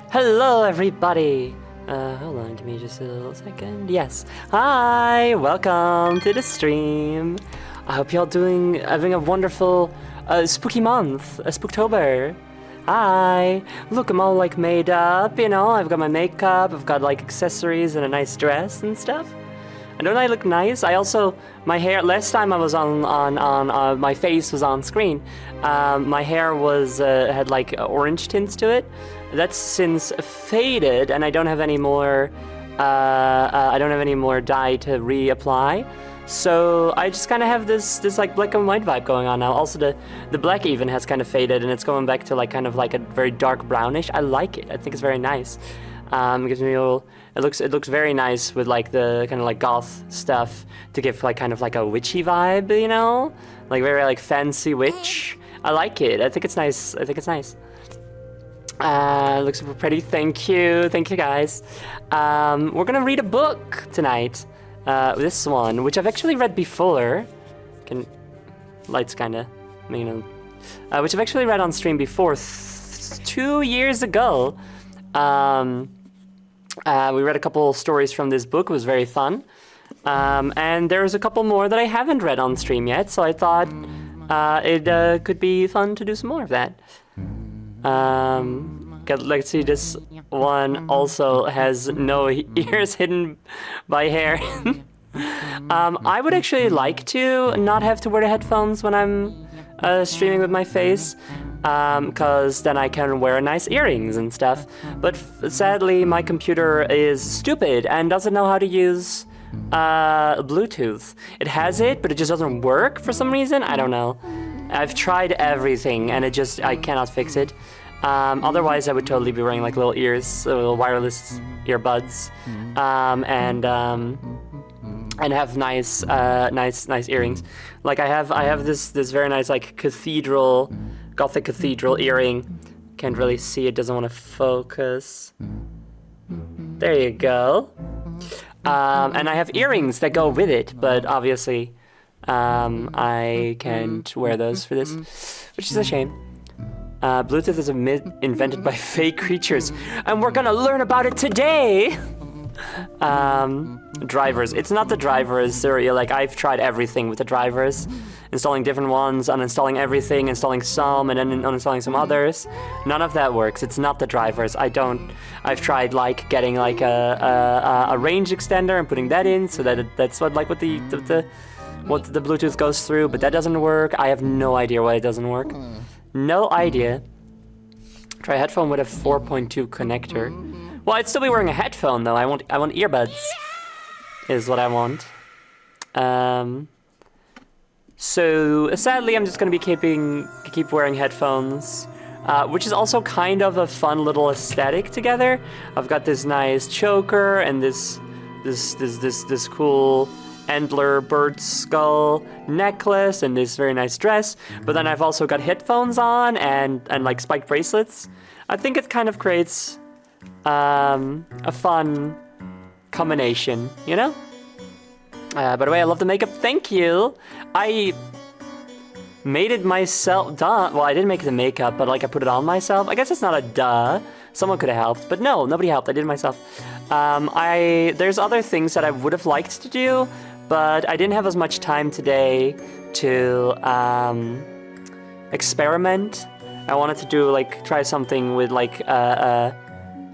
Hello, everybody. Hold on, give me just a little second. Yes. Hi, welcome to the stream. I hope y'all having a wonderful, spooky month, Spooktober. Hi. Look, I'm all like made up, you know. I've got my makeup, I've got like accessories and a nice dress and stuff. And don't I look nice? I also, my hair, last time I was on my face was on screen. My hair was, had like orange tints to it. That's since faded, and I don't have any more, dye to reapply. So I just kind of have this like black and white vibe going on now. Also the black even has kind of faded, and it's going back to like kind of like a very dark brownish. I like it. I think it's very nice. It gives me a little, it looks very nice with like the kind of like goth stuff to give like kind of like a witchy vibe, you know? Like very like fancy witch. I like it. I think it's nice. Looks super pretty. Thank you guys. We're gonna read a book tonight. This one, which I've actually read before. Lights kinda, you know. Which I've actually read on stream before, 2 years ago. We read a couple stories from this book. It was very fun. And there's a couple more that I haven't read on stream yet, so I thought it could be fun to do some more of that. Let's see, this one also has no ears hidden by hair. I would actually like to not have to wear the headphones when I'm streaming with my face, because then I can wear nice earrings and stuff. But sadly, my computer is stupid and doesn't know how to use Bluetooth. It has it, but it just doesn't work for some reason. I don't know. I've tried everything and I cannot fix it. Otherwise, I would totally be wearing like little little wireless earbuds, and have nice earrings. Like I have this very nice like Gothic cathedral earring. Can't really see it, doesn't want to focus. There you go. And I have earrings that go with it, but obviously I can't wear those for this, which is a shame. Bluetooth is a myth invented by fake creatures, and we're gonna learn about it today! Drivers. It's not the drivers. Like, I've tried everything with the drivers. Installing different ones, uninstalling everything, installing some, and then uninstalling some others. None of that works. It's not the drivers. I've tried, like, getting, like, a range extender and putting that in, so that's what the Bluetooth goes through, but that doesn't work. I have no idea why it doesn't work. No idea. Try a headphone with a 4.2 connector. Well, I'd still be wearing a headphone though. I want earbuds. Is what I want. So sadly, I'm just gonna be keep wearing headphones, which is also kind of a fun little aesthetic together. I've got this nice choker and this cool antler bird skull necklace and this very nice dress, but then I've also got headphones on and like spiked bracelets. I think it kind of creates a fun combination, you know? By the way, I love the makeup. Thank you. I made it myself. Duh. Well, I didn't make the makeup, but like I put it on myself. I guess it's not a duh. Someone could have helped, but no, nobody helped. I did it myself. There's other things that I would have liked to do, but I didn't have as much time today to experiment. I wanted to try something with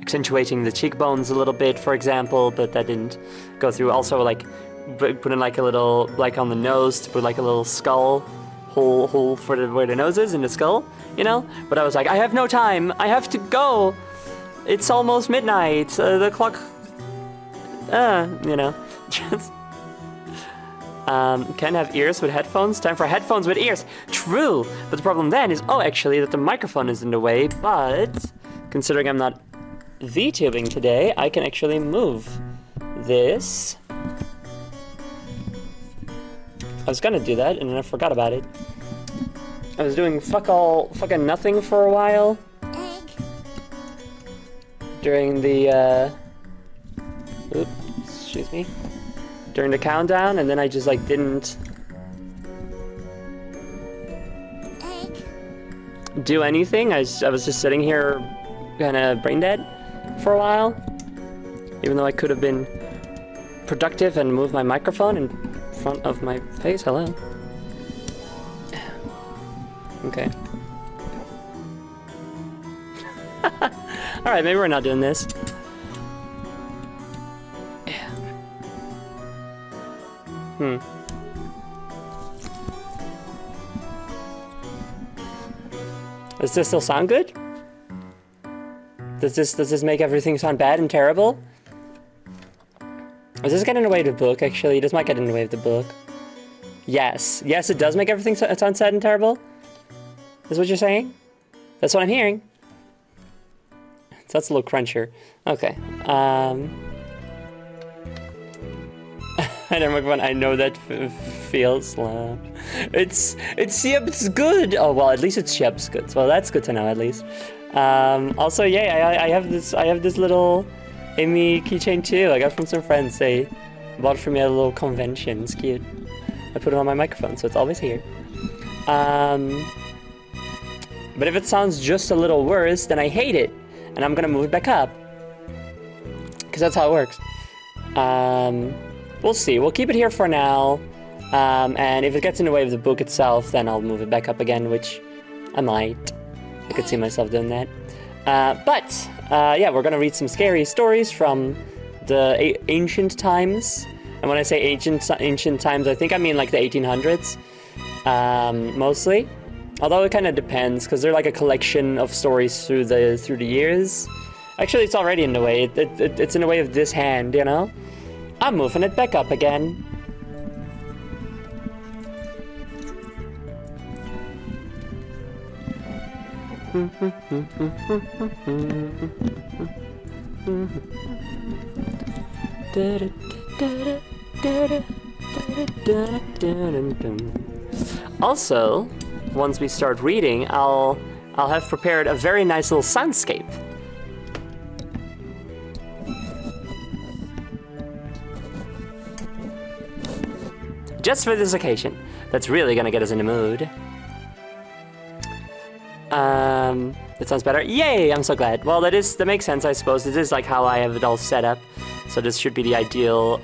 accentuating the cheekbones a little bit, for example, but that didn't go through. Also, put in like a little, like on the nose, to put like a little skull hole for where the nose is in the skull, you know? But I was like, I have no time. I have to go. It's almost midnight. The clock, you know. Can't have ears with headphones. Time for headphones with ears. True. But the problem then is, actually, that the microphone is in the way. But considering I'm not VTubing today, I can actually move this. I was gonna do that, and then I forgot about it. I was doing fucking nothing for a while. During the, oops, excuse me. During the countdown, and then I just didn't do anything. I was just sitting here kind of brain dead. for a while. Even though I could have been productive and moved my microphone in front of my face. Hello. Okay. Alright, maybe we're not doing this. Does this still sound good? Does this make everything sound bad and terrible? Does this get in the way of the book, actually? This might get in the way of the book. Yes. Yes, it does make everything sound sad and terrible? Is what you're saying? That's what I'm hearing. So that's a little cruncher. Okay. I know that feels loud. It's good. Oh well, at least it's good. Well, that's good to know at least. Also, yeah, I have this little Amy keychain too. I got from some friends. They bought it for me at a little convention. It's cute. I put it on my microphone, so it's always here. But if it sounds just a little worse, then I hate it, and I'm gonna move it back up. Cause that's how it works. We'll see. We'll keep it here for now. And if it gets in the way of the book itself, then I'll move it back up again, which I might. I could see myself doing that. Yeah, we're gonna read some scary stories from the ancient times. And when I say ancient times, I think I mean like the 1800s, mostly. Although it kind of depends, because they're like a collection of stories through the years. Actually, it's already in the way. It's in the way of this hand, you know? I'm moving it back up again. Also, once we start reading, I'll have prepared a very nice little soundscape. Just for this occasion. That's really gonna get us in the mood. It sounds better. Yay! I'm so glad. Well, that makes sense, I suppose. This is like how I have it all set up. So this should be the ideal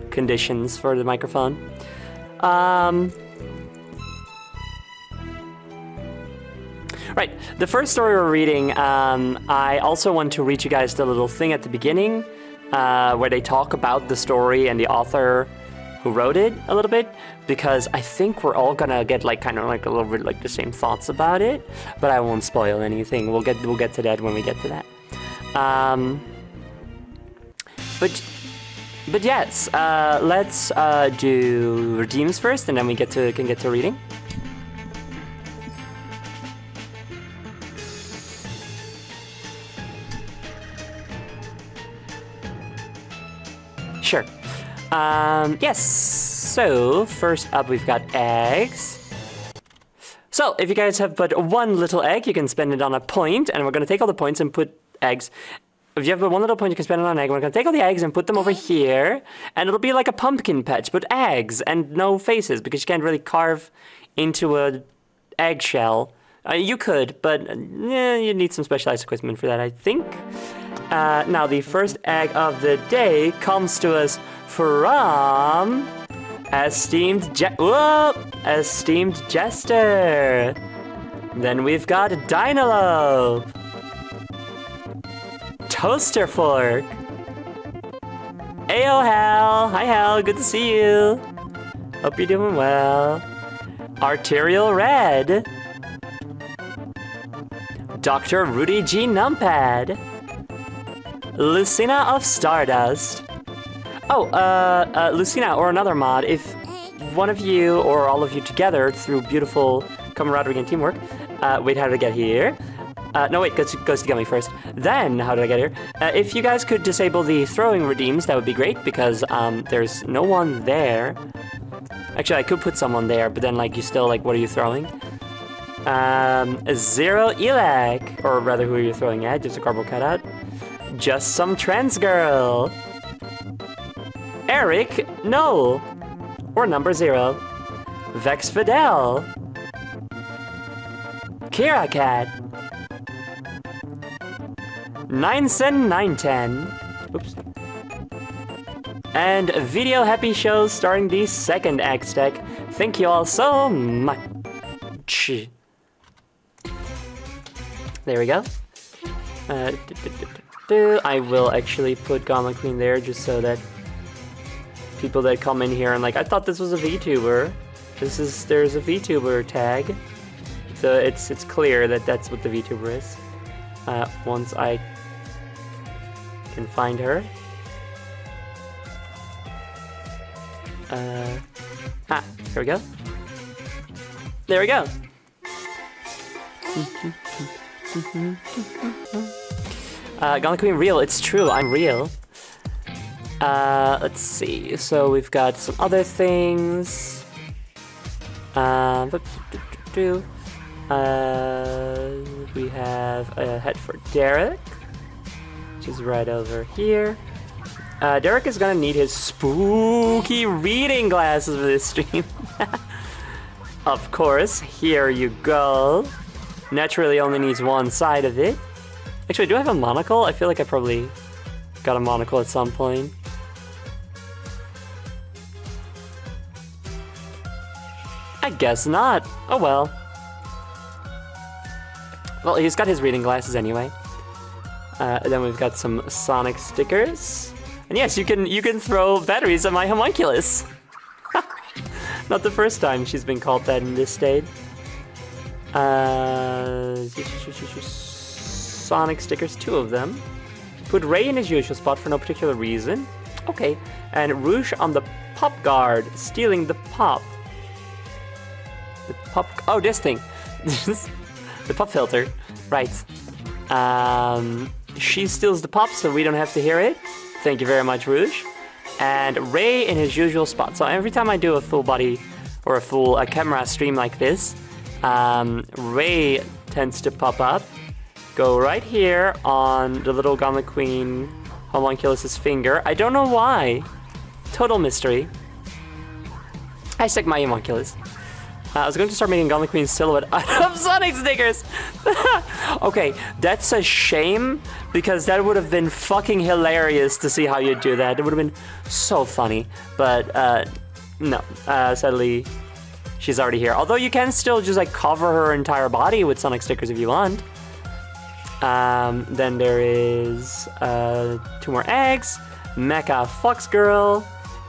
conditions for the microphone. Right, the first story we're reading, I also want to read you guys the little thing at the beginning where they talk about the story and the author who wrote it a little bit, because I think we're all gonna get like kind of like a little bit like the same thoughts about it, but I won't spoil anything. We'll get to that when we get to that. But yes, let's do redeems first, and then we can get to reading. Sure. Yes, so first up we've got eggs. So if you guys have but one little egg, you can spend it on a point, and we're going to take all the points and put eggs. If you have but one little point, you can spend it on an egg. We're going to take all the eggs and put them over here, and it'll be like a pumpkin patch, but eggs and no faces, because you can't really carve into a eggshell. You could, but you need some specialized equipment for that, I think. Now, the first egg of the day comes to us from esteemed Jester. Then we've got Dynalope, Toaster Fork, Ayo Hal, hi Hal, good to see you. Hope you're doing well. Arterial Red, Dr. Rudy G. Numpad, Lucina of Stardust. Oh, Lucina, or another mod, if one of you or all of you together through beautiful camaraderie and teamwork, wait, how did I get here? No, wait, goes to get me first. Then, how did I get here? If you guys could disable the throwing redeems, that would be great, because there's no one there. Actually, I could put someone there, but then, like, you still, like, what are you throwing? Zero Elec, or rather, who are you throwing at? Just a cardboard cutout. Just some trans girl. Eric, no. Or number 0. Vex Fidel. Kira Cat. 9 cent 910. Oops. And Video Happy Shows starring the second X deck. Thank you all so much. There we go. I will actually put Gauntlet Queen there just so that people that come in here and like, I thought this was a VTuber. There's a VTuber tag. So it's clear that that's what the VTuber is. Once I can find her. Here we go. There we go. Gauntlet Queen real, it's true, I'm real. Let's see, so we've got some other things. We have a head for Derek, which is right over here. Derek is gonna need his spooky reading glasses for this stream. Of course, here you go. Naturally only needs one side of it. Actually, do I have a monocle? I feel like I probably got a monocle at some point. I guess not. Oh well. Well, he's got his reading glasses anyway. Then we've got some Sonic stickers. And yes, you can throw batteries at my homunculus. Not the first time she's been called that in this state. Sonic stickers, 2 of them. Put Ray in his usual spot for no particular reason. Okay. And Rouge on the pop guard, stealing the pop. The pop. Oh, this thing. The pop filter. Right. She steals the pop so we don't have to hear it. Thank you very much, Rouge. And Ray in his usual spot. So every time I do a full body or a full camera stream like this, Ray tends to pop up. Go right here on the little Gauntlet Queen homunculus's finger. I don't know why. Total mystery. Hashtag my homunculus. I was going to start making Gauntlet Queen's silhouette out of Sonic stickers. Okay, that's a shame because that would have been fucking hilarious to see how you do that. It would have been so funny, but no, sadly, she's already here. Although you can still just like cover her entire body with Sonic stickers if you want. Then there is 2 more eggs, Mecha Fox Girl,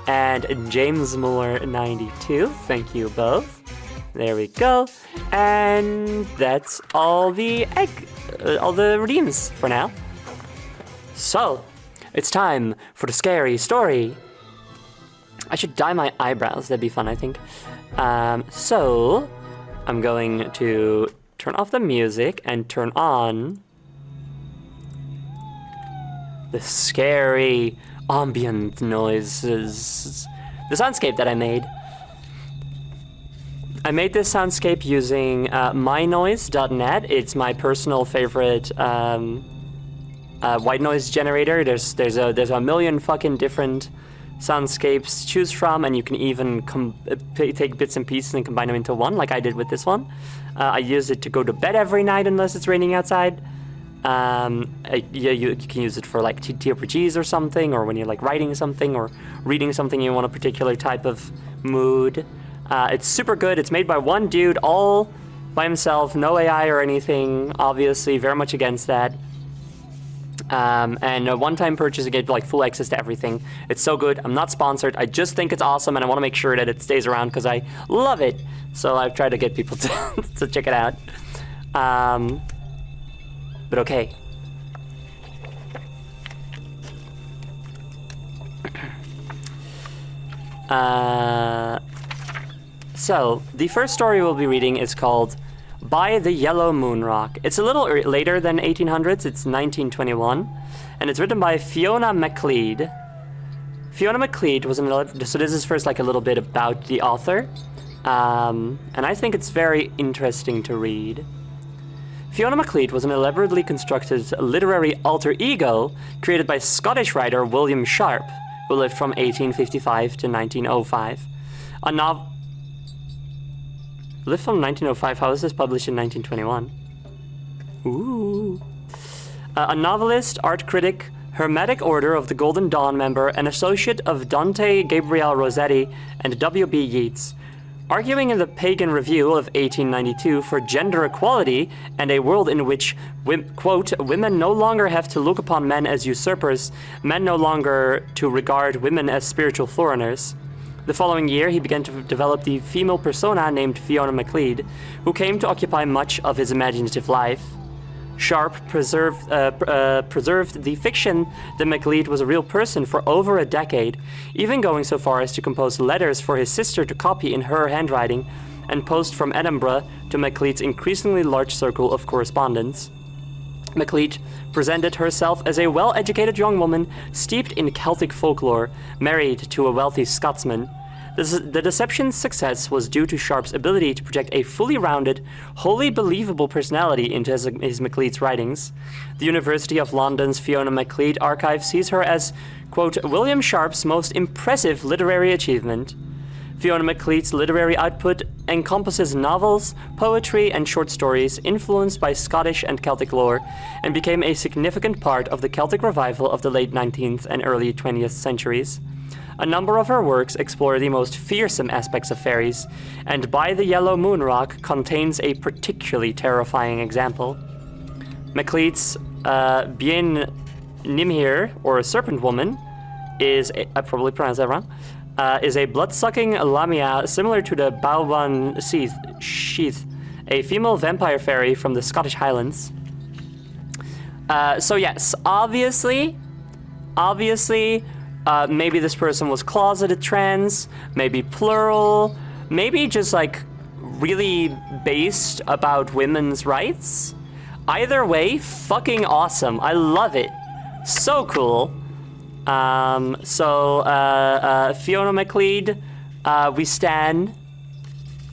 and James Muller 92. Thank you both. There we go. And that's all the redeems for now. So, it's time for the scary story. I should dye my eyebrows, that'd be fun, I think. So, I'm going to turn off the music and turn on the scary ambient noises. The soundscape that I made. I made this soundscape using mynoise.net. It's my personal favorite white noise generator. There's a million fucking different soundscapes to choose from, and you can even take bits and pieces and combine them into one, like I did with this one. I use it to go to bed every night unless it's raining outside. You can use it for like TRPGs or something, or when you're like writing something or reading something you want a particular type of mood. It's super good. It's made by one dude all by himself, no AI or anything, obviously, very much against that. And a one-time purchase, you get like full access to everything. It's so good. I'm not sponsored. I just think it's awesome, and I want to make sure that it stays around because I love it. So I've tried to get people to check it out. But okay. So, the first story we'll be reading is called By the Yellow Moon Rock. It's a little later than 1800s, it's 1921, and it's written by Fiona MacLeod. Fiona MacLeod was so this is first like a little bit about the author, and I think it's very interesting to read. Fiona MacLeod was an elaborately constructed literary alter ego created by Scottish writer William Sharp, who lived from 1855 to 1905. Lived from 1905, how was this published in 1921? Ooh. A novelist, art critic, Hermetic Order of the Golden Dawn member, and associate of Dante Gabriel Rossetti and W.B. Yeats. Arguing in the Pagan Review of 1892 for gender equality and a world in which, quote, women no longer have to look upon men as usurpers, men no longer to regard women as spiritual foreigners. The following year, he began to develop the female persona named Fiona MacLeod, who came to occupy much of his imaginative life. Sharp preserved the fiction that MacLeod was a real person for over a decade, even going so far as to compose letters for his sister to copy in her handwriting and post from Edinburgh to MacLeod's increasingly large circle of correspondence. MacLeod presented herself as a well-educated young woman steeped in Celtic folklore, married to a wealthy Scotsman. The deception's success was due to Sharp's ability to project a fully rounded, wholly believable personality into his MacLeod's writings. The University of London's Fiona MacLeod archive sees her as, quote, William Sharp's most impressive literary achievement. Fiona MacLeod's literary output encompasses novels, poetry, and short stories influenced by Scottish and Celtic lore, and became a significant part of the Celtic revival of the late 19th and early 20th centuries. A number of her works explore the most fearsome aspects of fairies, and By the Yellow Moon Rock contains a particularly terrifying example. MacLeod's Bien Nimhir, or Serpent Woman, I probably pronounced that wrong, is a blood-sucking lamia similar to the Bauban Sheath, a female vampire fairy from the Scottish Highlands. So yes, obviously, maybe this person was closeted trans, maybe plural, maybe just like really based about women's rights. Either way, fucking awesome. I love it. So cool. Fiona MacLeod, we stan.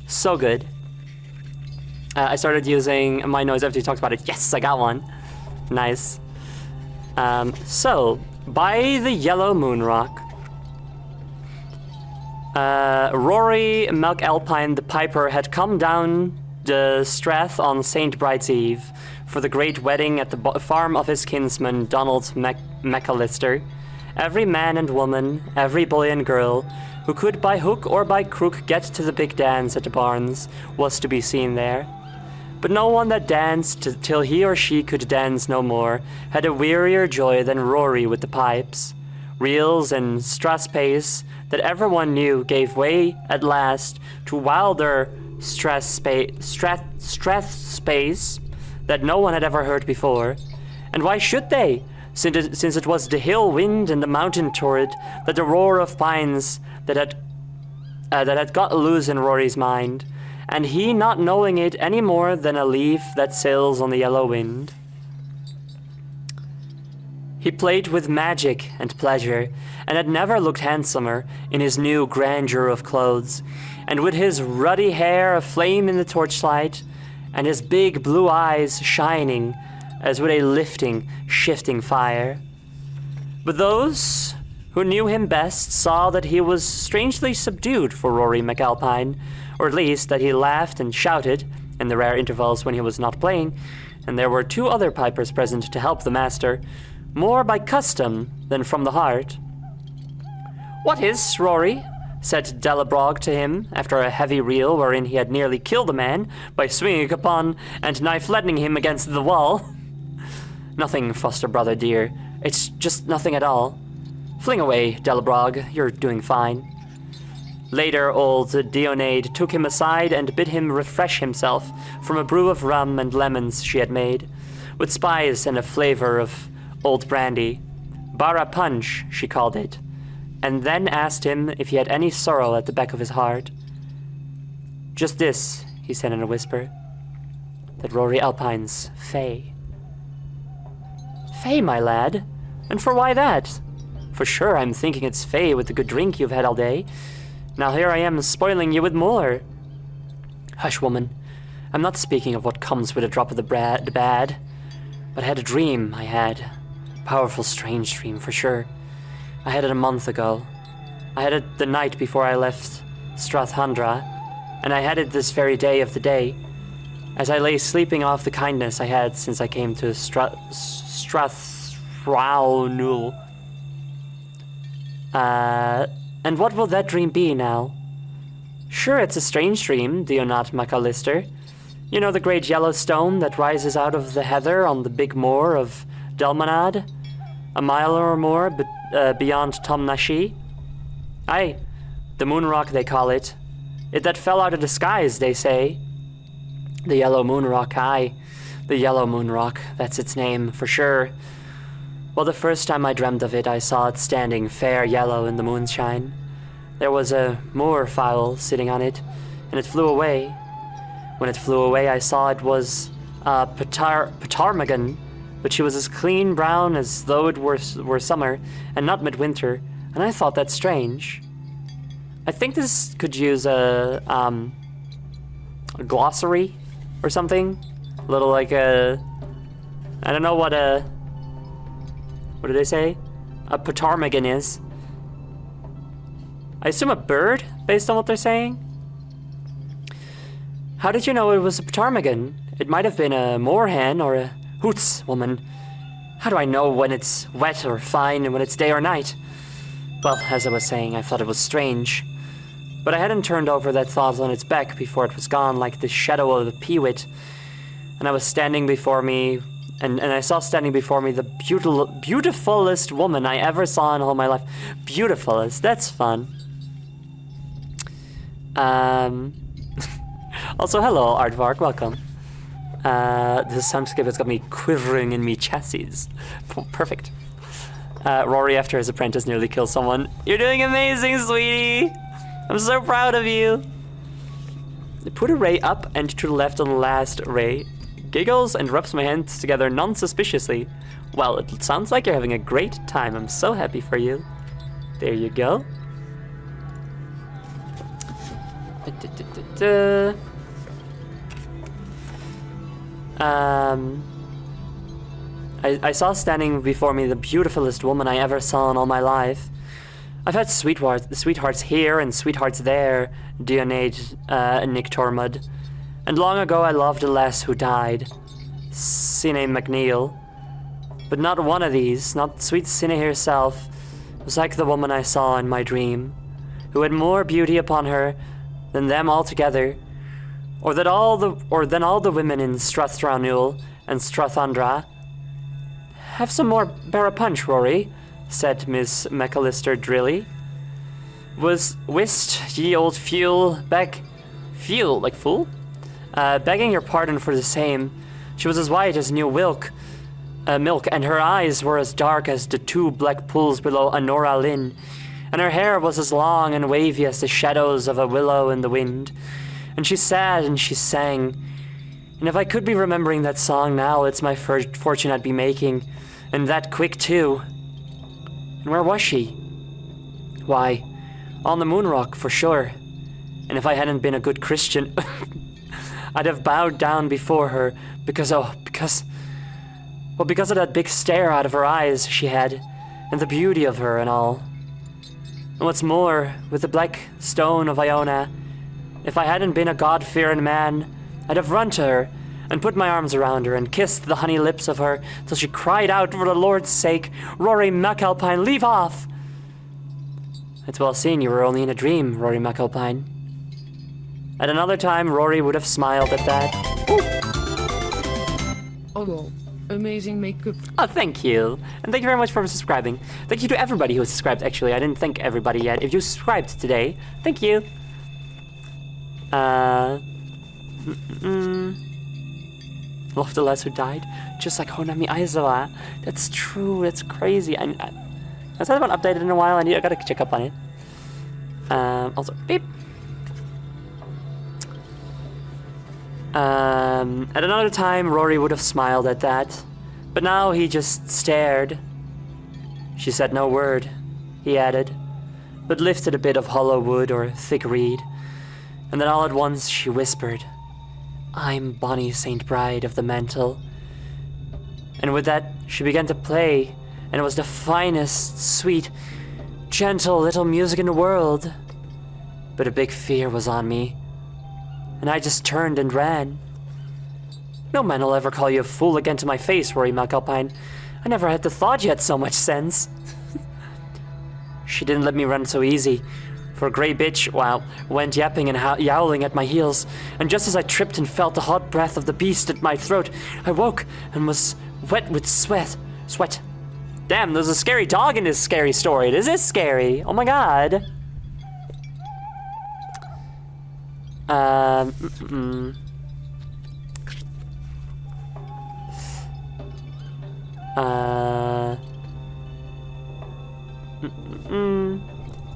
So good. I started using my nose after he talked about it. Yes, I got one. Nice. By the Yellow Moon Rock. Rory McAlpine the Piper had come down the strath on St. Bride's Eve for the great wedding at the farm of his kinsman Donald McAllister. Every man and woman, every boy and girl, who could by hook or by crook get to the big dance at the barns, was to be seen there. But no one that danced till he or she could dance no more had a wearier joy than Rory with the pipes. Reels and strathspeys that everyone knew gave way at last to wilder strathspeys that no one had ever heard before. And why should they? Since it was the hill wind and the mountain torrent that the roar of pines that had got loose in Rory's mind, and he not knowing it any more than a leaf that sails on the yellow wind. He played with magic and pleasure, and had never looked handsomer in his new grandeur of clothes, and with his ruddy hair aflame in the torchlight, and his big blue eyes shining as with a lifting, shifting fire. But those who knew him best saw that he was strangely subdued for Rory McAlpine, or at least that he laughed and shouted in the rare intervals when he was not playing, and there were two other pipers present to help the master, more by custom than from the heart. "What is, Rory?" said Delabrog to him after a heavy reel wherein he had nearly killed a man by swinging upon and knife-flattening him against the wall. "Nothing, foster brother dear. It's just nothing at all. Fling away, Delabrog. You're doing fine." Later, old Dionade took him aside and bid him refresh himself from a brew of rum and lemons she had made, with spice and a flavor of old brandy. Bara punch, she called it, and then asked him if he had any sorrow at the back of his heart. "Just this," he said in a whisper, "that Rory Alpine's Fae." "Fae, my lad? And for why that? For sure I'm thinking it's Fae with the good drink you've had all day. Now here I am spoiling you with more." "Hush, woman. I'm not speaking of what comes with a drop of the bad. But I had a dream, I had. Powerful, strange dream, for sure. I had it a month ago. I had it the night before I left Strathandra, and I had it this very day of the day. as I lay sleeping off the kindness I had since I came to Strathrawnul. And what will that dream be now? Sure, it's a strange dream, do you not, McAllister? You know the great yellow stone that rises out of the heather on the big moor of Delmonad? A mile or more beyond Tomnashee? Aye, the moon rock they call it. It that fell out of the skies, they say. The yellow moon rock, aye. The yellow moon rock, that's its name, for sure. Well, the first time I dreamt of it, I saw it standing fair yellow in the moonshine. There was a moor fowl sitting on it, and it flew away. When it flew away, I saw it was a ptarmigan, but she was as clean brown as though it were summer and not midwinter, and I thought that strange. I think this could use a glossary or something. A little like a... I don't know what a... What did they say? A ptarmigan is. I assume a bird, based on what they're saying? How did you know it was a ptarmigan? It might have been a moorhen or a hoots woman. How do I know when it's wet or fine and when it's day or night? Well, as I was saying, I thought it was strange. But I hadn't turned over that thought on its back before it was gone like the shadow of a peewit. And I was standing before me, and I saw standing before me the beautifulest woman I ever saw in all my life. Beautifulest, that's fun. Also, hello, Aardvark, welcome. This soundscape has got me quivering in me chassis. Perfect. Rory, after his apprentice nearly kills someone. You're doing amazing, sweetie! I'm so proud of you! Put a ray up and to the left on the last ray. Giggles and rubs my hands together non-suspiciously. Well, it sounds like you're having a great time. I'm so happy for you. There you go. I saw standing before me the beautifulest woman I ever saw in all my life. I've had sweethearts here and sweethearts there, Dionade Nick Tormud. And long ago I loved a lass who died, Sine McNeil. But not one of these, not sweet Sine herself, was like the woman I saw in my dream, who had more beauty upon her than them all together, or than all the women in Strathrawnul and Strathandra. Have some more bear a punch, Rory, said Miss McAllister drilly. Whist, ye old fuel, like fool? Begging your pardon for the same, she was as white as new milk, and her eyes were as dark as the two black pools below Honora Lynn, and her hair was as long and wavy as the shadows of a willow in the wind. And she sat and she sang, and if I could be remembering that song now, it's my first fortune I'd be making, and that quick too. And where was she? Why, on the moon rock for sure. And if I hadn't been a good Christian, I'd have bowed down before her because of that big stare out of her eyes she had, and the beauty of her and all. And what's more, with the black stone of Iona, if I hadn't been a God-fearing man, I'd have run to her and put my arms around her and kissed the honey lips of her till she cried out, for the Lord's sake, Rory McAlpine, leave off! It's well seen you were only in a dream, Rory McAlpine. At another time, Rory would have smiled at that. Oh, amazing makeup. Oh, thank you. And thank you very much for subscribing. Thank you to everybody who has subscribed, actually. I didn't thank everybody yet. If you subscribed today, thank you. Love the lass who died, just like Honami Aizawa. That's true, that's crazy. Has that one updated in a while? I gotta check up on it. Also, beep. At another time, Rory would have smiled at that, but now he just stared. She said no word, he added, but lifted a bit of hollow wood or thick reed, and then all at once she whispered, I'm Bonnie St. Bride of the Mantle. And with that, she began to play, and it was the finest, sweet, gentle little music in the world. But a big fear was on me, and I just turned and ran. No man will ever call you a fool again to my face, Rory McAlpine. I never had the thought you had so much sense. She didn't let me run so easy. For a grey bitch, wow, went yapping and yowling at my heels, and just as I tripped and felt the hot breath of the beast at my throat, I woke and was wet with sweat. Damn, there's a scary dog in this scary story. This is scary. Oh my god.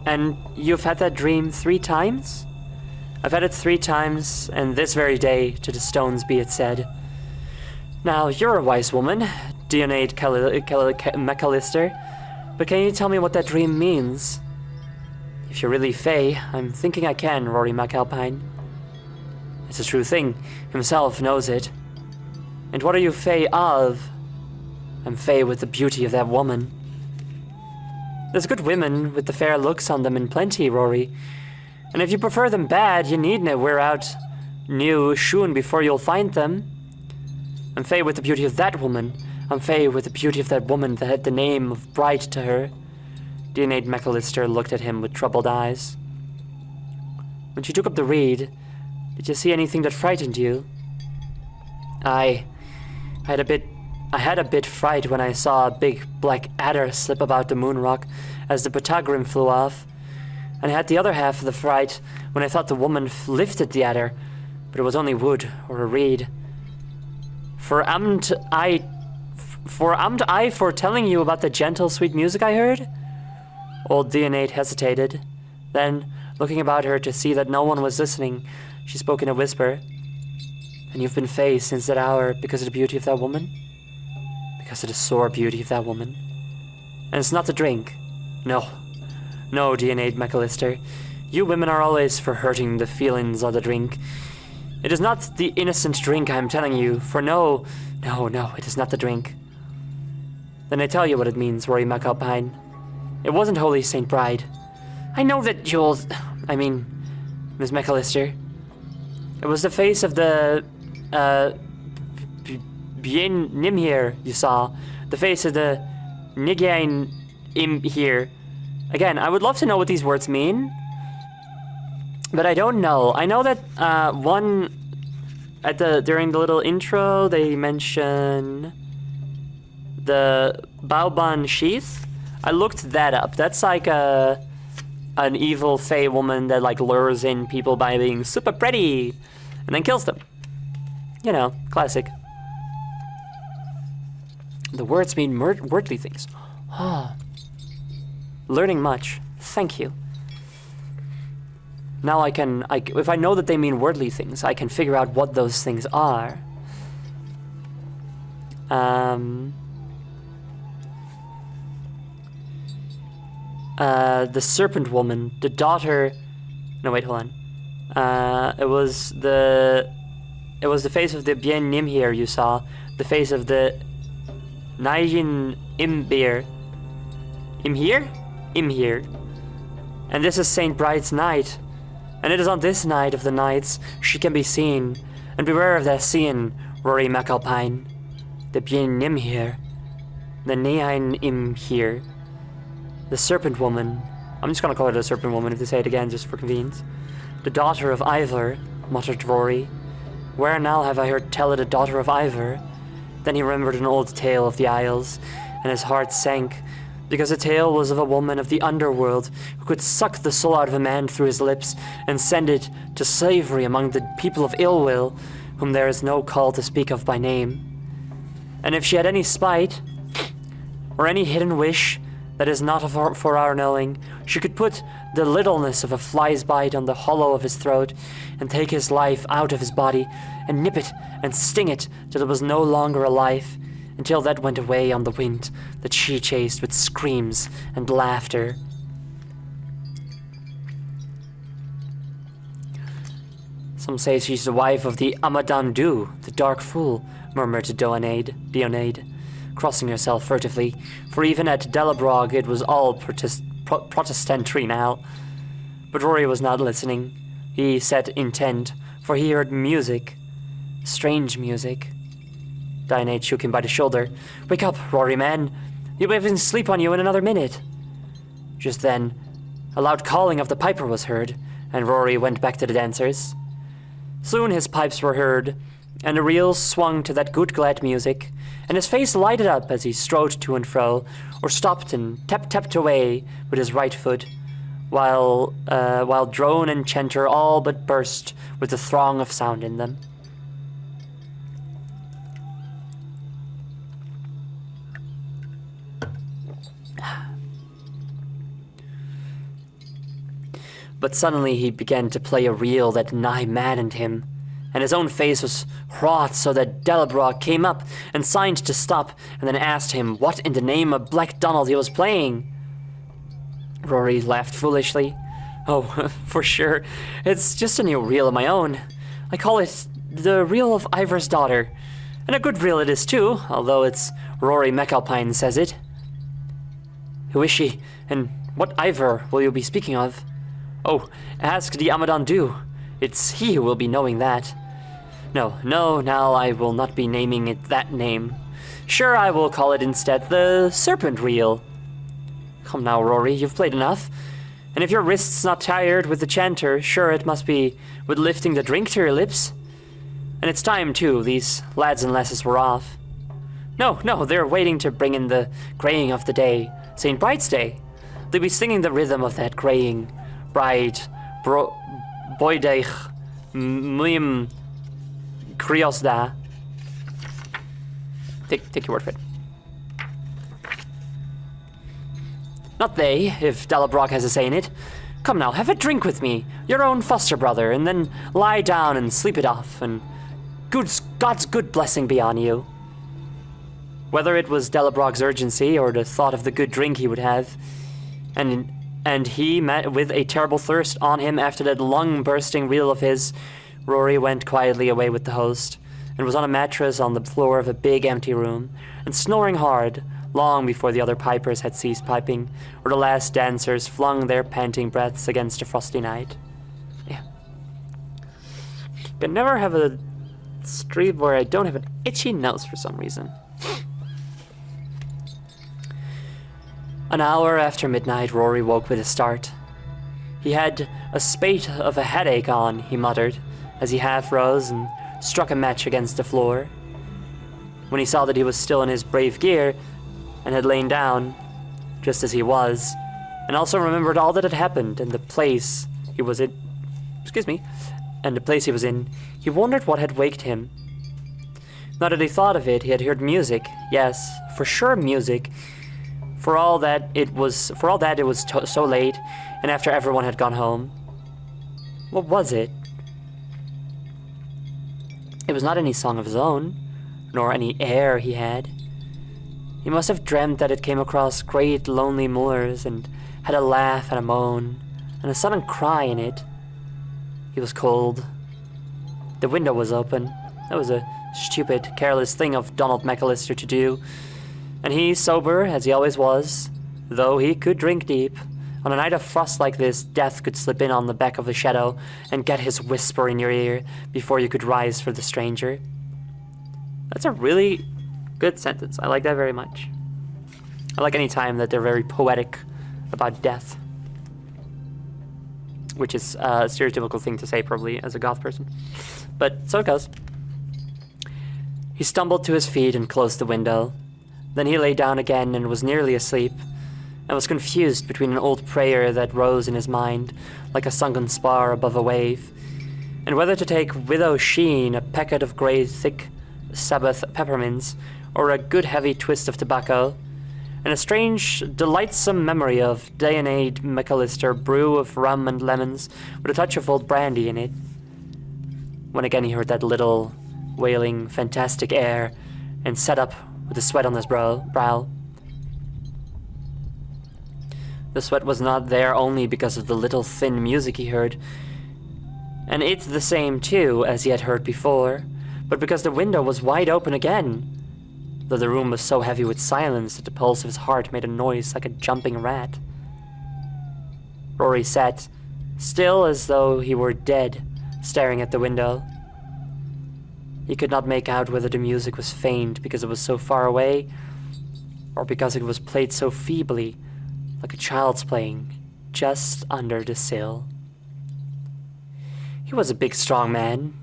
And you've had that dream 3 times? I've had it 3 times, and this very day, to the stones be it said. Now, you're a wise woman, Dionade McAllister, but can you tell me what that dream means? If you're really Fae, I'm thinking I can, Rory McAlpine. It's a true thing, himself knows it. And what are you Fae of? I'm Fae with the beauty of that woman. There's good women with the fair looks on them in plenty, Rory. And if you prefer them bad, you needn't wear out new shoon before you'll find them. I'm Fae with the beauty of that woman. I'm Fae with the beauty of that woman that had the name of Bright to her. Dionade McAllister looked at him with troubled eyes. When she took up the reed, did you see anything that frightened you? I had a bit fright when I saw a big black adder slip about the moon rock as the Pythagorean flew off, and I had the other half of the fright when I thought the woman lifted the adder, but it was only wood or a reed. For amn't I for telling you about the gentle, sweet music I heard? Old Dionade hesitated. Then, looking about her to see that no one was listening, she spoke in a whisper. And you've been Fae since that hour because of the beauty of that woman? Because of the sore beauty of that woman. And it's not the drink. No, Dionade McAllister. You women are always for hurting the feelings of the drink. It is not the innocent drink I am telling you, for no, it is not the drink. Then I tell you what it means, Rory McAlpine. It wasn't Holy Saint Bride. I know that Miss McAllister. It was the face of the, Bien Nimhir you saw. The face of the Nigyain Im here. Again, I would love to know what these words mean, but I don't know. I know that during the little intro they mention the Baoban sheath. I looked that up. That's like an evil Fae woman that like lures in people by being super pretty and then kills them. You know, classic. The words mean worldly things. Ah. Learning much. Thank you. Now if I know that they mean worldly things, I can figure out what those things are. The serpent woman, the daughter... No, wait, hold on. It was the face of the Bien Nimhir you saw. The face of the Naijin Imbeer. Imhir. And this is Saint Bride's night. And it is on this night of the nights she can be seen. And beware of that seeing, Rory McAlpine. The Bien Nimhir. The Nain Imhir. The serpent woman. I'm just gonna call her the serpent woman if they say it again just for convenience. The daughter of Ivor, muttered Rory. Where now have I heard tell of the daughter of Ivor? Then he remembered an old tale of the Isles, and his heart sank, because the tale was of a woman of the underworld who could suck the soul out of a man through his lips and send it to slavery among the people of ill will, whom there is no call to speak of by name. And if she had any spite, or any hidden wish that is not for our knowing, she could put the littleness of a fly's bite on the hollow of his throat, and take his life out of his body, and nip it and sting it till it was no longer a life, until that went away on the wind that she chased with screams and laughter. Some say she's the wife of the Amadandu, the dark fool, murmured Dionade, crossing herself furtively, for even at Delabrog it was all Protestantry now. But Rory was not listening. He sat intent, for he heard music, strange music. Dianade shook him by the shoulder. "Wake up, Rory, man. You'll be having sleep on you in another minute." Just then, a loud calling of the piper was heard, and Rory went back to the dancers. Soon his pipes were heard, and the reel swung to that good glad music, and his face lighted up as he strode to and fro, or stopped and tap-tapped away with his right foot, while drone and chanter all but burst with the throng of sound in them. But suddenly he began to play a reel that nigh maddened him, and his own face was wrought so that Delabrock came up and signed to stop, and then asked him what in the name of Black Donald he was playing. Rory laughed foolishly. "Oh, for sure, it's just a new reel of my own. I call it the Reel of Ivor's Daughter, and a good reel it is too, although it's Rory McAlpine says it." "Who is she, and what Ivor will you be speaking of?" "Oh, ask the Amadon Du. It's he who will be knowing that." No, now I will not be naming it that name. Sure, I will call it instead the Serpent Reel." "Come now, Rory, you've played enough. And if your wrist's not tired with the chanter, sure it must be with lifting the drink to your lips. And it's time, too, these lads and lasses were off." No, they're waiting to bring in the graying of the day, St. Bride's Day. They'll be singing the rhythm of that graying. Bride, boideich, muim, kriosda. Take your word for it. Not they, if Delabrock has a say in it. Come now, have a drink with me, your own foster brother, and then lie down and sleep it off, and God's good blessing be on you. Whether it was Delabrock's urgency or the thought of the good drink he would have, and he met with a terrible thirst on him after that lung-bursting reel of his, Rory went quietly away with the host, and was on a mattress on the floor of a big empty room, and snoring hard, long before the other pipers had ceased piping, or the last dancers flung their panting breaths against the frosty night. Yeah. Can never have a stream where I don't have an itchy nose for some reason. An hour after midnight, Rory woke with a start. He had a spate of a headache on, he muttered, as he half rose and struck a match against the floor. When he saw that he was still in his brave gear, and had lain down, just as he was, and also remembered all that had happened and the place he was in, he wondered what had waked him. Now that he thought of it, he had heard music. Yes, for sure music. For all that it was so late, and after everyone had gone home. What was it? It was not any song of his own, nor any air he had. He must have dreamt that it came across great lonely moors, and had a laugh and a moan, and a sudden cry in it. He was cold. The window was open. That was a stupid, careless thing of Donald McAllister to do. And he, sober as he always was, though he could drink deep, on a night of frost like this, death could slip in on the back of the shadow and get his whisper in your ear before you could rise for the stranger. That's a really good sentence. I like that very much. I like any time that they're very poetic about death, which is a stereotypical thing to say probably as a goth person. But so it goes. He stumbled to his feet and closed the window. Then he lay down again and was nearly asleep, and was confused between an old prayer that rose in his mind like a sunken spar above a wave, and whether to take Widow Sheen, a packet of grey thick Sabbath peppermints, or a good heavy twist of tobacco, and a strange, delightsome memory of Dianade McAllister brew of rum and lemons with a touch of old brandy in it. When again he heard that little, wailing, fantastic air, and sat up with the sweat on his brow. The sweat was not there only because of the little thin music he heard, and it the same too as he had heard before, but because the window was wide open again, though the room was so heavy with silence that the pulse of his heart made a noise like a jumping rat. Rory sat, still as though he were dead, staring at the window. He could not make out whether the music was faint because it was so far away, or because it was played so feebly, like a child's playing, just under the sill. He was a big, strong man,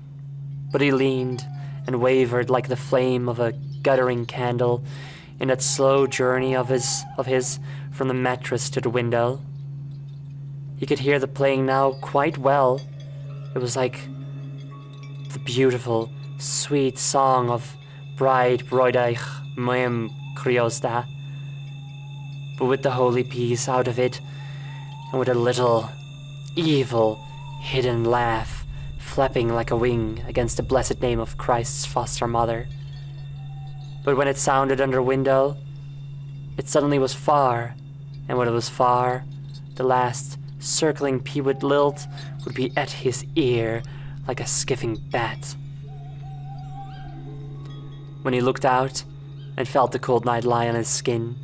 but he leaned and wavered like the flame of a guttering candle in that slow journey of his from the mattress to the window. He could hear the playing now quite well. It was like the beautiful, sweet song of Bride Broideich Moem Criosta, but with the holy piece out of it, and with a little evil, hidden laugh flapping like a wing against the blessed name of Christ's foster mother. But when it sounded under window, it suddenly was far, and when it was far, the last circling peewit lilt would be at his ear like a skiffing bat. When he looked out and felt the cold night lie on his skin,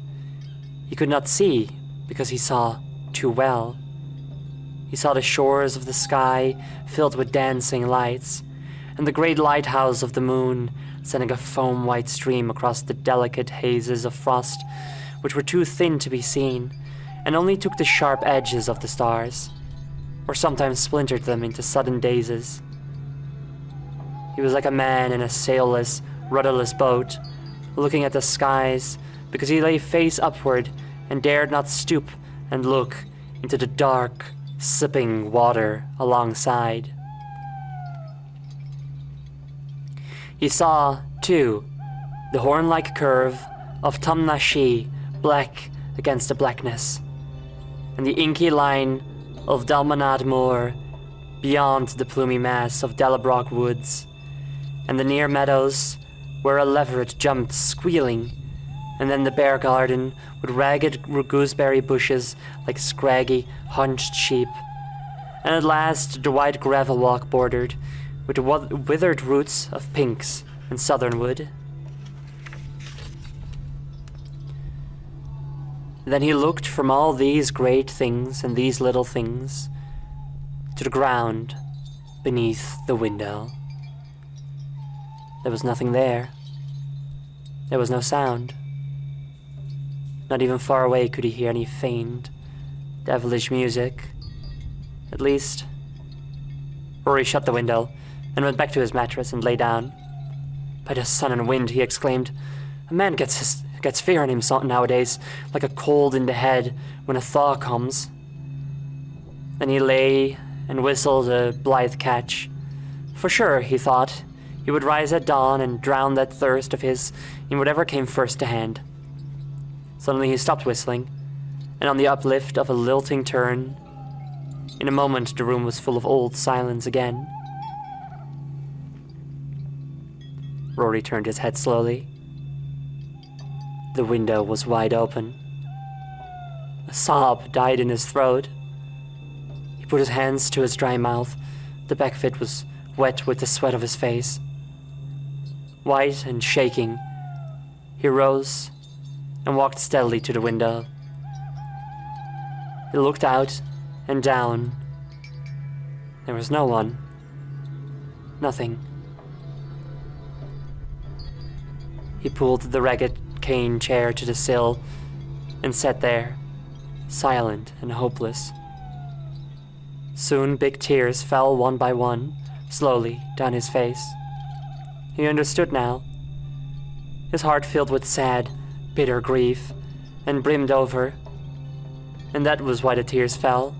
he could not see because he saw too well. He saw the shores of the sky filled with dancing lights, and the great lighthouse of the moon sending a foam-white stream across the delicate hazes of frost, which were too thin to be seen, and only took the sharp edges of the stars, or sometimes splintered them into sudden dazes. He was like a man in a sailless, rudderless boat, looking at the skies because he lay face upward and dared not stoop and look into the dark, sipping water alongside. He saw, too, the horn-like curve of Tumnashi black against the blackness, and the inky line of Dalmanad Moor beyond the plumy mass of Delabrock Woods, and the near meadows where a leveret jumped squealing, and then the bare garden with ragged gooseberry bushes like scraggy, hunched sheep, and at last the wide gravel walk bordered with the withered roots of pinks and southernwood. Then he looked from all these great things and these little things to the ground beneath the window. There was nothing there. There was no sound. Not even far away could he hear any faint, devilish music. At least... Rory shut the window and went back to his mattress and lay down. By the sun and wind, he exclaimed, a man gets fear in him nowadays, like a cold in the head when a thaw comes. Then he lay and whistled a blithe catch. For sure, he thought, he would rise at dawn and drown that thirst of his in whatever came first to hand. Suddenly he stopped whistling, and on the uplift of a lilting turn, in a moment the room was full of old silence again. Rory turned his head slowly. The window was wide open. A sob died in his throat. He put his hands to his dry mouth. The back of it was wet with the sweat of his face. White and shaking, he rose and walked steadily to the window. He looked out and down. There was no one. Nothing. He pulled the ragged cane chair to the sill and sat there, silent and hopeless. Soon big tears fell one by one, slowly, down his face. He understood now. His heart filled with sad, bitter grief, and brimmed over, and that was why the tears fell.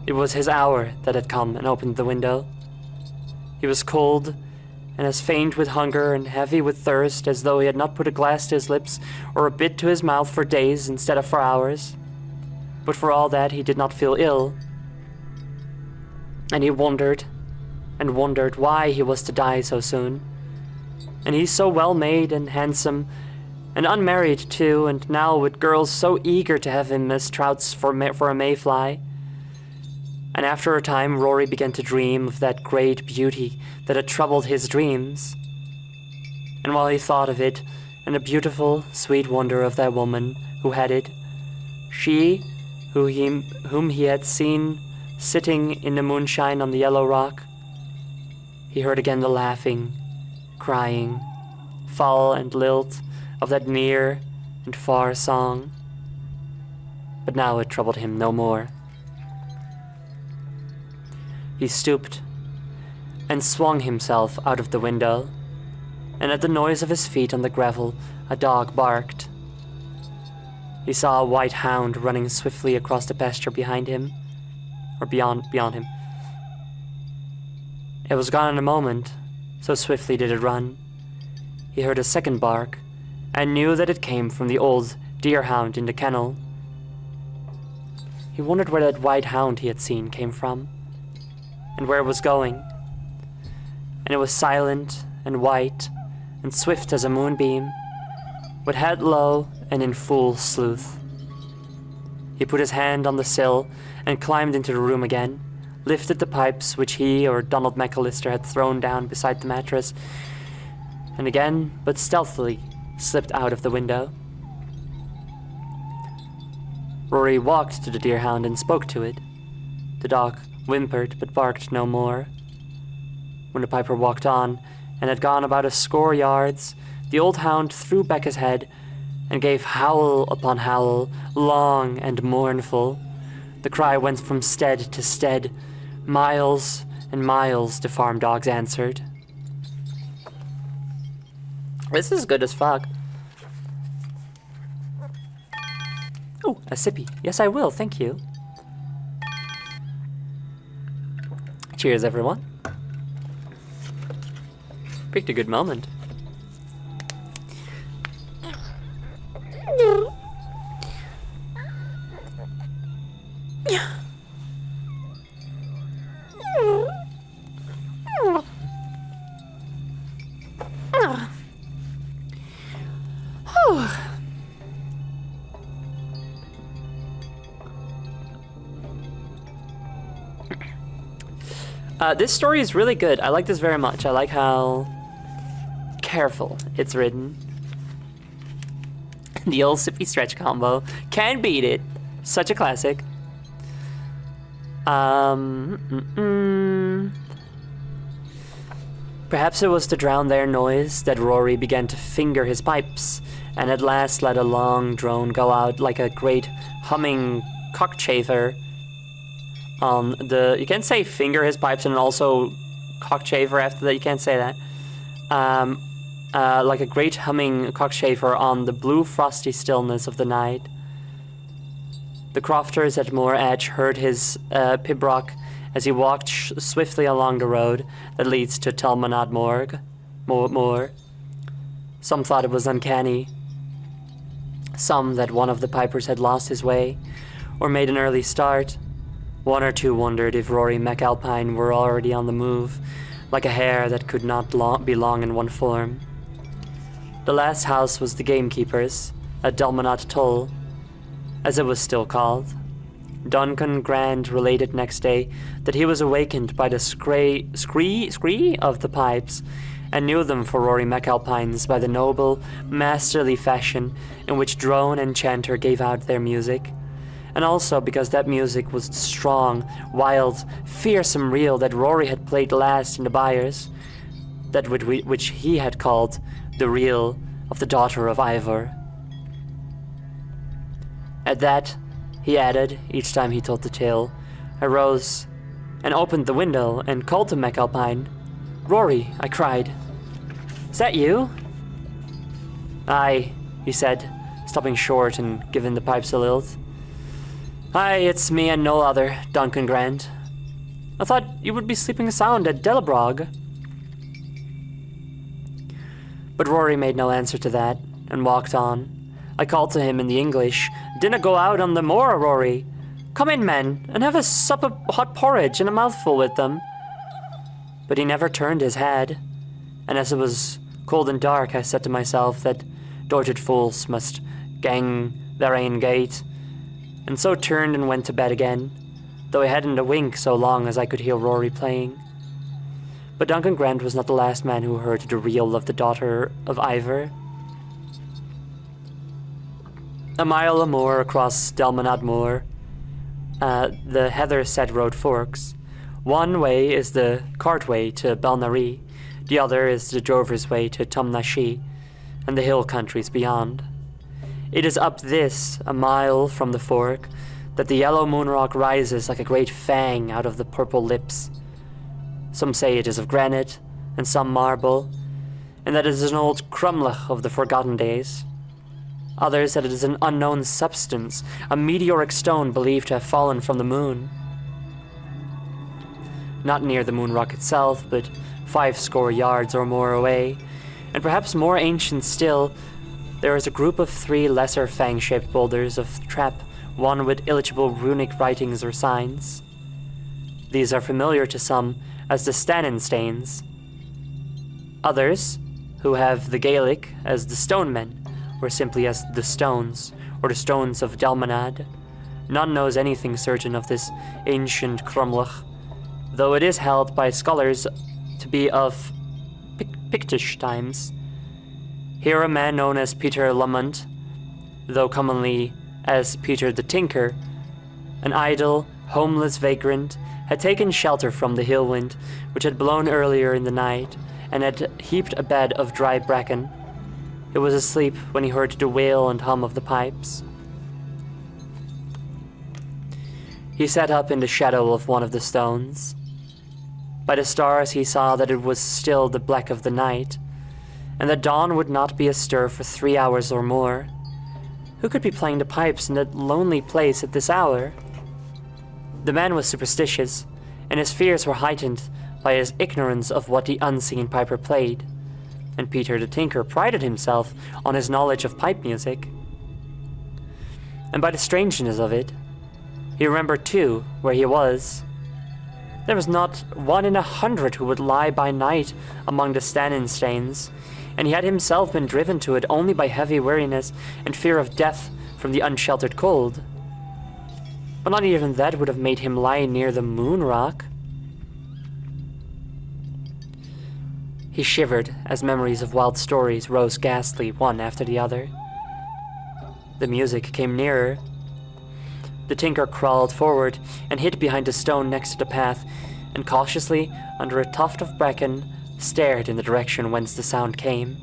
It was his hour that had come and opened the window. He was cold, and as faint with hunger and heavy with thirst as though he had not put a glass to his lips or a bit to his mouth for days instead of for hours. But for all that he did not feel ill, and he wondered and wondered why he was to die so soon. And he so well made and handsome, and unmarried too, and now with girls so eager to have him as trouts for a mayfly. And after a time Rory began to dream of that great beauty that had troubled his dreams. And while he thought of it, and the beautiful, sweet wonder of that woman who had it, she whom he had seen sitting in the moonshine on the yellow rock, he heard again the laughing, crying, fall and lilt of that near and far song. But now it troubled him no more. He stooped and swung himself out of the window, and at the noise of his feet on the gravel, a dog barked. He saw a white hound running swiftly across the pasture behind him, or beyond him. It was gone in a moment, so swiftly did it run. He heard a second bark, and knew that it came from the old deerhound in the kennel. He wondered where that white hound he had seen came from, and where it was going. And it was silent and white and swift as a moonbeam, with head low and in full sleuth. He put his hand on the sill and climbed into the room again, lifted the pipes which he or Donald McAllister had thrown down beside the mattress, and again, but stealthily, slipped out of the window. Rory walked to the deerhound and spoke to it. The dog whimpered but barked no more. When the piper walked on and had gone about a score yards, the old hound threw back his head and gave howl upon howl, long and mournful. The cry went from stead to stead. Miles and miles the farm dogs answered. This is good as fuck. Oh, a sippy. Yes, I will, thank you. Cheers, everyone. Picked a good moment. This story is really good. I like this very much. I like how careful it's written. The old sippy stretch combo. Can't beat it. Such a classic. Perhaps it was to drown their noise that Rory began to finger his pipes, and at last let a long drone go out like a great humming cockchafer. You can't say finger his pipes and also cockchafer after that. You can't say that. Like a great humming cockchafer on the blue frosty stillness of the night. The crofters at Moor Edge heard his pibroch as he walked swiftly along the road that leads to Telmanad Moor. Some thought it was uncanny. Some that one of the pipers had lost his way or made an early start. One or two wondered if Rory McAlpine were already on the move, like a hare that could not be long in one form. The last house was the gamekeeper's, at Delmanat Tull, as it was still called. Duncan Grant related next day that he was awakened by the scree of the pipes, and knew them for Rory McAlpines by the noble, masterly fashion in which drone and chanter gave out their music. And also because that music was the strong, wild, fearsome reel that Rory had played last in the Byres, that which he had called the reel of the daughter of Ivor. At that, he added, each time he told the tale, I rose and opened the window and called to McAlpine. Rory, I cried. Is that you? Aye, he said, stopping short and giving the pipes a lilt. Aye, it's me and no other, Duncan Grant. I thought you would be sleeping sound at Delabrog. But Rory made no answer to that, and walked on. I called to him in the English, Dinna go out on the moor, Rory. Come in, men, and have a sup of hot porridge and a mouthful with them. But he never turned his head, and as it was cold and dark, I said to myself that doited fools must gang their ain gait, and so turned and went to bed again, though I hadn't a wink so long as I could hear Rory playing. But Duncan Grant was not the last man who heard the reel of the daughter of Ivor. A mile or more across Delmanad Moor, the heather-set road forks, One way is the cartway to Balnaree, the other is the drover's way to Tumnashi, and the hill countries beyond. It is up this, a mile from the fork, that the yellow moonrock rises like a great fang out of the purple lips. Some say it is of granite, and some marble, and that it is an old crumlach of the forgotten days. Others that it is an unknown substance, a meteoric stone believed to have fallen from the moon. Not near the moonrock itself, but 50 yards or more away, and perhaps more ancient still, there is a group of 3 lesser fang-shaped boulders of trap, one with illegible runic writings or signs. These are familiar to some as the Stannin Stains. Others, who have the Gaelic as the Stonemen, or simply as the Stones, or the Stones of Dalmanad. None knows anything certain of this ancient crumlach, though it is held by scholars to be of Pictish times. Here a man known as Peter Lamont, though commonly as Peter the Tinker, an idle, homeless vagrant, had taken shelter from the hill wind, which had blown earlier in the night, and had heaped a bed of dry bracken. He was asleep when he heard the wail and hum of the pipes. He sat up in the shadow of one of the stones. By the stars he saw that it was still the black of the night, and that dawn would not be astir for 3 hours or more. Who could be playing the pipes in that lonely place at this hour? The man was superstitious, and his fears were heightened by his ignorance of what the unseen piper played, and Peter the Tinker prided himself on his knowledge of pipe music. And by the strangeness of it, he remembered too where he was. There was not 1 in 100 who would lie by night among the Stannin Stains, and he had himself been driven to it only by heavy weariness and fear of death from the unsheltered cold. But not even that would have made him lie near the moon rock. He shivered as memories of wild stories rose ghastly one after the other. The music came nearer. The Tinker crawled forward and hid behind a stone next to the path, and cautiously, under a tuft of bracken, stared in the direction whence the sound came.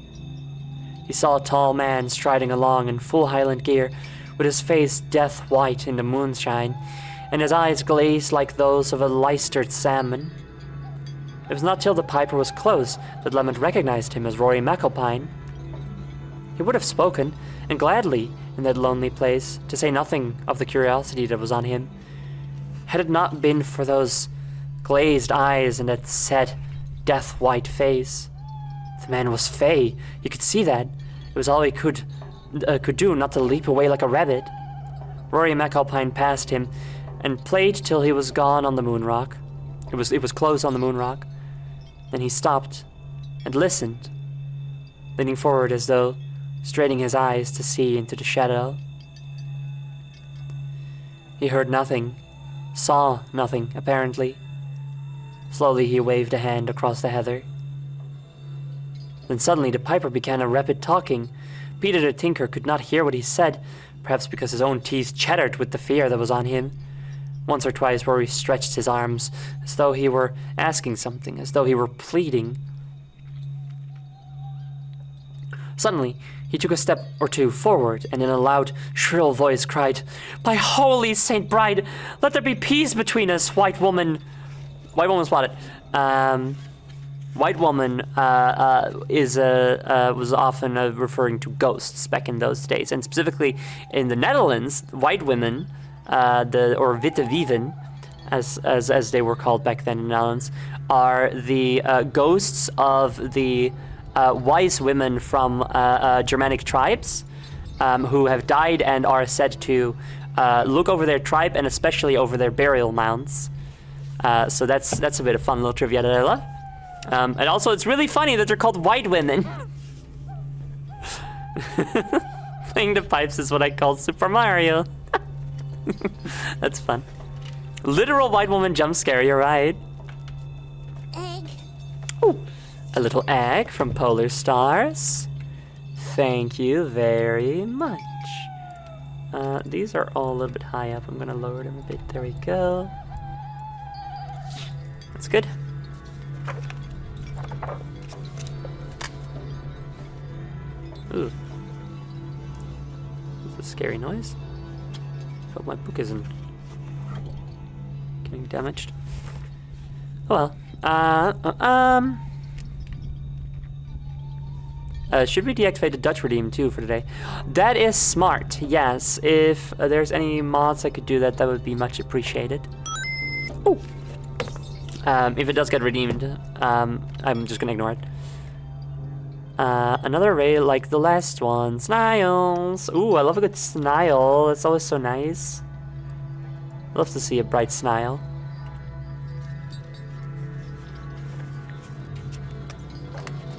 He saw a tall man striding along in full Highland gear, with his face death white in the moonshine, and his eyes glazed like those of a lystered salmon. It was not till the piper was close that Lemon recognized him as Rory McAlpine. He would have spoken, and gladly, in that lonely place, to say nothing of the curiosity that was on him, had it not been for those glazed eyes and that set, death-white face. The man was fey. You could see that. It was all he could do not to leap away like a rabbit. Rory McAlpine passed him and played till he was gone on the moon rock. It was close on the moon rock. Then he stopped and listened, leaning forward as though straining his eyes to see into the shadow. He heard nothing, saw nothing, apparently. Slowly he waved a hand across the heather. Then suddenly the piper began a rapid talking. Peter the Tinker could not hear what he said, perhaps because his own teeth chattered with the fear that was on him. Once or twice Rory stretched his arms, as though he were asking something, as though he were pleading. Suddenly, he took a step or two forward, and in a loud, shrill voice cried, "By holy Saint Bride, let there be peace between us, white woman." White woman spotted. White woman was often referring to ghosts back in those days, and specifically in the Netherlands, white women, or witte wieven, as they were called back then in the Netherlands, are the ghosts of the wise women from Germanic tribes who have died and are said to look over their tribe and especially over their burial mounds. So that's a bit of fun little trivia that I love. And also, it's really funny that they're called white women. Playing the pipes is what I call Super Mario. That's fun. Literal white woman jump scare, you're right. Egg. Ooh, a little egg from Polar Stars. Thank you very much. These are all a little bit high up. I'm gonna lower them a bit. There we go. That's good. Ooh. That's a scary noise. Hope my book isn't getting damaged. Oh well. Should we deactivate the Dutch redeem too for today? That is smart, yes. If there's any mods I could do that, that would be much appreciated. Oh. If it does get redeemed, I'm just gonna ignore it. Another array like the last one. Snails! Ooh, I love a good snail. It's always so nice. Love to see a bright snail.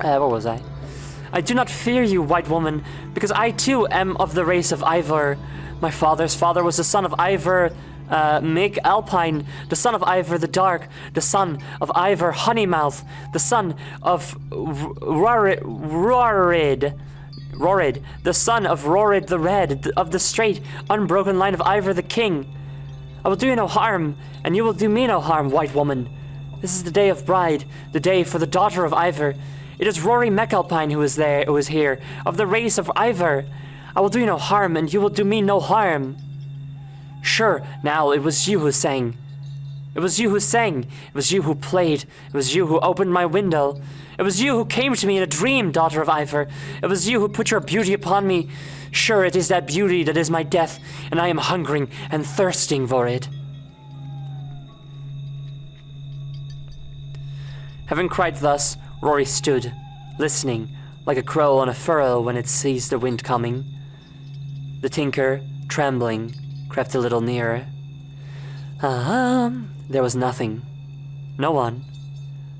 Where was I? I do not fear you, white woman, because I too am of the race of Ivor. My father's father was the son of Ivor Make Alpine, the son of Ivor the Dark, the son of Ivor Honeymouth, the son of Rorid, the son of Rorid the Red, of the straight, unbroken line of Ivor the King. I will do you no harm, and you will do me no harm, white woman. This is the day of bride, the day for the daughter of Ivor. It is Rory McAlpine who is here, of the race of Ivor. I will do you no harm, and you will do me no harm. Sure, now, it was you who sang. It was you who sang. It was you who played. It was you who opened my window. It was you who came to me in a dream, daughter of Ivor. It was you who put your beauty upon me. Sure, it is that beauty that is my death, and I am hungering and thirsting for it. Having cried thus, Rory stood, listening, like a crow on a furrow when it sees the wind coming. The tinker, trembling, crept a little nearer. There was nothing. No one.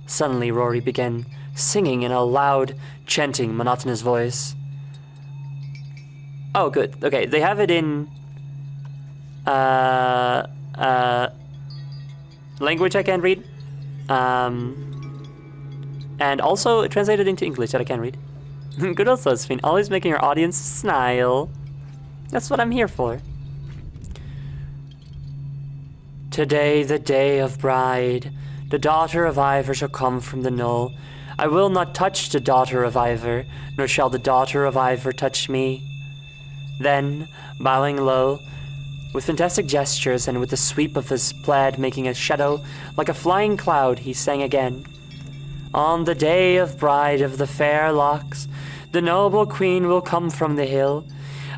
Suddenly Rory began singing in a loud, chanting, monotonous voice. Oh, good. Okay, they have it in... language I can't read. And also translated into English that I can read. Good old Josephine, always making her audience smile. That's what I'm here for. Today, the day of bride, the daughter of Ivor shall come from the knoll. I will not touch the daughter of Ivor, nor shall the daughter of Ivor touch me. Then, bowing low, with fantastic gestures and with the sweep of his plaid making a shadow like a flying cloud, he sang again. On the day of bride of the fair locks, the noble queen will come from the hill.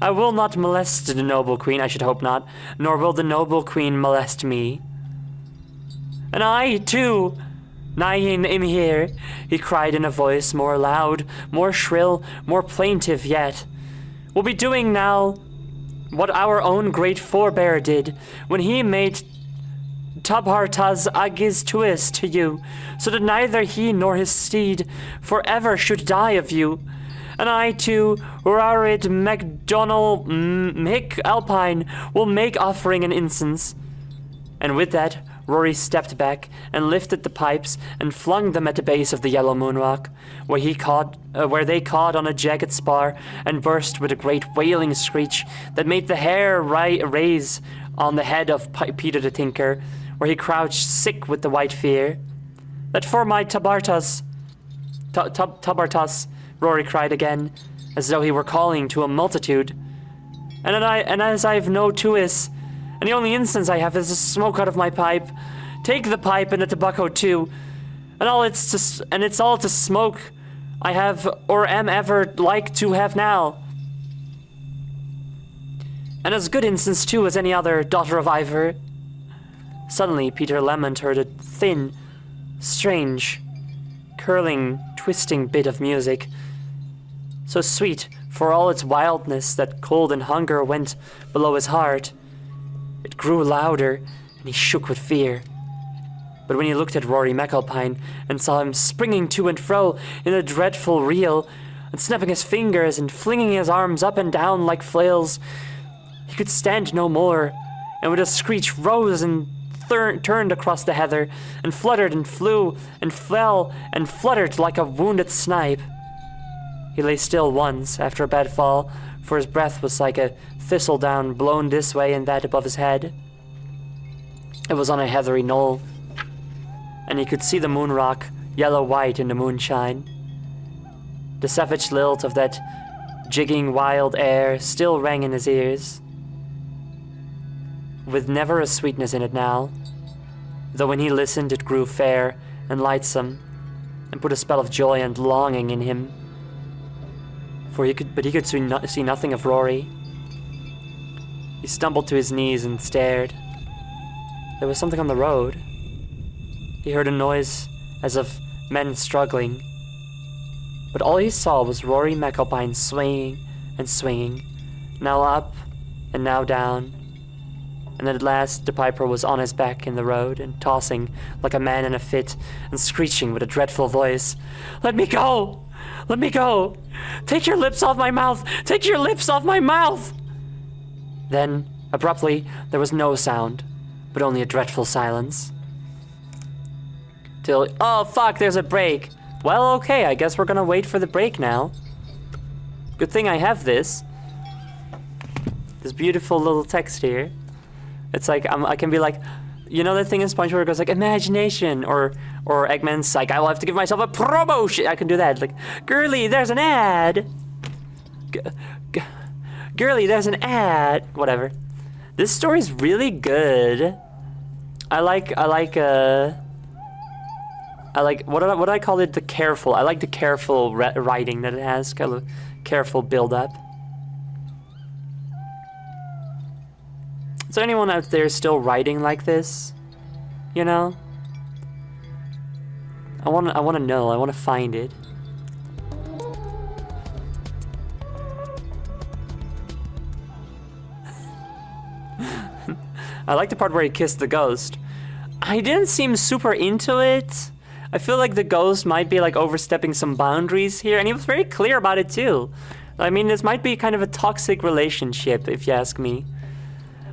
I will not molest the noble queen, I should hope not, nor will the noble queen molest me. And I, too, am here, he cried in a voice more loud, more shrill, more plaintive yet. Will be doing now what our own great forebear did when he made Tabhartaz Agiz Tuis to you, so that neither he nor his steed forever should die of you. And I too, Rarid MacDonald Mick Alpine, will make offering and incense. And with that, Rory stepped back and lifted the pipes and flung them at the base of the yellow moon rock, where they caught on a jagged spar and burst with a great wailing screech that made the hair raise on the head of Peter the Tinker, where he crouched sick with the white fear. That for my Tabartas, Rory cried again, as though he were calling to a multitude. And as I have no tuis, and the only incense I have is the smoke out of my pipe, take the pipe and the tobacco too, and it's all to smoke I have or am ever like to have now. And as good incense too as any other, daughter of Ivor. Suddenly Peter Lemond heard a thin, strange, curling, twisting bit of music, so sweet for all its wildness that cold and hunger went below his heart. It grew louder, and he shook with fear. But when he looked at Rory McAlpine and saw him springing to and fro in a dreadful reel, and snapping his fingers and flinging his arms up and down like flails, he could stand no more, and with a screech rose and turned across the heather, and fluttered and flew and fell and fluttered like a wounded snipe. He lay still once after a bad fall, for his breath was like a thistledown blown this way and that above his head. It was on a heathery knoll. and he could see the moon rock yellow-white in the moonshine. The savage lilt of that jigging wild air still rang in his ears, with never a sweetness in it now, though when he listened it grew fair and lightsome, and put a spell of joy and longing in him. He could see nothing of Rory. He stumbled to his knees and stared. There was something on the road. He heard a noise as of men struggling, but all he saw was Rory McAlpine swaying and swinging, now up and now down, and at last the piper was on his back in the road and tossing like a man in a fit and screeching with a dreadful voice, "Let me go! Let me go! Take your lips off my mouth! Take your lips off my mouth!" Then, abruptly, there was no sound, but only a dreadful silence. Till, oh fuck, there's a break. Well, okay, I guess we're gonna wait for the break now. Good thing I have this. This beautiful little text here. It's like, I can be like, you know that thing in SpongeBob where it goes like, imagination, or Eggman's like, I will have to give myself a promotion. I can do that, like, girly, there's an ad. Girly, there's an ad. Whatever. This story's really good. I like, what do I call it? The careful. I like the careful writing that it has, kind of careful build-up. Is there anyone out there still writing like this? You know? I wanna know. I wanna find it. I like the part where he kissed the ghost. I didn't seem super into it. I feel like the ghost might be like overstepping some boundaries here, and he was very clear about it too. I mean, this might be kind of a toxic relationship, if you ask me.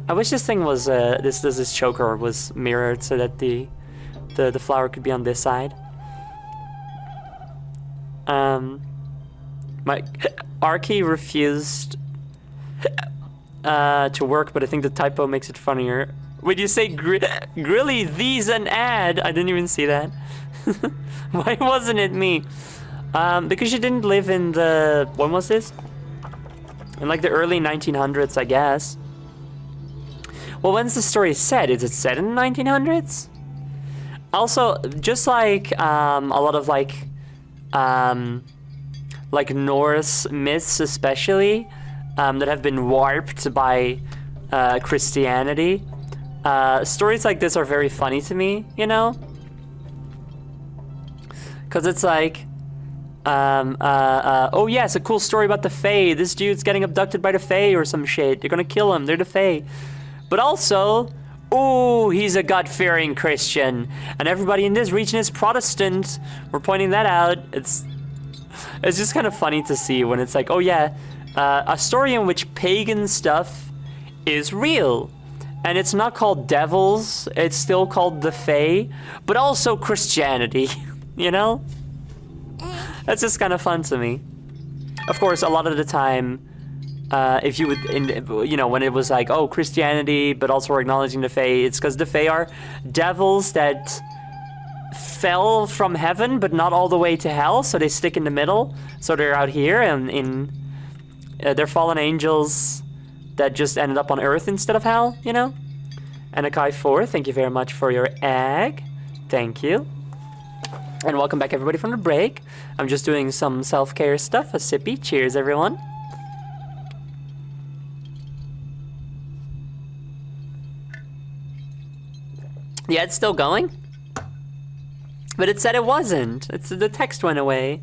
I wish this thing was this choker was mirrored so that the flower could be on this side. My Archie refused to work, but I think the typo makes it funnier. Would you say Grilly, these an ad? I didn't even see that. Why wasn't it me? Because you didn't live in the, when was this? In like the early 1900s, I guess. Well, when's the story set? Is it set in the 1900s? Also, just like a lot of like Norse myths, especially that have been warped by Christianity. Stories like this are very funny to me, you know? Because it's like, oh yeah, it's a cool story about the Fae. This dude's getting abducted by the Fae or some shit. You're gonna kill him, they're the Fae. But also, ooh, he's a God-fearing Christian. And everybody in this region is Protestant. We're pointing that out. It's just kind of funny to see when it's like, oh yeah, a story in which pagan stuff is real. And it's not called devils, it's still called the Fae, but also Christianity, you know? That's just kind of fun to me. Of course, a lot of the time, if you would, you know, when it was like, oh, Christianity, but also we're acknowledging the Fae, it's because the Fae are devils that fell from heaven, but not all the way to hell, so they stick in the middle. So they're out here, and they're fallen angels that just ended up on Earth instead of hell, you know? Anakai4, thank you very much for your egg. Thank you. And welcome back, everybody, from the break. I'm just doing some self-care stuff, a sippy. Cheers, everyone. Yeah, it's still going. But it said it wasn't. The text went away.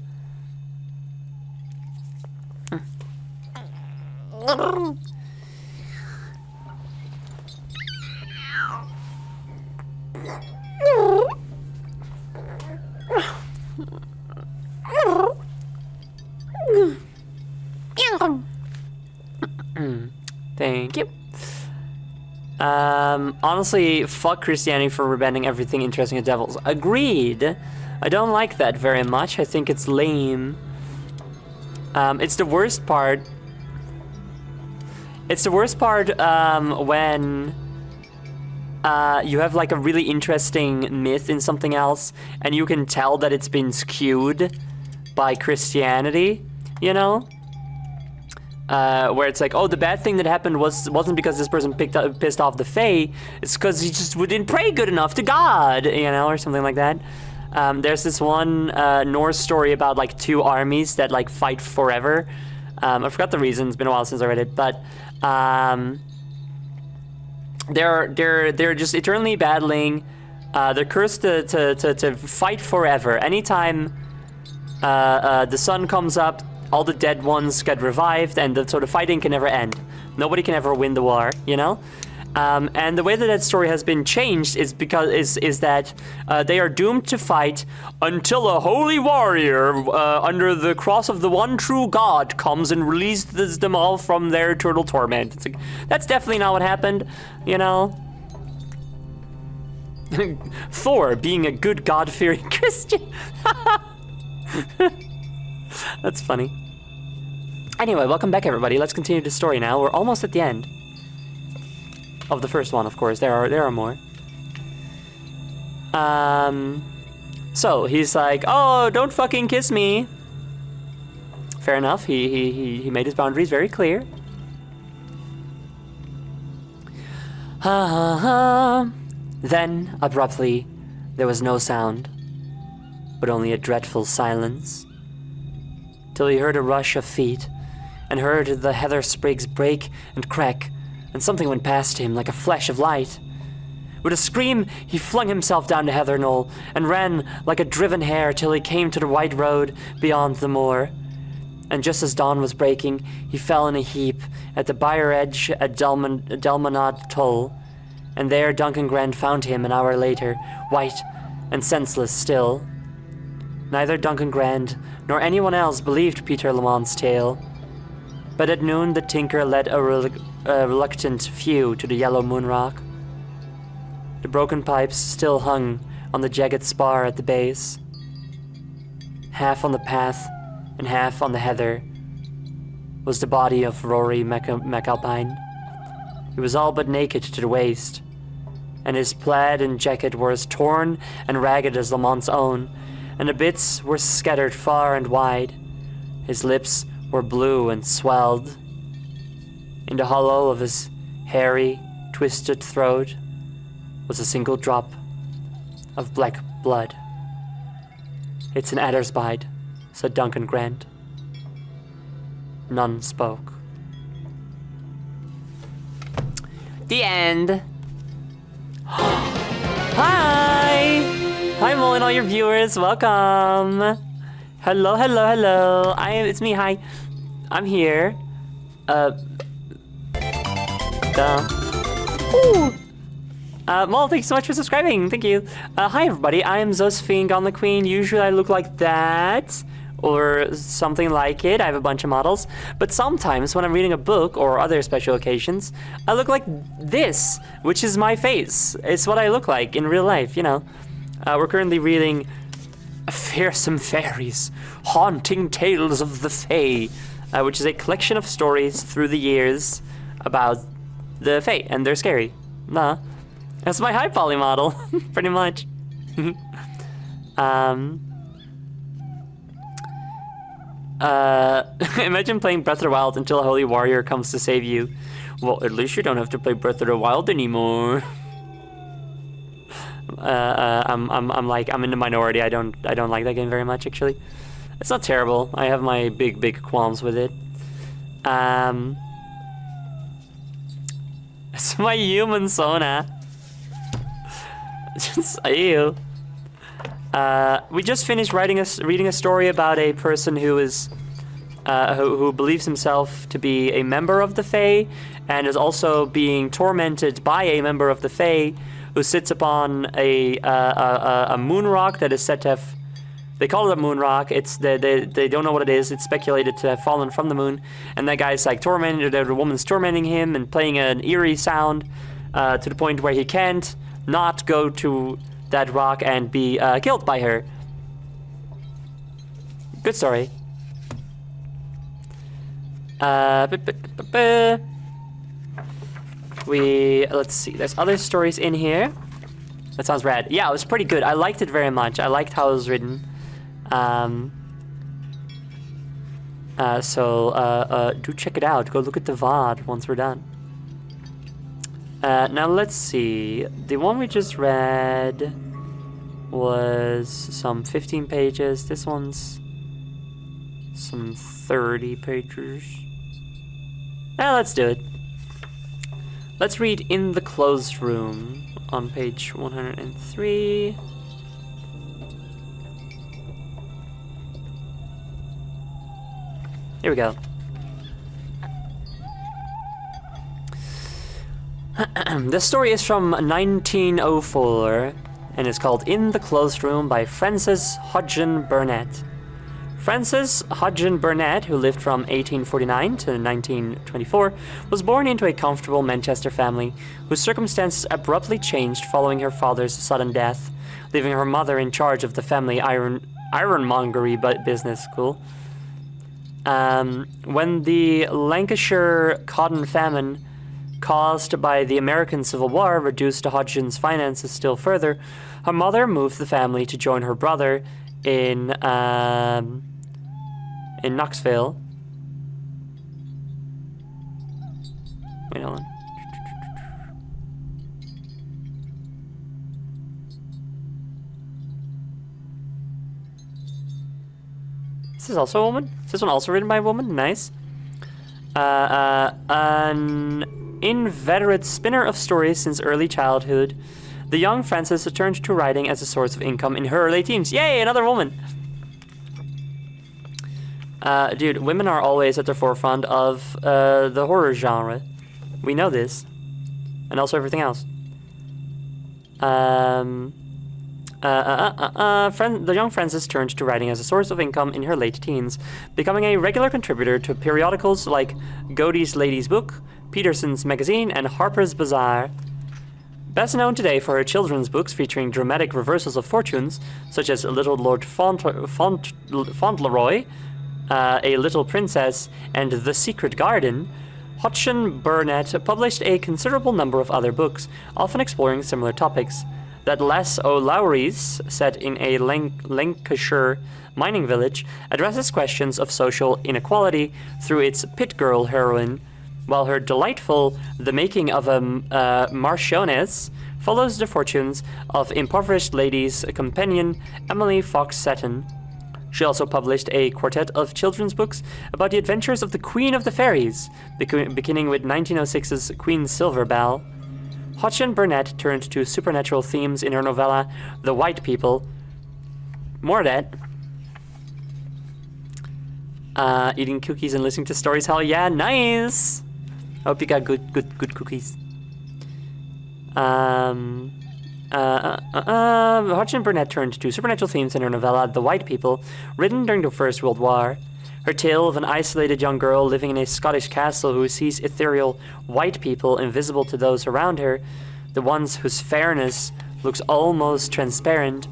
Thank you. Honestly, fuck Christianity for rebanding everything interesting at devils. Agreed. I don't like that very much. I think it's lame. It's the worst part. It's the worst part when you have like a really interesting myth in something else, and you can tell that it's been skewed by Christianity, you know? Where it's like, oh, the bad thing that happened wasn't because this person pissed off the Fae, it's because he just didn't pray good enough to God, you know, or something like that. There's this one Norse story about like two armies that like fight forever. I forgot the reason, it's been a while since I read it, but they're just eternally battling. They're cursed to fight forever. Anytime the sun comes up, all the dead ones get revived, and so the fighting can never end. Nobody can ever win the war, you know? And the way that story has been changed is because that they are doomed to fight until a holy warrior under the cross of the one true God comes and releases them all from their eternal torment. It's like, that's definitely not what happened, you know? Thor being a good God-fearing Christian. That's funny. Anyway, welcome back everybody. Let's continue the story now. We're almost at the end of the first one, of course. There are more. So he's like, oh, don't fucking kiss me. Fair enough. He made his boundaries very clear. Then, abruptly, there was no sound, but only a dreadful silence. Till he heard a rush of feet, and heard the heather sprigs break and crack, and something went past him like a flash of light. With a scream, he flung himself down the heather knoll, and ran like a driven hare till he came to the white road beyond the moor. And just as dawn was breaking, he fell in a heap at the byre edge at Delmanad Tull, and there Duncan Grant found him an hour later, white and senseless still. Neither Duncan Grant nor anyone else believed Peter Lamont's tale, but at noon the tinker led a reluctant few to the yellow moon rock. The broken pipes still hung on the jagged spar at the base. Half on the path and half on the heather was the body of Rory McAlpine. He was all but naked to the waist, and his plaid and jacket were as torn and ragged as Lamont's own, and the bits were scattered far and wide. His lips were blue and swelled. In the hollow of his hairy, twisted throat was a single drop of black blood. "It's an adder's bite," said Duncan Grant. None spoke. The end. Hi! Hi, Mo and all your viewers. Welcome. Hello, hello, hello. It's me. Hi. I'm here. Ooh. Mol, thanks so much for subscribing. Thank you. Hi, everybody. I am Josephine Gone the Queen. Usually I look like that, or something like it. I have a bunch of models. But sometimes when I'm reading a book or other special occasions, I look like this, which is my face. It's what I look like in real life, you know. We're currently reading Fearsome Fairies, Haunting Tales of the Fae, which is a collection of stories through the years about the Fae, and they're scary. Nah. That's my high poly model, pretty much. Imagine playing Breath of the Wild until a holy warrior comes to save you. Well, at least you don't have to play Breath of the Wild anymore. I'm in the minority. I don't like that game very much, actually. It's not terrible. I have my big qualms with it. It's my human Sona. Just ew. We just finished reading a story about a person who is who believes himself to be a member of the Fae and is also being tormented by a member of the Fae who sits upon a moon rock that is said to have. They call it a moon rock. It's they don't know what it is. It's speculated to have fallen from the moon, and that guy's like tormented. The woman's tormenting him and playing an eerie sound to the point where he can't not go to that rock and be killed by her. Good story. let's see, there's other stories in here. That sounds rad. Yeah, it was pretty good. I liked it very much. I liked how it was written. So do check it out. Go look at the VOD once we're done. Now let's see. The one we just read was some 15 pages. This one's some 30 pages. Let's do it. Let's read In the Closed Room on page 103. Here we go. This story is from 1904 and is called In the Closed Room by Frances Hodgson Burnett. Frances Hodgson Burnett, who lived from 1849 to 1924, was born into a comfortable Manchester family whose circumstances abruptly changed following her father's sudden death, leaving her mother in charge of the family ironmongery business school. When the Lancashire cotton famine caused by the American Civil War reduced Hodgson's finances still further, her mother moved the family to join her brother in Knoxville. Wait, hold on. This is also a woman? Is this one also written by a woman? Nice. An inveterate spinner of stories since early childhood, the young Frances turned to writing as a source of income in her late teens. Yay, another woman! Dude, women are always at the forefront of the horror genre. We know this. And also everything else. The young Frances turned to writing as a source of income in her late teens, becoming a regular contributor to periodicals like Godey's Lady's Book, Peterson's Magazine, and Harper's Bazaar. Best known today for her children's books featuring dramatic reversals of fortunes, such as Little Lord Fauntleroy, A Little Princess, and The Secret Garden, Hodgson Burnett published a considerable number of other books, often exploring similar topics. That Lass O'Lowry's, set in a Lancashire mining village, addresses questions of social inequality through its pit girl heroine, while her delightful The Making of a Marchioness follows the fortunes of impoverished lady's companion Emily Fox Seton. She also published a quartet of children's books about the adventures of the Queen of the Fairies, beginning with 1906's Queen Silverbell. Hodgson Burnett turned to supernatural themes in her novella The White People. More of that. Eating cookies and listening to stories. Hell yeah, nice! I hope you got good cookies. Hodgson Burnett turned to supernatural themes in her novella The White People, written during the First World War. Her tale of an isolated young girl living in a Scottish castle who sees ethereal white people invisible to those around her, the ones whose fairness looks almost transparent,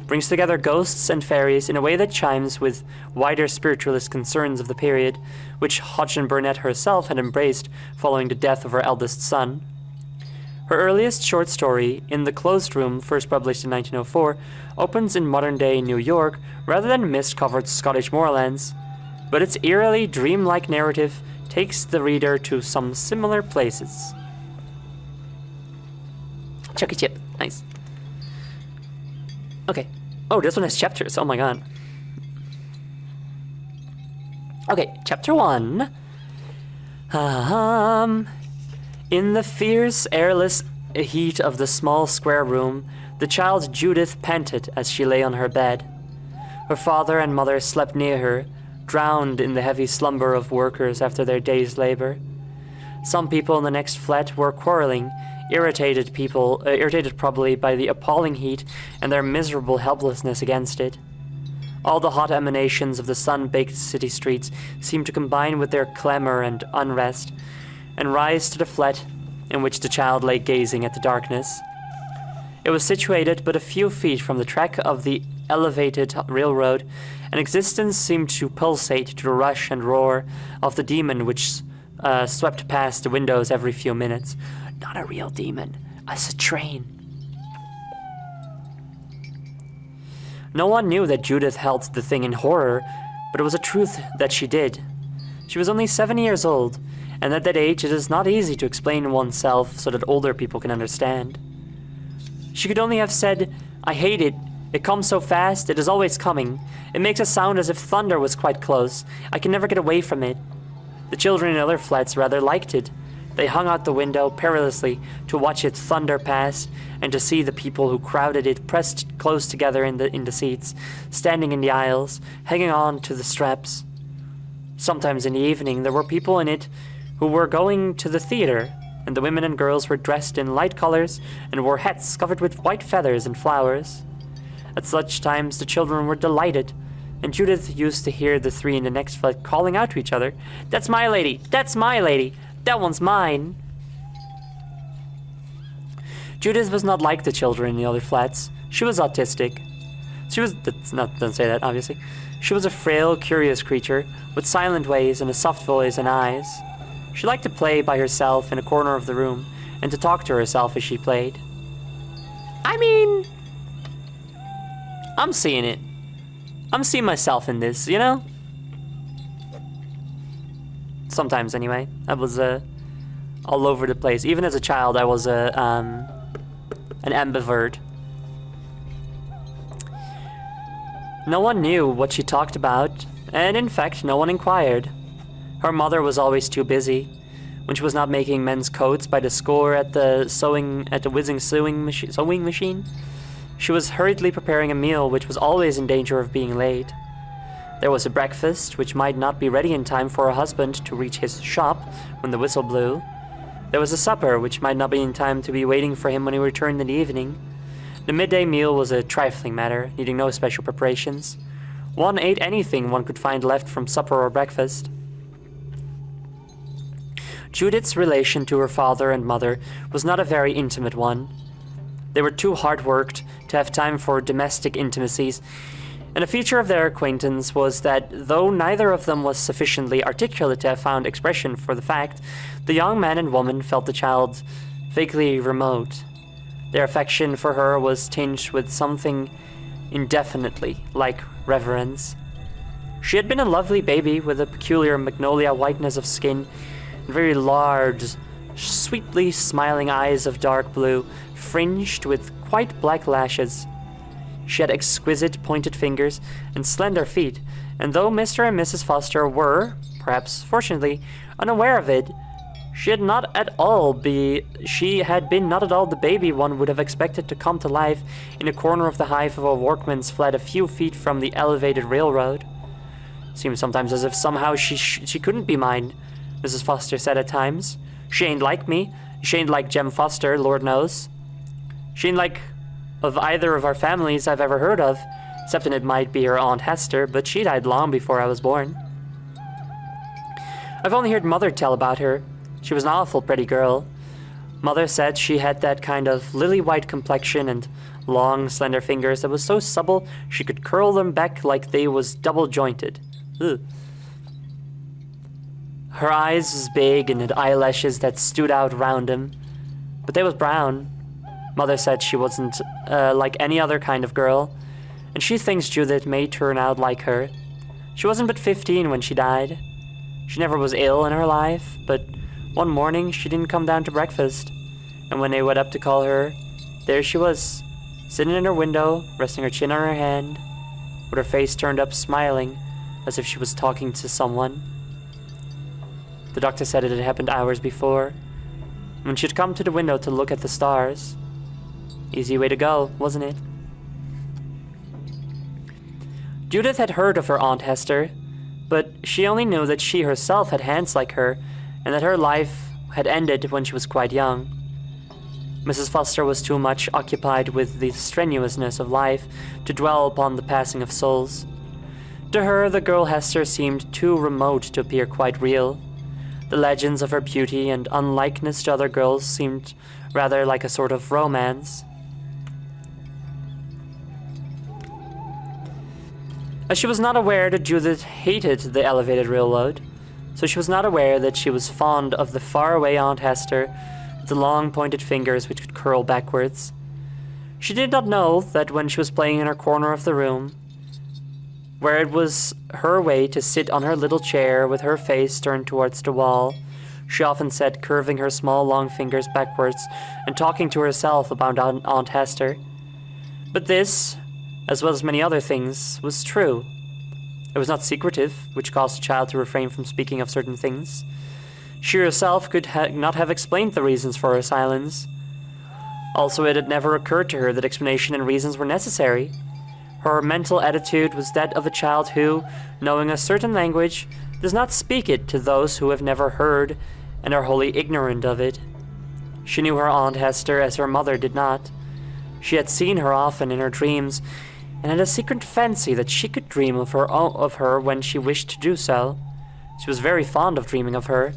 brings together ghosts and fairies in a way that chimes with wider spiritualist concerns of the period, which Hodgson Burnett herself had embraced following the death of her eldest son. Her earliest short story, In the Closed Room, first published in 1904, opens in modern-day New York rather than mist-covered Scottish moorlands, but its eerily dreamlike narrative takes the reader to some similar places. Chucky Chip, nice. Okay. Oh, this one has chapters. Oh my god. Okay, chapter 1. In the fierce, airless heat of the small square room, the child Judith panted as she lay on her bed. Her father and mother slept near her, drowned in the heavy slumber of workers after their day's labor. Some people in the next flat were quarreling, irritated probably by the appalling heat and their miserable helplessness against it. All the hot emanations of the sun-baked city streets seemed to combine with their clamor and unrest, and rise to the flat in which the child lay gazing at the darkness. It was situated but a few feet from the track of the elevated railroad, and existence seemed to pulsate to the rush and roar of the demon which swept past the windows every few minutes. Not a real demon, a citrine. No one knew that Judith held the thing in horror, but it was a truth that she did. She was only 7 years old, and at that age it is not easy to explain oneself so that older people can understand. She could only have said, "I hate it. It comes so fast, it is always coming. It makes a sound as if thunder was quite close. I can never get away from it." The children in other flats rather liked it. They hung out the window perilously to watch it thunder past and to see the people who crowded it pressed close together in the seats, standing in the aisles, hanging on to the straps. Sometimes in the evening there were people in it who were going to the theater, and the women and girls were dressed in light colors and wore hats covered with white feathers and flowers. At such times the children were delighted, and Judith used to hear the three in the next flat calling out to each other, "That's my lady! That's my lady! That one's mine!" Judith was not like the children in the other flats. She was autistic. Don't say that, obviously. She was a frail, curious creature with silent ways and a soft voice and eyes. She liked to play by herself in a corner of the room and to talk to herself as she played. I mean, I'm seeing it. I'm seeing myself in this, you know? Sometimes, anyway. I was all over the place. Even as a child, I was an ambivert. No one knew what she talked about, and in fact, no one inquired. Her mother was always too busy. When she was not making men's coats by the score at the whizzing sewing machine, she was hurriedly preparing a meal which was always in danger of being late. There was a breakfast which might not be ready in time for her husband to reach his shop when the whistle blew. There was a supper which might not be in time to be waiting for him when he returned in the evening. The midday meal was a trifling matter, needing no special preparations. One ate anything one could find left from supper or breakfast. Judith's relation to her father and mother was not a very intimate one. They were too hard-worked to have time for domestic intimacies, and a feature of their acquaintance was that, though neither of them was sufficiently articulate to have found expression for the fact, the young man and woman felt the child vaguely remote. Their affection for her was tinged with something indefinitely like reverence. She had been a lovely baby with a peculiar magnolia whiteness of skin and very large, sweetly smiling eyes of dark blue, fringed with quite black lashes. She had exquisite pointed fingers and slender feet, and though Mr. and Mrs. Foster were, perhaps fortunately, unaware of it, she had been not at all the baby one would have expected to come to life in a corner of the hive of a workman's flat a few feet from the elevated railroad. It seemed sometimes as if somehow she couldn't be mine, Mrs. Foster said at times. She ain't like me. She ain't like Jem Foster, Lord knows. She ain't like of either of our families I've ever heard of, excepting it might be her Aunt Hester, but she died long before I was born. I've only heard Mother tell about her. She was an awful pretty girl. Mother said she had that kind of lily-white complexion and long, slender fingers that was so supple she could curl them back like they was double-jointed. Ugh. Her eyes was big and had eyelashes that stood out round them, but they was brown. Mother said she wasn't like any other kind of girl, and she thinks Judith may turn out like her. She wasn't but 15 when she died. She never was ill in her life, but one morning she didn't come down to breakfast, and when they went up to call her, there she was, sitting in her window, resting her chin on her hand, with her face turned up smiling, as if she was talking to someone. The doctor said it had happened hours before, when she had come to the window to look at the stars. Easy way to go, wasn't it? Judith had heard of her Aunt Hester, but she only knew that she herself had hands like her, and that her life had ended when she was quite young. Mrs. Foster was too much occupied with the strenuousness of life to dwell upon the passing of souls. To her, the girl Hester seemed too remote to appear quite real. The legends of her beauty and unlikeness to other girls seemed rather like a sort of romance. As she was not aware that Judith hated the elevated railroad, so she was not aware that she was fond of the faraway Aunt Hester, with the long pointed fingers which could curl backwards. She did not know that when she was playing in her corner of the room, where it was her way to sit on her little chair with her face turned towards the wall, she often sat curving her small long fingers backwards and talking to herself about Aunt Hester. But this, as well as many other things, was true. It was not secretive, which caused the child to refrain from speaking of certain things. She herself could not have explained the reasons for her silence. Also, it had never occurred to her that explanation and reasons were necessary. Her mental attitude was that of a child who, knowing a certain language, does not speak it to those who have never heard and are wholly ignorant of it. She knew her Aunt Hester as her mother did not. She had seen her often in her dreams, and had a secret fancy that she could dream of her when she wished to do so. She was very fond of dreaming of her.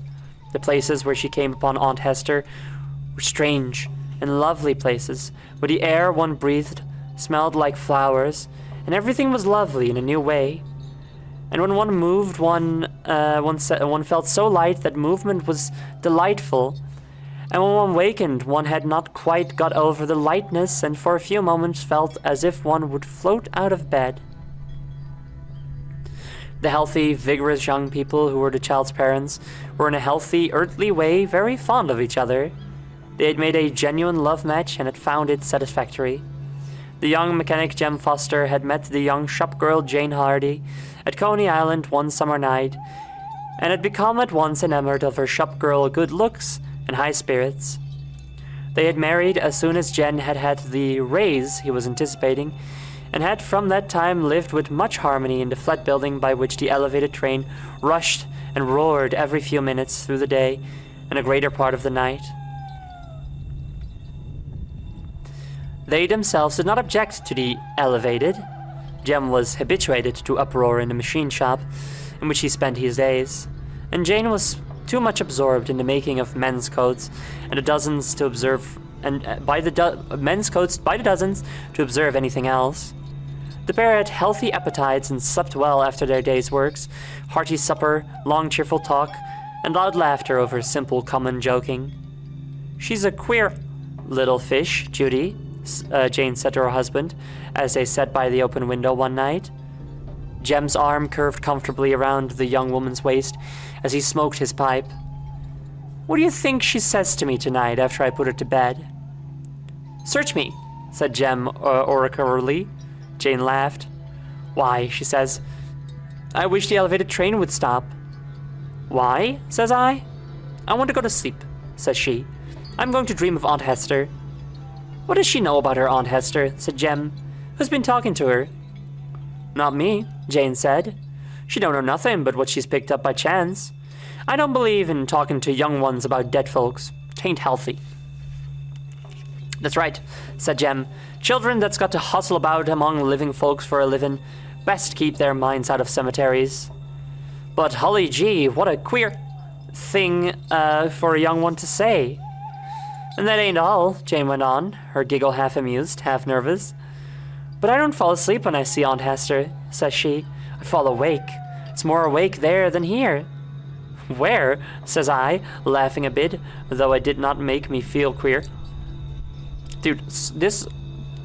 The places where she came upon Aunt Hester were strange and lovely places, where the air one breathed smelled like flowers, and everything was lovely in a new way. And when one moved, one felt so light that movement was delightful. And when one wakened, one had not quite got over the lightness, and for a few moments felt as if one would float out of bed. The healthy, vigorous young people who were the child's parents were in a healthy, earthly way very fond of each other. They had made a genuine love match and had found it satisfactory. The young mechanic Jem Foster had met the young shopgirl Jane Hardy at Coney Island one summer night, and had become at once enamored of her shopgirl good looks and high spirits. They had married as soon as Jen had had the raise he was anticipating, and had from that time lived with much harmony in the flat building by which the elevated train rushed and roared every few minutes through the day and a greater part of the night. They themselves did not object to the elevated. Jem was habituated to uproar in the machine shop in which he spent his days, and Jane was too much absorbed in the making of men's coats and the dozens to observe, men's coats by the dozens to observe anything else. The pair had healthy appetites and slept well after their day's works, hearty supper, long cheerful talk, and loud laughter over simple common joking. "She's a queer little fish, Judy," Jane said to her husband, as they sat by the open window one night. Jem's arm curved comfortably around the young woman's waist as he smoked his pipe. "What do you think she says to me tonight after I put her to bed?" "Search me," said Jem oracularly. Jane laughed. "Why," she says, "I wish the elevated train would stop." "Why?" says I. "I want to go to sleep," says she. "I'm going to dream of Aunt Hester." "What does she know about her Aunt Hester?" said Jem. "Who's been talking to her?" "Not me," Jane said. "She don't know nothing but what she's picked up by chance. I don't believe in talking to young ones about dead folks. 'Tain't healthy." "That's right," said Jem. "Children that's got to hustle about among living folks for a living best keep their minds out of cemeteries." "But hully gee, what a queer thing for a young one to say." "And that ain't all," Jane went on, her giggle half amused, half nervous. "But I don't fall asleep when I see Aunt Hester," says she. "I fall awake. It's more awake there than here." "Where?" says I, laughing a bit, though it did not make me feel queer. Dude,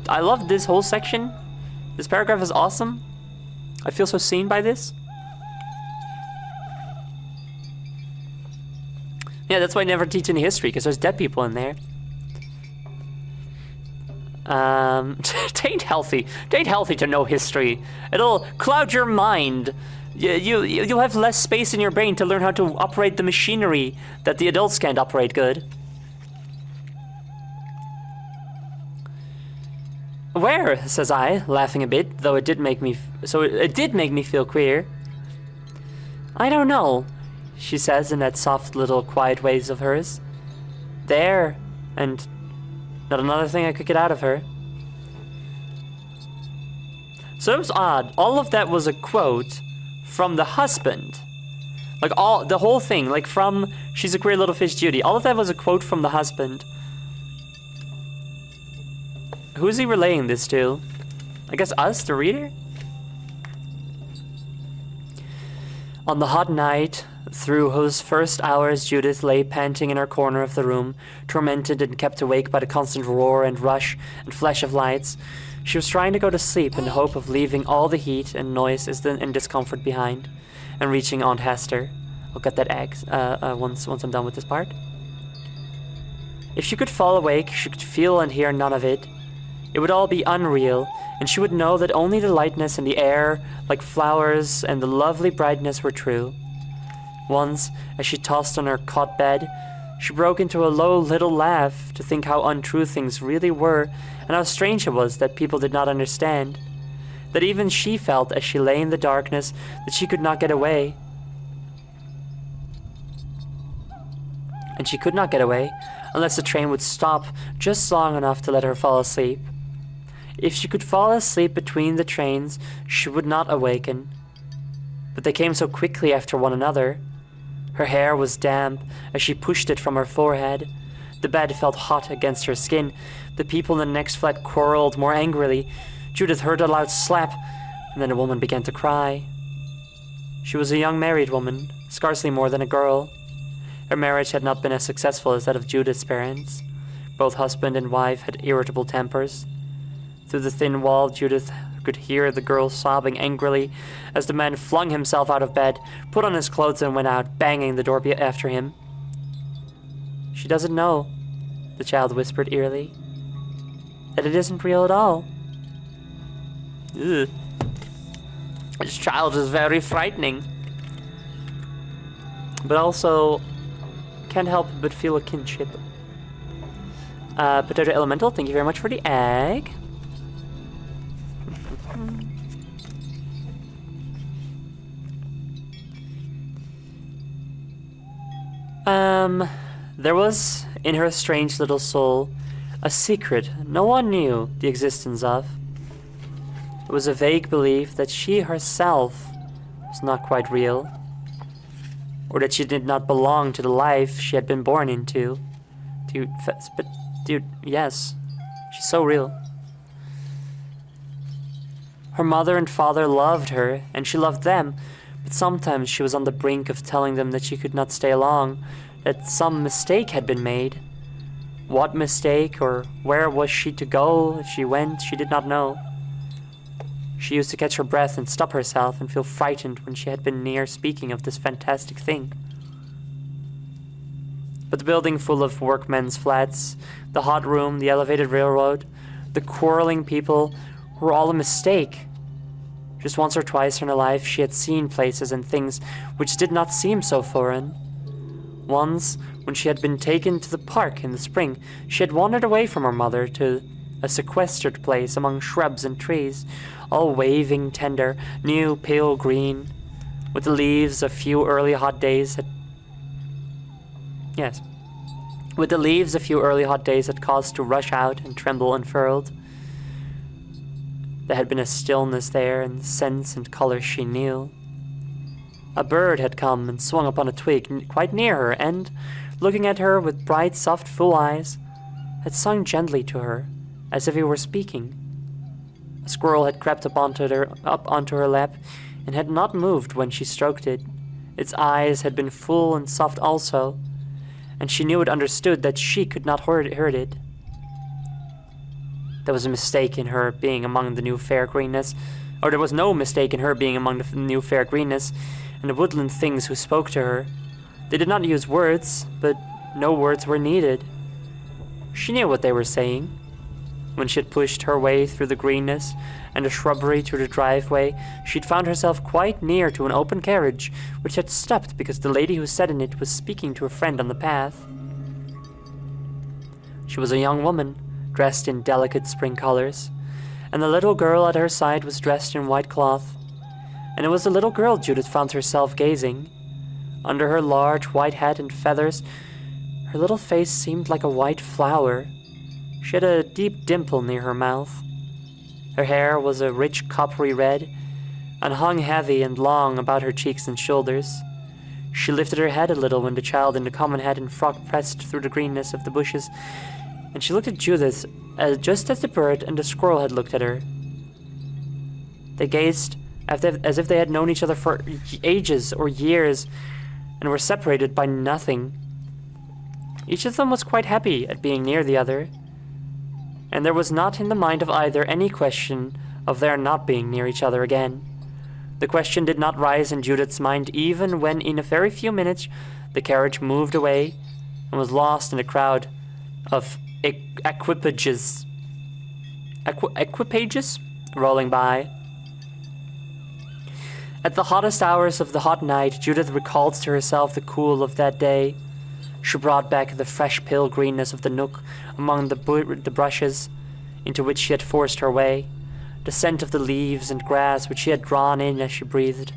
I love this whole section. This paragraph is awesome. I feel so seen by this. Yeah, that's why I never teach any history, because there's dead people in there. Tain't healthy. Tain't healthy to know history. It'll cloud your mind. You'll have less space in your brain to learn how to operate the machinery that the adults can't operate good. "Where?" says I, laughing a bit, though it did make me feel queer. "I don't know," she says in that soft little quiet ways of hers. "There," and not another thing I could get out of her. So it was odd. All of that was a quote from the husband. Like the whole thing, like from "She's a Queer Little Fish, Judy." All of that was a quote from the husband. Who is he relaying this to? I guess us, the reader? On the hot night, through whose first hours Judith lay panting in her corner of the room, tormented and kept awake by the constant roar and rush and flash of lights, she was trying to go to sleep in the hope of leaving all the heat and noise and discomfort behind, and reaching Aunt Hester. I'll get that egg once I'm done with this part. If she could fall awake, she could feel and hear none of it. It would all be unreal, and she would know that only the lightness in the air, like flowers, and the lovely brightness were true. Once, as she tossed on her cot bed, she broke into a low little laugh to think how untrue things really were, and how strange it was that people did not understand. That even she felt, as she lay in the darkness, that she could not get away. And she could not get away, unless the train would stop just long enough to let her fall asleep. If she could fall asleep between the trains, she would not awaken. But they came so quickly after one another. Her hair was damp as she pushed it from her forehead. The bed felt hot against her skin. The people in the next flat quarreled more angrily. Judith heard a loud slap, and then the woman began to cry. She was a young married woman, scarcely more than a girl. Her marriage had not been as successful as that of Judith's parents. Both husband and wife had irritable tempers. Through the thin wall, Judith could hear the girl sobbing angrily as the man flung himself out of bed, put on his clothes and went out, banging the door after him. "She doesn't know," the child whispered eerily, "that it isn't real at all." Ugh. This child is very frightening. But also, can't help but feel a kinship. Potato Elemental, thank you very much for the egg. There was, in her strange little soul, a secret no one knew the existence of. It was a vague belief that she herself was not quite real, or that she did not belong to the life she had been born into. Dude, yes, she's so real. Her mother and father loved her, and she loved them, but sometimes she was on the brink of telling them that she could not stay long, that some mistake had been made. What mistake, or where was she to go if she went, she did not know. She used to catch her breath and stop herself and feel frightened when she had been near speaking of this fantastic thing. But the building full of workmen's flats, the hot room, the elevated railroad, the quarreling people were all a mistake. Just once or twice in her life she had seen places and things which did not seem so foreign. Once, when she had been taken to the park in the spring, she had wandered away from her mother to a sequestered place among shrubs and trees, all waving tender, new pale green, with the leaves a few early hot days had caused to rush out and tremble unfurled. There had been a stillness there, and scents and colors she knew. A bird had come and swung upon a twig quite near her, and, looking at her with bright, soft, full eyes, had sung gently to her, as if he were speaking. A squirrel had crept up onto her lap, and had not moved when she stroked it. Its eyes had been full and soft also, and she knew it understood that she could not hurt it. There was a mistake in her being among the new fair greenness, or there was no mistake in her being among the new fair greenness, and the woodland things who spoke to her. They did not use words, but no words were needed. She knew what they were saying. When she had pushed her way through the greenness and the shrubbery to the driveway, she'd found herself quite near to an open carriage, which had stopped because the lady who sat in it was speaking to a friend on the path. She was a young woman, dressed in delicate spring colors, and the little girl at her side was dressed in white cloth. And it was the little girl Judith found herself gazing. Under her large white hat and feathers, her little face seemed like a white flower. She had a deep dimple near her mouth. Her hair was a rich coppery red, and hung heavy and long about her cheeks and shoulders. She lifted her head a little when the child in the common hat and frock pressed through the greenness of the bushes, and she looked at Judith just as the bird and the squirrel had looked at her. They gazed as if they had known each other for ages or years and were separated by nothing. Each of them was quite happy at being near the other, and there was not in the mind of either any question of their not being near each other again. The question did not rise in Judith's mind even when in a very few minutes the carriage moved away and was lost in a crowd of equipages rolling by. At the hottest hours of the hot night, Judith recalled to herself the cool of that day. She brought back the fresh pale greenness of the nook among the brushes into which she had forced her way, the scent of the leaves and grass which she had drawn in as she breathed,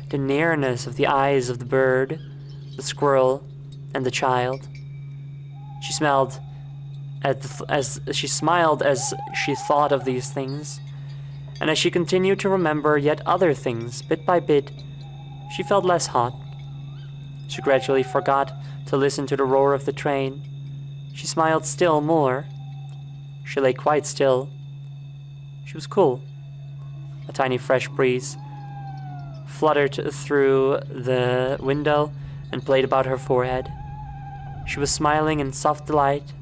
the nearness of the eyes of the bird, the squirrel, and the child. She smiled as she thought of these things, and as she continued to remember yet other things, bit by bit, she felt less hot. She gradually forgot to listen to the roar of the train. She smiled still more. She lay quite still. She was cool. A tiny fresh breeze fluttered through the window and played about her forehead. She was smiling in soft delight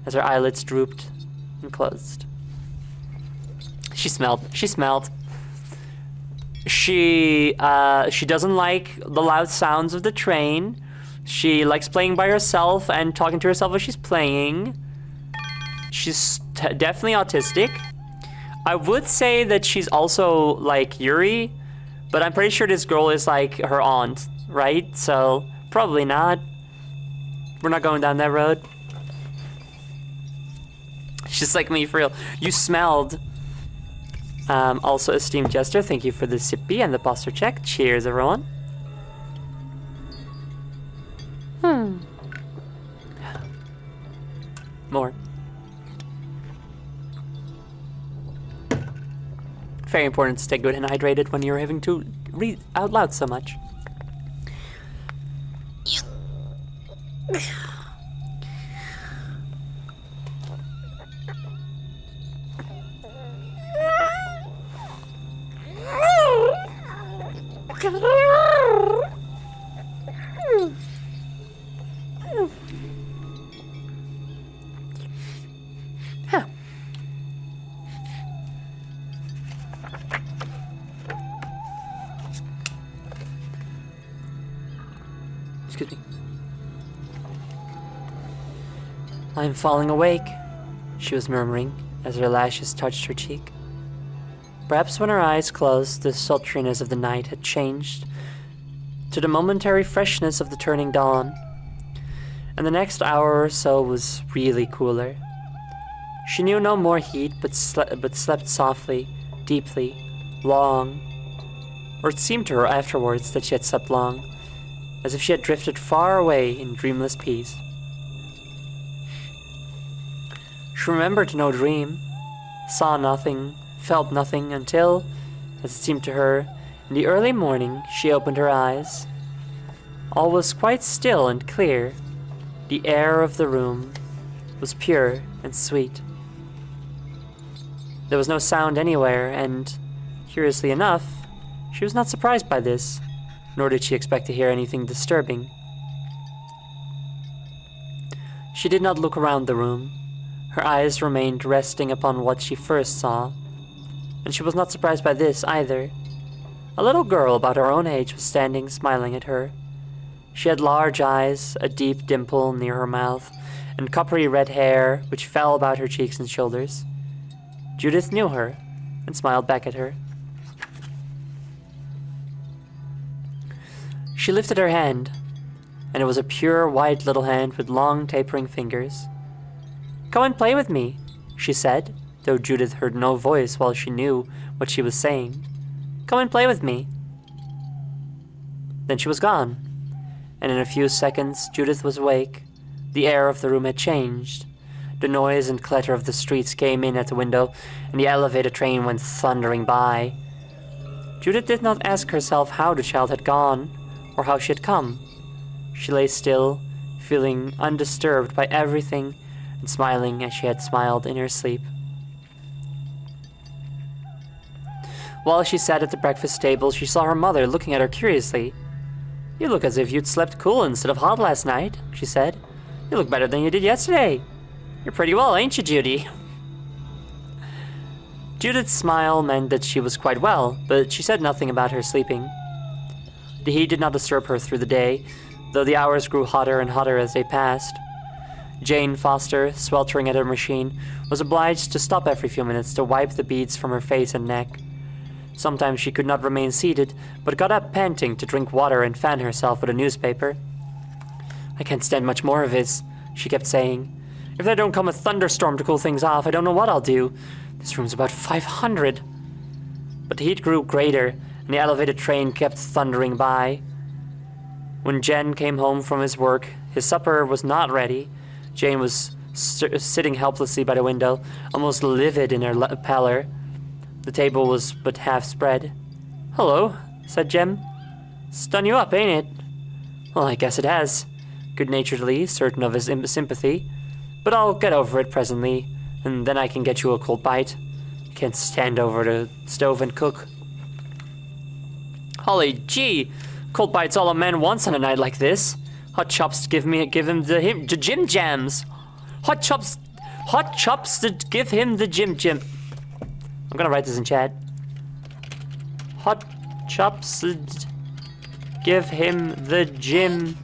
as her eyelids drooped and closed. She smelled. She doesn't like the loud sounds of the train. She likes playing by herself and talking to herself as she's playing. She's definitely autistic. I would say that she's also like Yuri, but I'm pretty sure this girl is like her aunt, right? So probably not. We're not going down that road. She's like me for real. You smelled. Also, esteemed Jester, thank you for the sippy and the posture check. Cheers, everyone. More. Very important to stay good and hydrated when you're having to read out loud so much. Excuse me. I'm falling awake, she was murmuring as her lashes touched her cheek. Perhaps when her eyes closed, the sultriness of the night had changed to the momentary freshness of the turning dawn, and the next hour or so was really cooler. She knew no more heat, but slept softly, deeply, long, or it seemed to her afterwards that she had slept long, as if she had drifted far away in dreamless peace. She remembered no dream, saw nothing, felt nothing until, as it seemed to her, in the early morning she opened her eyes. All was quite still and clear. The air of the room was pure and sweet. There was no sound anywhere, and, curiously enough, she was not surprised by this, nor did she expect to hear anything disturbing. She did not look around the room. Her eyes remained resting upon what she first saw, and she was not surprised by this either. A little girl about her own age was standing, smiling at her. She had large eyes, a deep dimple near her mouth, and coppery red hair which fell about her cheeks and shoulders. Judith knew her, and smiled back at her. She lifted her hand, and it was a pure white little hand with long tapering fingers. "Come and play with me," she said, though Judith heard no voice while she knew what she was saying. "Come and play with me." Then she was gone, and in a few seconds Judith was awake. The air of the room had changed. The noise and clatter of the streets came in at the window, and the elevated train went thundering by. Judith did not ask herself how the child had gone, or how she had come. She lay still, feeling undisturbed by everything, and smiling as she had smiled in her sleep. While she sat at the breakfast table, she saw her mother looking at her curiously. "You look as if you'd slept cool instead of hot last night," she said. "You look better than you did yesterday. You're pretty well, ain't you, Judy?" Judith's smile meant that she was quite well, but she said nothing about her sleeping. The heat did not disturb her through the day, though the hours grew hotter and hotter as they passed. Jane Foster, sweltering at her machine, was obliged to stop every few minutes to wipe the beads from her face and neck. Sometimes she could not remain seated, but got up panting to drink water and fan herself with a newspaper. "I can't stand much more of this," she kept saying. "If there don't come a thunderstorm to cool things off, I don't know what I'll do. This room's about 500. But the heat grew greater, and the elevated train kept thundering by. When Jen came home from his work, his supper was not ready. Jane was sitting helplessly by the window, almost livid in her pallor. The table was but half spread. "Hello," said Jem. "It's done you up, ain't it?" "Well, I guess it has," good-naturedly, certain of his sympathy. "But I'll get over it presently, and then I can get you a cold bite. I can't stand over the stove and cook." "Holly gee, cold bite's all a man wants on a night like this. Hot chops give him the Jim Jams. Hot chops to give him the Jim Jim." I'm gonna write this in chat. Hot chops to give him the Jim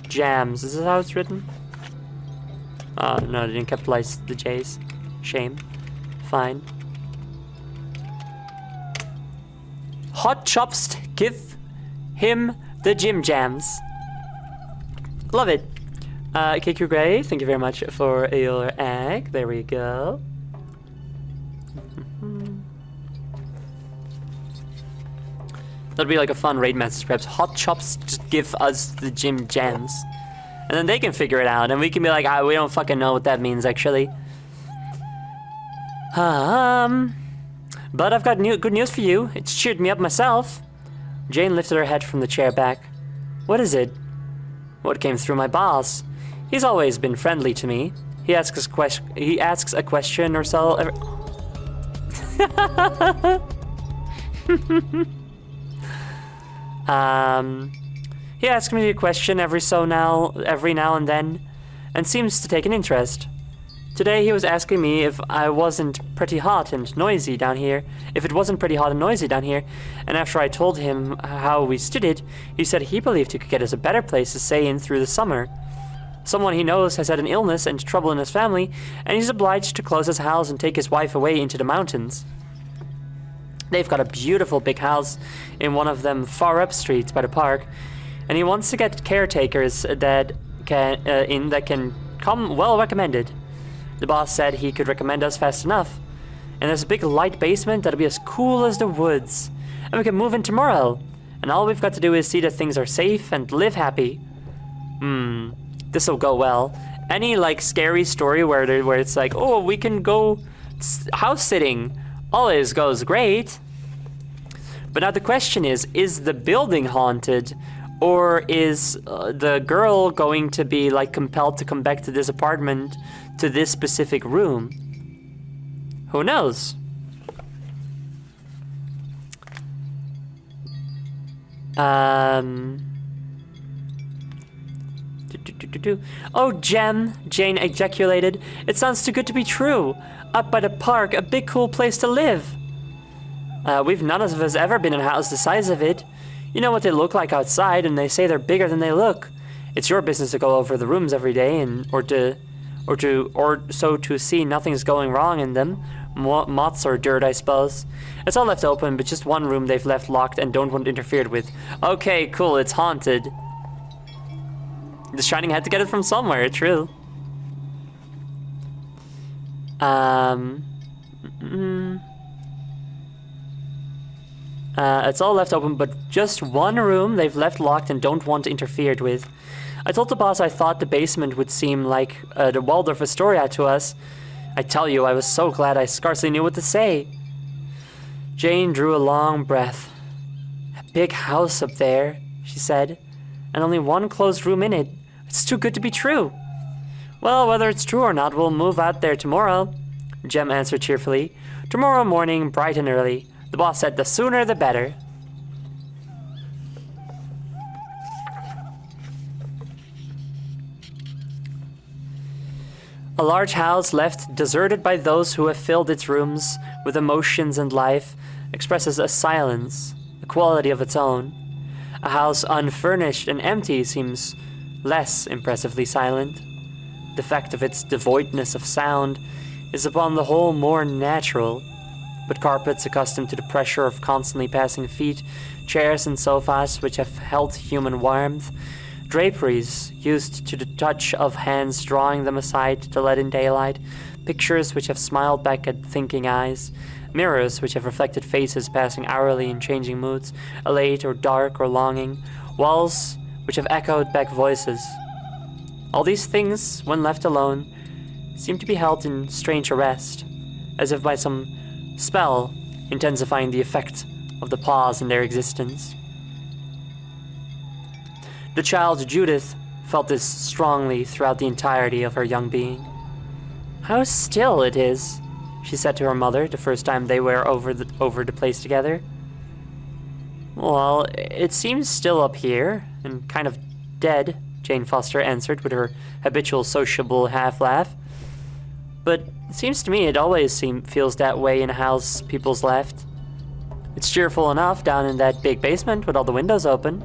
Jams. Is this how it's written? Oh, no, they didn't capitalize the J's. Shame. Fine. Hot chops to give him the Jim Jams. Love it. KQ Gray, thank you very much for your egg. There we go. That'd be like a fun raid message, perhaps. Hot chops just give us the Jim Jams. And then they can figure it out, and we can be like, we don't fucking know what that means, actually. But I've got good news for you. It's cheered me up myself. Jane lifted her head from the chair back. "What is it?" "What came through my boss. He's always been friendly to me. He asks a question or so. He asks me a question every now and then, and seems to take an interest. Today he was asking me if it wasn't pretty hot and noisy down here, and after I told him how we stood it, he said he believed he could get us a better place to stay in through the summer. Someone he knows has had an illness and trouble in his family, and he's obliged to close his house and take his wife away into the mountains. They've got a beautiful big house in one of them far up streets by the park, and he wants to get caretakers that can come well recommended. The boss said he could recommend us fast enough. And there's a big light basement that'll be as cool as the woods. And we can move in tomorrow. And all we've got to do is see that things are safe and live happy. This'll go well. Any like scary story where it's like, oh, we can go house sitting, always goes great. But now the question is the building haunted? Or is the girl going to be like compelled to come back to this apartment, to this specific room? Who knows? Oh, Jem, Jane ejaculated. It sounds too good to be true. Up by the park, a big cool place to live. We've none of us ever been in a house the size of it. You know what they look like outside, and they say they're bigger than they look. It's your business to go over the rooms every day, or to see nothing's going wrong in them. Moths or dirt, I suppose. It's all left open, but just one room they've left locked and don't want interfered with. Okay, cool, it's haunted. The Shining had to get it from somewhere, true. It's all left open, but just one room they've left locked and don't want interfered with. I told the boss I thought the basement would seem like the Waldorf Astoria to us. I tell you, I was so glad I scarcely knew what to say. Jane drew a long breath. A big house up there, she said, and only one closed room in it. It's too good to be true. Well, whether it's true or not, we'll move out there tomorrow, Jem answered cheerfully. Tomorrow morning, bright and early. The boss said the sooner the better. A large house left deserted by those who have filled its rooms with emotions and life expresses a silence, a quality of its own. A house unfurnished and empty seems less impressively silent. The fact of its devoidness of sound is upon the whole more natural, but carpets accustomed to the pressure of constantly passing feet, chairs and sofas which have held human warmth, draperies used to the touch of hands drawing them aside to let in daylight, pictures which have smiled back at thinking eyes, mirrors which have reflected faces passing hourly in changing moods, elate or dark or longing, walls which have echoed back voices. All these things, when left alone, seem to be held in strange arrest, as if by some spell intensifying the effect of the pause in their existence. The child Judith felt this strongly throughout the entirety of her young being. "How still it is," she said to her mother the first time they were over the place together. "Well, it seems still up here, and kind of dead," Jane Foster answered with her habitual sociable half-laugh. "But it seems to me it always feels that way in a house people's left. It's cheerful enough down in that big basement with all the windows open.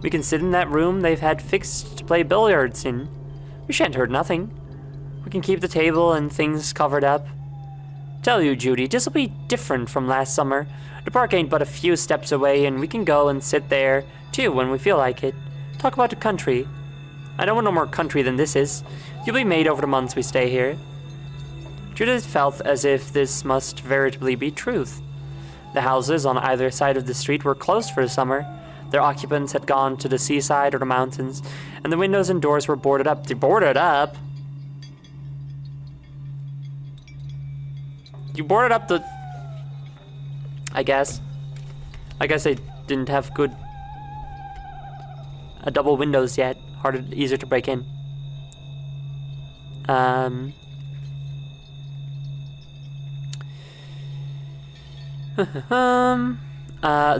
We can sit in that room they've had fixed to play billiards in. We shan't hurt nothing. We can keep the table and things covered up. Tell you, Judy, this'll be different from last summer. The park ain't but a few steps away, and we can go and sit there, too, when we feel like it. Talk about the country. I don't want no more country than this is. You'll be made over the months we stay here." Judith felt as if this must veritably be truth. The houses on either side of the street were closed for the summer. Their occupants had gone to the seaside or the mountains, and the windows and doors were boarded up. They boarded up? You boarded up the... I guess they didn't have good... double windows yet. Easier to break in.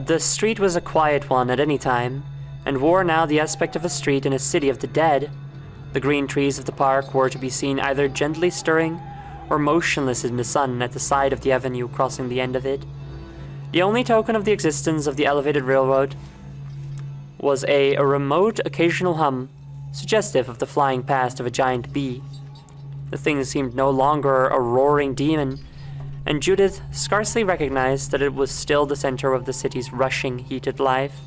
The street was a quiet one at any time, and wore now the aspect of a street in a city of the dead. The green trees of the park were to be seen either gently stirring or motionless in the sun at the side of the avenue crossing the end of it. The only token of the existence of the elevated railroad was a remote occasional hum, suggestive of the flying past of a giant bee. The thing seemed no longer a roaring demon, and Judith scarcely recognized that it was still the center of the city's rushing, heated life.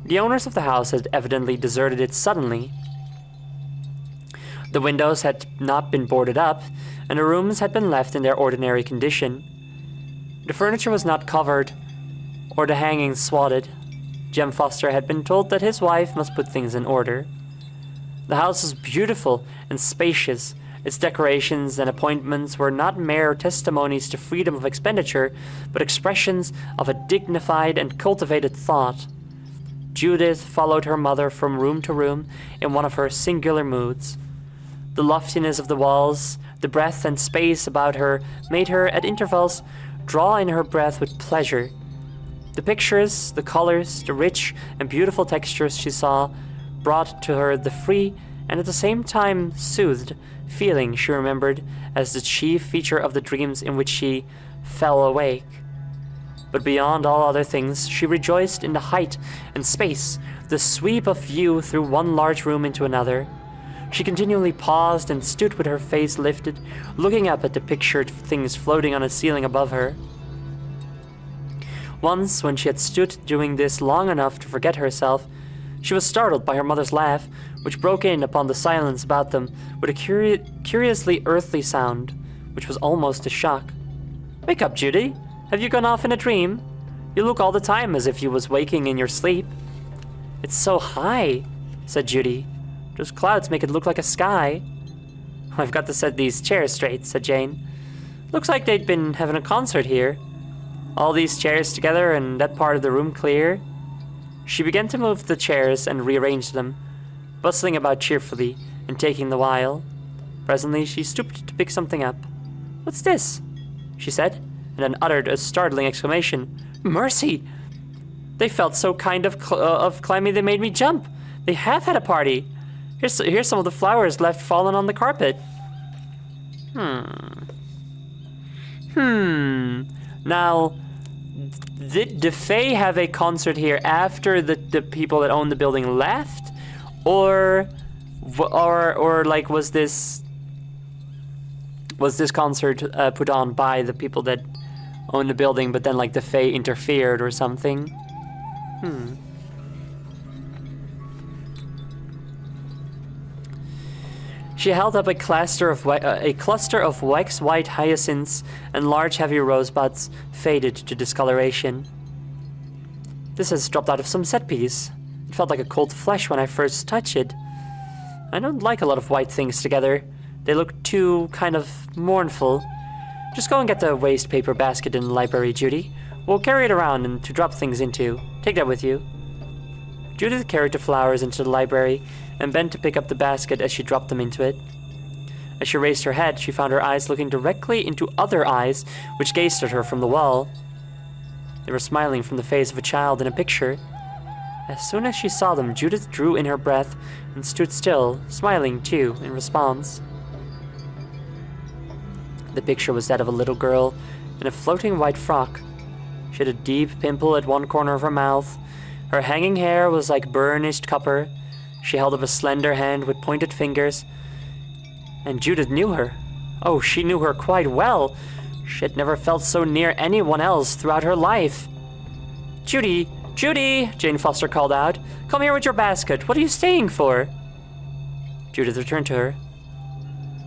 The owners of the house had evidently deserted it suddenly. The windows had not been boarded up, and the rooms had been left in their ordinary condition. The furniture was not covered, or the hangings swathed. Jem Foster had been told that his wife must put things in order. The house was beautiful and spacious. Its decorations and appointments were not mere testimonies to freedom of expenditure, but expressions of a dignified and cultivated thought. Judith followed her mother from room to room in one of her singular moods. The loftiness of the walls, the breadth and space about her made her, at intervals, draw in her breath with pleasure. The pictures, the colors, the rich and beautiful textures she saw brought to her the free and at the same time soothed feeling she remembered as the chief feature of the dreams in which she fell awake. But beyond all other things, she rejoiced in the height and space, the sweep of view through one large room into another. She continually paused and stood with her face lifted, looking up at the pictured things floating on a ceiling above her. Once, when she had stood doing this long enough to forget herself, she was startled by her mother's laugh, which broke in upon the silence about them with a curiously earthly sound, which was almost a shock. "Wake up, Judy! Have you gone off in a dream? You look all the time as if you was waking in your sleep." "It's so high," said Judy. "Those clouds make it look like a sky." "I've got to set these chairs straight," said Jane. "Looks like they'd been having a concert here. All these chairs together and that part of the room clear." She began to move the chairs and rearrange them, bustling about cheerfully and taking the while. Presently she stooped to pick something up. "What's this?" she said, and then uttered a startling exclamation. Mercy! They felt so kind of climmy they made me jump. They have had a party. Here's some of the flowers left fallen on the carpet. Now, did the Fae have a concert here after the people that own the building left? Or like was this concert put on by the people that own the building, but then like the Fae interfered or something? She held up a cluster of wax white hyacinths and large heavy rosebuds, faded to discoloration. This has dropped out of some set piece. It felt like a cold flesh when I first touched it. I don't like a lot of white things together. They look too kind of mournful. Just go and get the waste paper basket in the library, Judy. We'll carry it around and to drop things into. Take that with you. Judith carried the flowers into the library and bent to pick up the basket as she dropped them into it. As she raised her head, she found her eyes looking directly into other eyes which gazed at her from the wall. They were smiling from the face of a child in a picture. As soon as she saw them, Judith drew in her breath and stood still, smiling too, in response. The picture was that of a little girl in a floating white frock. She had a deep pimple at one corner of her mouth. Her hanging hair was like burnished copper. She held up a slender hand with pointed fingers. And Judith knew her. Oh, she knew her quite well. She had never felt so near anyone else throughout her life. Judy! Judy! Jane Foster called out. Come here with your basket. What are you staying for? Judith returned to her.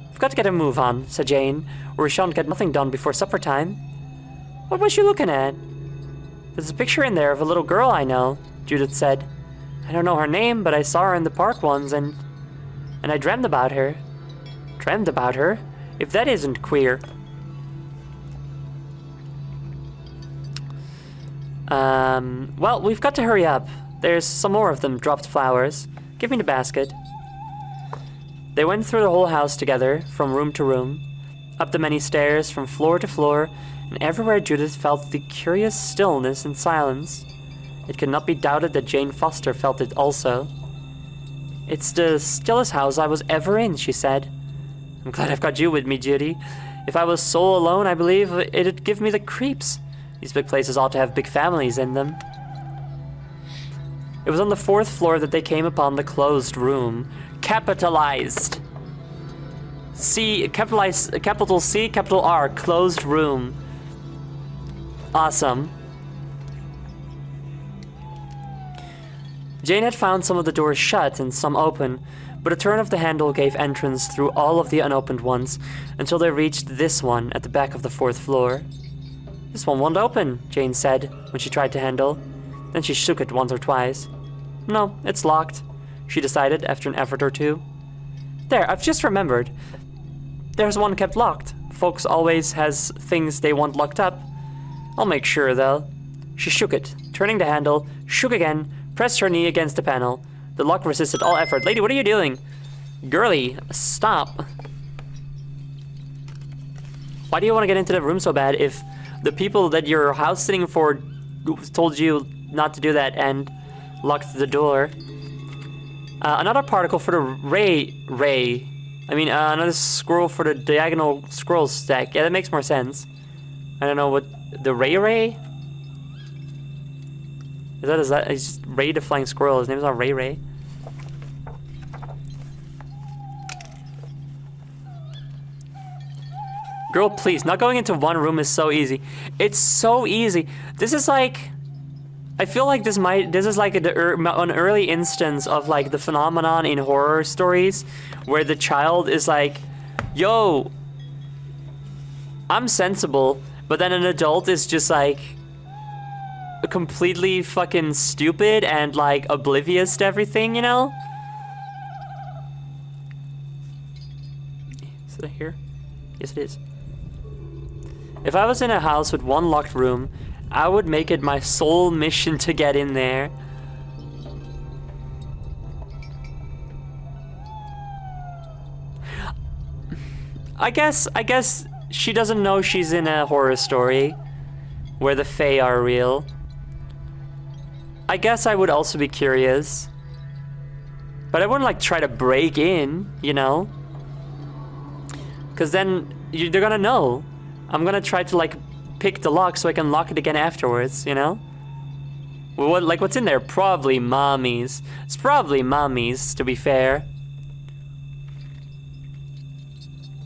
We've got to get a move on, said Jane, or we shan't get nothing done before supper time. What was she looking at? There's a picture in there of a little girl I know, Judith said. I don't know her name, but I saw her in the park once, and I dreamed about her. Dreamed about her? If that isn't queer. Well, we've got to hurry up. There's some more of them dropped flowers. Give me the basket. They went through the whole house together, from room to room, up the many stairs, from floor to floor, and everywhere Judith felt the curious stillness and silence. It could not be doubted that Jane Foster felt it also. It's the stillest house I was ever in, she said. I'm glad I've got you with me, Judy. If I was so alone, I believe it'd give me the creeps. These big places ought to have big families in them. It was on the 4th floor that they came upon the closed room. Capitalized. Capital C, capital R, closed room. Awesome. Jane had found some of the doors shut and some open, but a turn of the handle gave entrance through all of the unopened ones until they reached this one at the back of the 4th floor. This one won't open, Jane said when she tried to handle. Then she shook it once or twice. No, it's locked, she decided after an effort or two. There, I've just remembered. There's one kept locked. Folks always has things they want locked up. I'll make sure, though. She shook it, turning the handle, shook again, pressed her knee against the panel. The lock resisted all effort. Lady, what are you doing? Girlie, stop. Why do you want to get into the room so bad if the people that you're house sitting for told you not to do that and locked the door? Another particle for the another scroll for the diagonal scroll stack. Yeah, that makes more sense. I don't know what the Ray? Is that? It's just Ray the Flying Squirrel. His name is not Ray. Girl, please. Not going into one room is so easy. It's so easy. This is like, I feel like this is like an early instance of like the phenomenon in horror stories where the child is like, yo, I'm sensible, but then an adult is just like completely fucking stupid and like oblivious to everything, you know? Is it here? Yes, it is. If I was in a house with one locked room, I would make it my sole mission to get in there. I guess she doesn't know she's in a horror story where the Fae are real. I guess I would also be curious. But I wouldn't like try to break in, you know? Because then they're gonna know. I'm gonna try to like pick the lock so I can lock it again afterwards, you know? What's in there? Probably mommies. It's probably mommies, to be fair.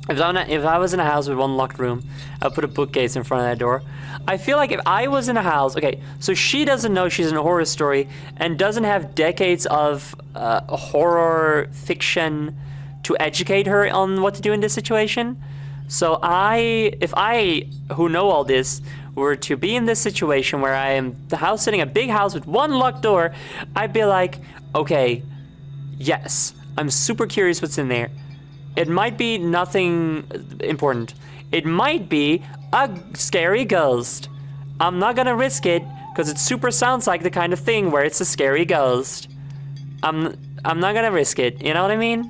If I was in a house with one locked room, I'd put a bookcase in front of that door. I feel like if I was in a house, okay, so she doesn't know she's in a horror story and doesn't have decades of horror fiction to educate her on what to do in this situation. So if I, who know all this, were to be in this situation where I am sitting in a big house with one locked door, I'd be like, okay, yes, I'm super curious what's in there. It might be nothing important. It might be a scary ghost. I'm not gonna risk it because it super sounds like the kind of thing where it's a scary ghost. I'm not gonna risk it. You know what I mean?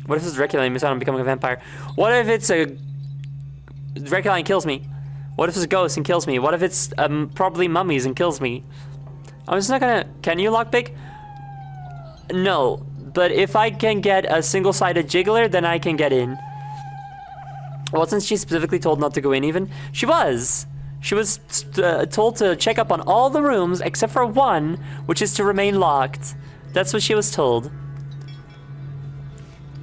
What if it's Dracula and I'm becoming a vampire? What if it's a Dracula and kills me? What if it's a ghost and kills me? What if it's probably mummies and kills me? I'm just not gonna. Can you lockpick? No. But if I can get a single-sided jiggler, then I can get in. Wasn't she specifically told not to go in even? She was. She was told to check up on all the rooms except for one, which is to remain locked. That's what she was told.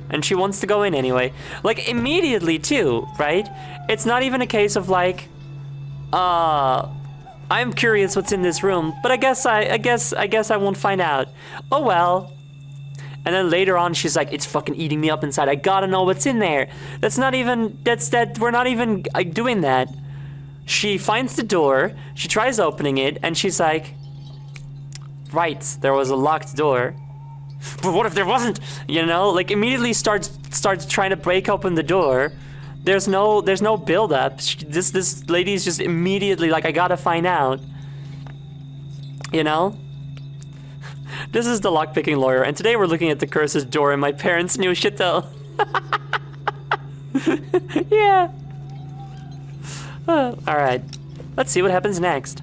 And she wants to go in anyway. Like, immediately, too, right? It's not even a case of, like, I'm curious what's in this room, but I guess I won't find out. Oh, well. And then later on, she's like, it's fucking eating me up inside. I gotta know what's in there. We're not even doing that. She finds the door, she tries opening it, and she's like, right, there was a locked door. But what if there wasn't? You know, like immediately starts trying to break open the door. There's no build up. This lady's just immediately like, I gotta find out. You know? This is the lockpicking lawyer, and today we're looking at the curse's door in my parents' new chateau. Yeah. Alright. Let's see what happens next.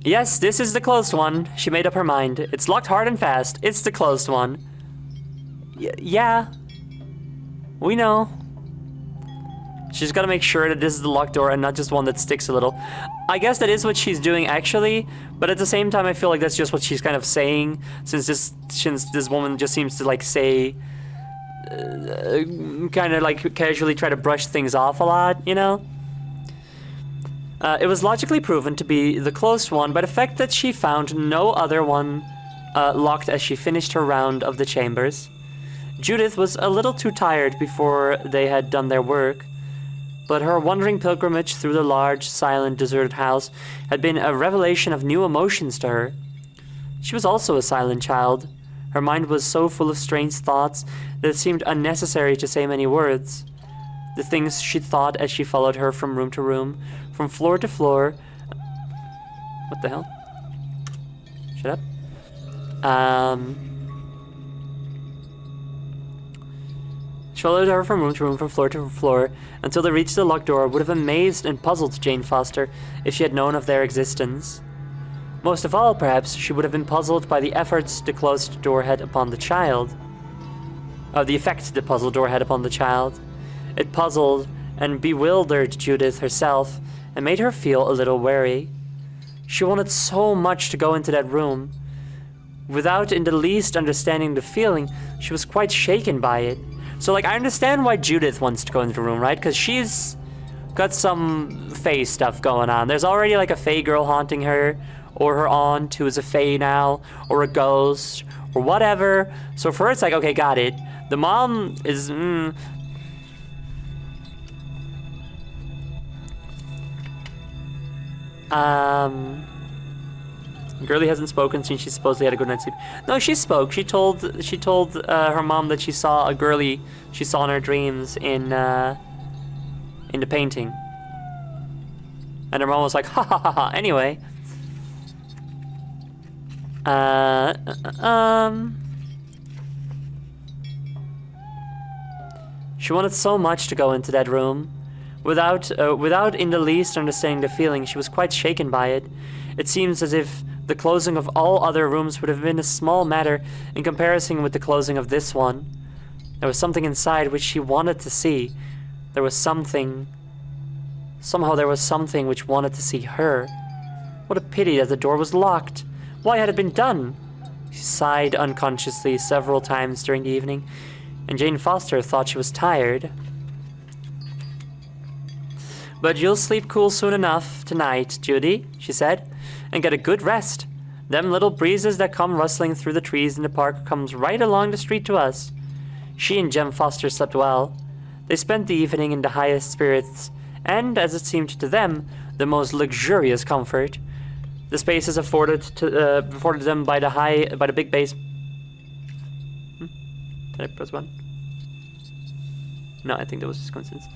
Yes, this is the closed one. She made up her mind. It's locked hard and fast. It's the closed one. Yeah. We know. She's got to make sure that this is the locked door and not just one that sticks a little. I guess that is what she's doing actually, but at the same time I feel like that's just what she's kind of saying, since this woman just seems to like say, kind of like casually try to brush things off a lot, you know? It was logically proven to be the closed one by the fact that she found no other one locked as she finished her round of the chambers. Judith was a little too tired before they had done their work, but her wandering pilgrimage through the large, silent, deserted house had been a revelation of new emotions to her. She was also a silent child. Her mind was so full of strange thoughts that it seemed unnecessary to say many words. The things she thought as she followed her from room to room, from floor to floor. What the hell? Shut up. She followed her from room to room, from floor to floor, until they reached the locked door, would have amazed and puzzled Jane Foster if she had known of their existence. Most of all, perhaps, she would have been puzzled by the efforts the closed door had upon the child. The effect the puzzled door had upon the child. It puzzled and bewildered Judith herself, and made her feel a little wary. She wanted so much to go into that room. Without in the least understanding the feeling, she was quite shaken by it. So, like, I understand why Judith wants to go into the room, right? Because she's got some fae stuff going on. There's already, like, a fae girl haunting her, or her aunt who is a fae now, or a ghost, or whatever. So for her, it's like, okay, got it. The mom is, Girlie hasn't spoken since she supposedly had a good night's sleep. No, she spoke. She told her mom that she saw a girlie she saw in her dreams in the painting. And her mom was like, ha ha ha ha. Anyway. She wanted so much to go into that room. Without in the least understanding the feeling, she was quite shaken by it. It seems as if the closing of all other rooms would have been a small matter in comparison with the closing of this one. There was something inside which she wanted to see. There was something... Somehow there was something which wanted to see her. What a pity that the door was locked. Why had it been done? She sighed unconsciously several times during the evening, and Jane Foster thought she was tired. "But you'll sleep cool soon enough tonight, Judy," she said, "and get a good rest. Them little breezes that come rustling through the trees in the park comes right along the street to us." She and Jem Foster slept well. They spent the evening in the highest spirits, and, as it seemed to them, the most luxurious comfort. The spaces afforded them by the big base. Did I press one? No, I think that was just coincidence.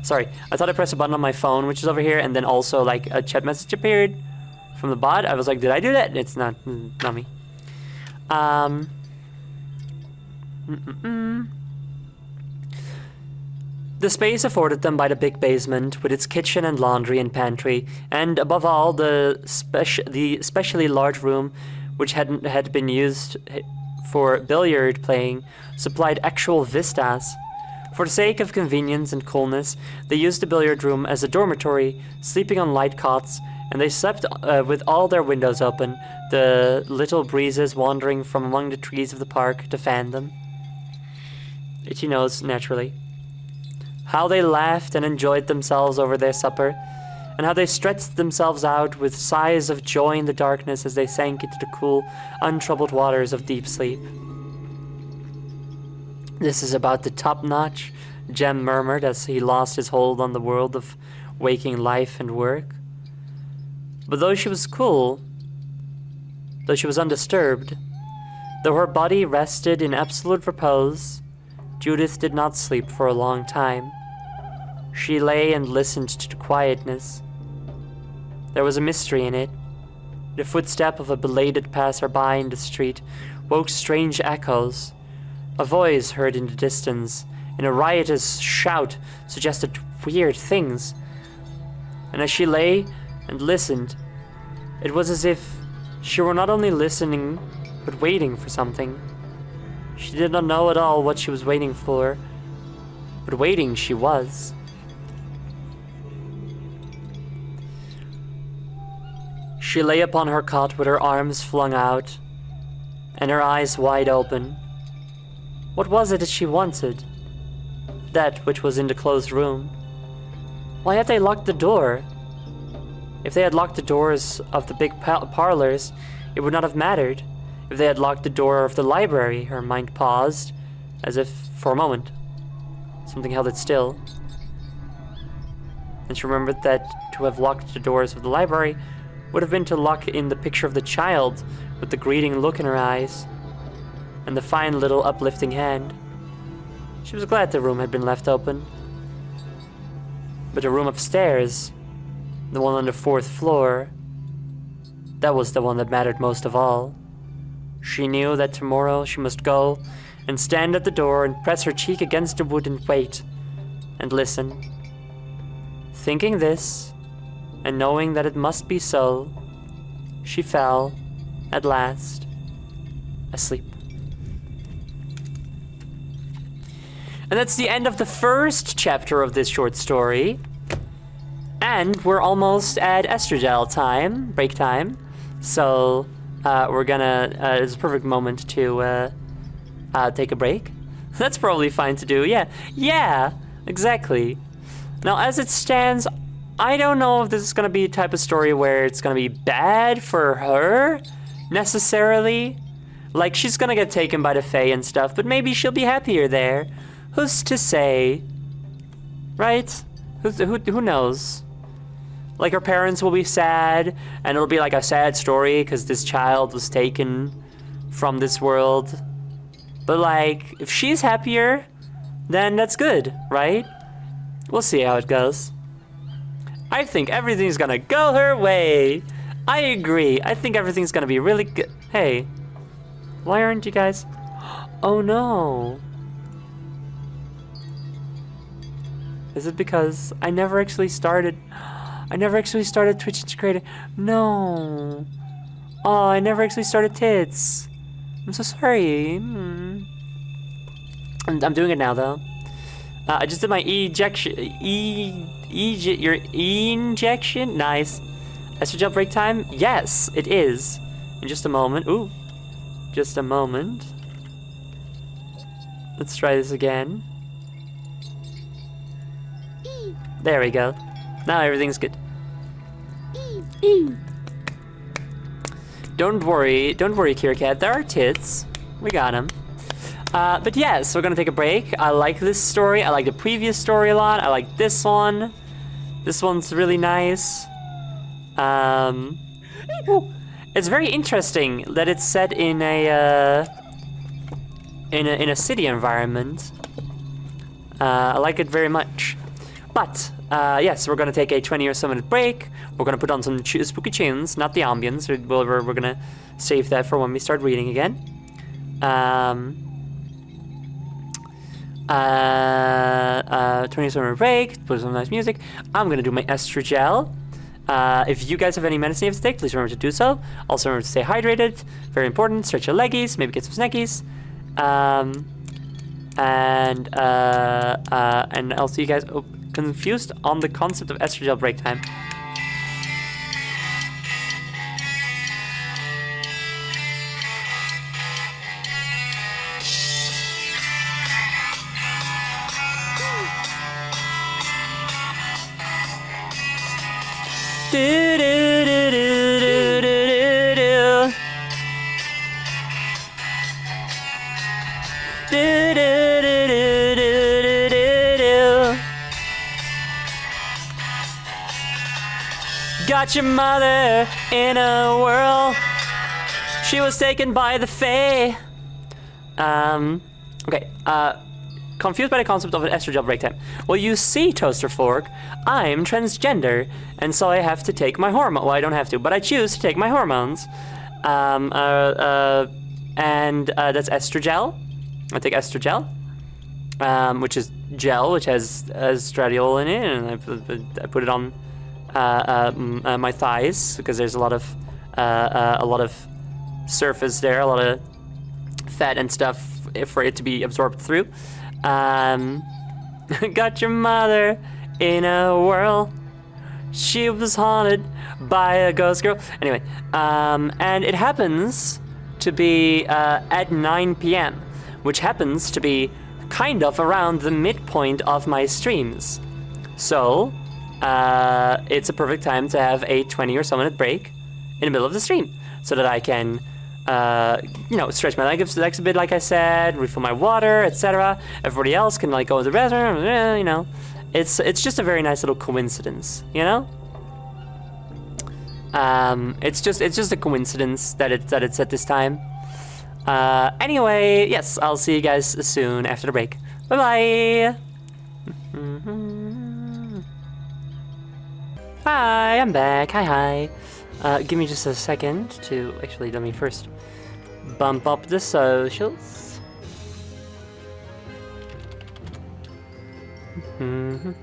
Sorry, I thought I pressed a button on my phone, which is over here, and then also like a chat message appeared from the bot. I was like, did I do that? It's not me. The space afforded them by the big basement, with its kitchen and laundry and pantry, and above all, the especially large room, which had been used for billiard playing, supplied actual vistas. For the sake of convenience and coolness, they used the billiard room as a dormitory, sleeping on light cots, and they slept with all their windows open, the little breezes wandering from among the trees of the park to fan them. Itchy nose, naturally. How they laughed and enjoyed themselves over their supper, and how they stretched themselves out with sighs of joy in the darkness as they sank into the cool, untroubled waters of deep sleep. "This is about the top notch," Jem murmured as he lost his hold on the world of waking life and work. But though she was cool, though she was undisturbed, though her body rested in absolute repose, Judith did not sleep for a long time. She lay and listened to the quietness. There was a mystery in it. The footstep of a belated passer-by in the street woke strange echoes. A voice heard in the distance, in a riotous shout, suggested weird things. And as she lay and listened, it was as if she were not only listening, but waiting for something. She did not know at all what she was waiting for, but waiting she was. She lay upon her cot with her arms flung out, and her eyes wide open. What was it that she wanted? That which was in the closed room. Why had they locked the door? If they had locked the doors of the big parlors, it would not have mattered. If they had locked the door of the library, her mind paused, as if for a moment. Something held it still. And she remembered that to have locked the doors of the library would have been to lock in the picture of the child with the greeting look in her eyes and the fine little uplifting hand. She was glad the room had been left open. But the room upstairs, the one on the 4th floor, that was the one that mattered most of all. She knew that tomorrow she must go and stand at the door and press her cheek against the wood and wait and listen. Thinking this, and knowing that it must be so, she fell, at last, asleep. And that's the end of the first chapter of this short story. And we're almost at estrogel time, break time. So we're gonna, it's a perfect moment to take a break. That's probably fine to do, yeah, exactly. Now, as it stands, I don't know if this is gonna be a type of story where it's gonna be bad for her, necessarily. Like, she's gonna get taken by the Fae and stuff, but maybe she'll be happier there. Who's to say? Right? Who knows? Like, her parents will be sad, and it'll be like a sad story because this child was taken from this world. But like, if she's happier, then that's good, right? We'll see how it goes. I think everything's gonna go her way. I agree. I think everything's gonna be really good. Hey, why aren't you guys? Oh no. Is it because I never actually started Twitch integrated? No. Oh, I never actually started tits. I'm so sorry. I'm doing it now though. I just did my your injection. Nice. Estrogen break time? Yes, it is. In just a moment. Ooh. Just a moment. Let's try this again. There we go. Now everything's good. Don't worry, Kira Cat. There are tits. We got them. But yes, we're gonna take a break. I like this story. I like the previous story a lot. I like this one. This one's really nice. It's very interesting that it's set in a city environment. I like it very much. But yes, we're gonna take a 20 or so minute break. We're gonna put on some spooky tunes, not the ambience. We're gonna save that for when we start reading again. 20 or so minute break. Put some nice music. I'm gonna do my estrogel. If you guys have any medicine you have to take, please remember to do so. Also remember to stay hydrated. Very important. Stretch your leggies. Maybe get some snackies. And also you guys confused on the concept of estrogel break time. Do, do, do, do, do, do, do. Do, do, do, do, do, do, do. Got your mother in a whirl. She was taken by the fae. Okay, confused by the concept of an estrogel break time. Well, you see, Toaster Fork, I'm transgender, and so I have to take my hormone. Well, I don't have to, but I choose to take my hormones. And that's estrogel. I take estrogel, which is gel, which has estradiol in it, and I put it on my thighs because there's a lot of surface there, a lot of fat and stuff for it to be absorbed through. Got your mother in a whirl. She was haunted by a ghost girl. Anyway, and it happens to be at 9 p.m., which happens to be kind of around the midpoint of my streams. So, it's a perfect time to have a 20 or so minute break in the middle of the stream so that I can stretch my legs a bit, like I said, refill my water, etc. Everybody else can go to the restroom, It's just a very nice little coincidence, It's just a coincidence that it's at this time. Anyway, yes, I'll see you guys soon after the break. Bye-bye! Hi, I'm back. Hi. Give me just a second to... Actually, let me first bump up the socials. Over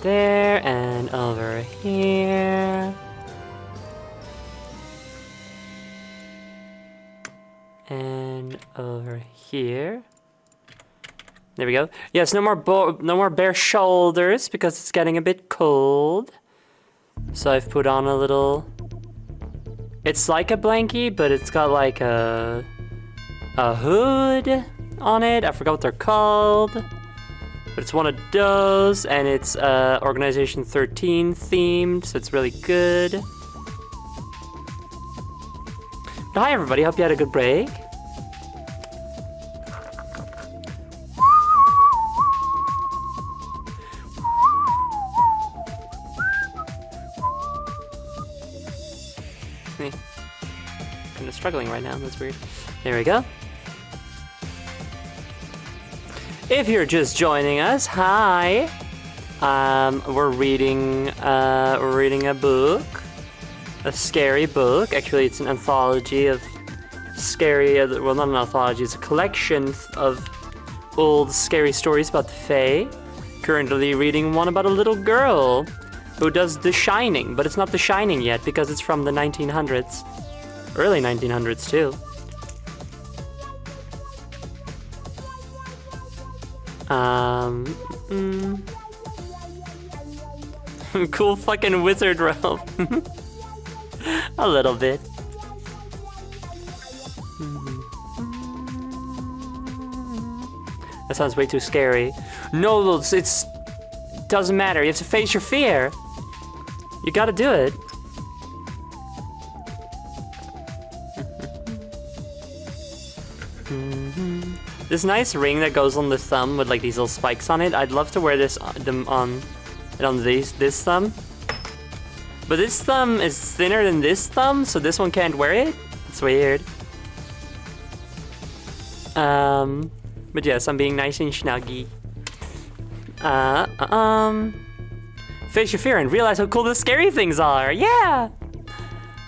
there and over here. And over here. There we go. Yes, no more bare shoulders because it's getting a bit cold. So I've put on a little... It's like a blankie, but it's got like a hood on it. I forgot what they're called. But it's one of those, and it's Organization 13 themed, so it's really good. But hi everybody, hope you had a good break. Kind of struggling right now, that's weird. There we go. If you're just joining us, hi. We're reading a book, a scary book. Actually, it's an anthology of scary. Well, not an anthology. It's a collection of old scary stories about the Fae. Currently reading one about a little girl who does The Shining, but it's not The Shining yet because it's from the 1900s. Early 1900s too. Cool fucking wizard robe. A little bit. That sounds way too scary. No, it's doesn't matter. You have to face your fear. You gotta do it. This nice ring that goes on the thumb with like these little spikes on it. I'd love to wear this on this thumb. But this thumb is thinner than this thumb, so this one can't wear it. It's weird. But yes, I'm being nice and snuggy. Face your fear and realize how cool the scary things are. Yeah!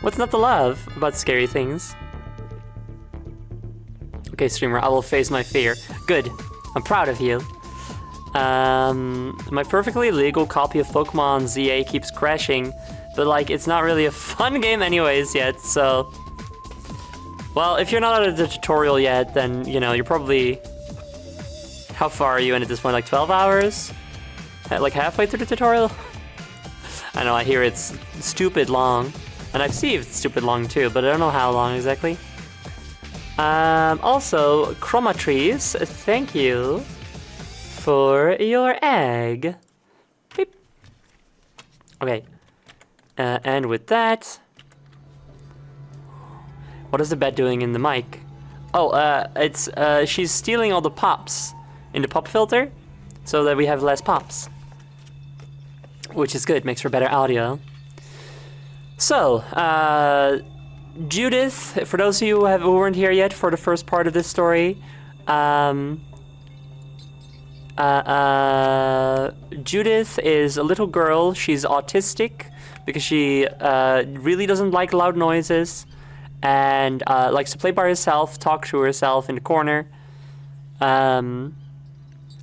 What's not to love about scary things? Okay, streamer, I will face my fear. Good. I'm proud of you. My perfectly legal copy of Pokemon ZA keeps crashing, but like, it's not really a fun game anyways yet, so... Well, if you're not out of the tutorial yet, then, you know, you're probably... How far are you in at this point? Like 12 hours? Like halfway through the tutorial? I know, I hear it's stupid long. And I see it's stupid long too, but I don't know how long exactly. Also, Chromatrees, thank you for your egg. Beep. Okay. And with that... What is the bat doing in the mic? Oh, it's, she's stealing all the pops in the pop filter so that we have less pops. Which is good, makes for better audio. So, Judith, for those of you who weren't here yet for the first part of this story, Judith is a little girl. She's autistic because she really doesn't like loud noises and likes to play by herself, talk to herself in the corner. And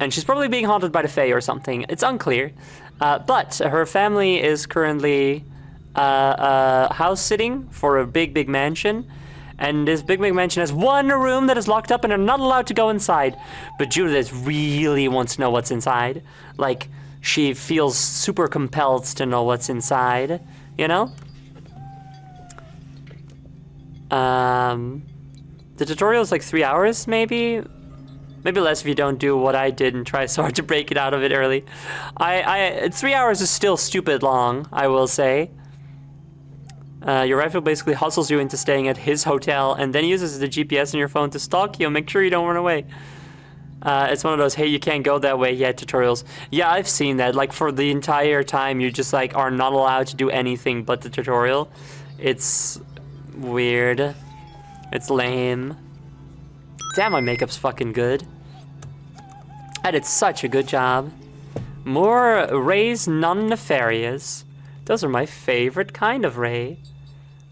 she's probably being haunted by the Fae or something. It's unclear. But her family is currently house sitting for a big mansion. And this big mansion has one room that is locked up and they're not allowed to go inside. But Judith really wants to know what's inside. Like, she feels super compelled to know what's inside, you know? The tutorial is like 3 hours, maybe? Maybe less if you don't do what I did and try so hard to break it out of it early. 3 hours is still stupid long, I will say. Your rifle basically hustles you into staying at his hotel and then uses the GPS on your phone to stalk you and make sure you don't run away. It's one of those, hey, you can't go that way yet tutorials. Yeah, I've seen that. Like, for the entire time, you just, like, are not allowed to do anything but the tutorial. It's weird. It's lame. Damn, my makeup's fucking good. I did such a good job. More Ray's non-nefarious. Those are my favorite kind of Ray.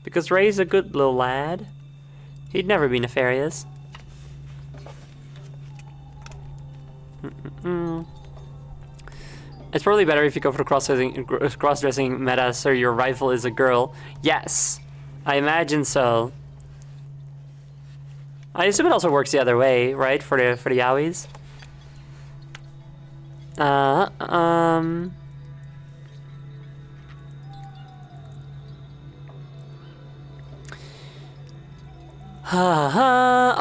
Because Ray's a good little lad. He'd never be nefarious. It's probably better if you go for the cross-dressing meta so your rifle is a girl. Yes, I imagine so. I assume it also works the other way, right? For the yaois.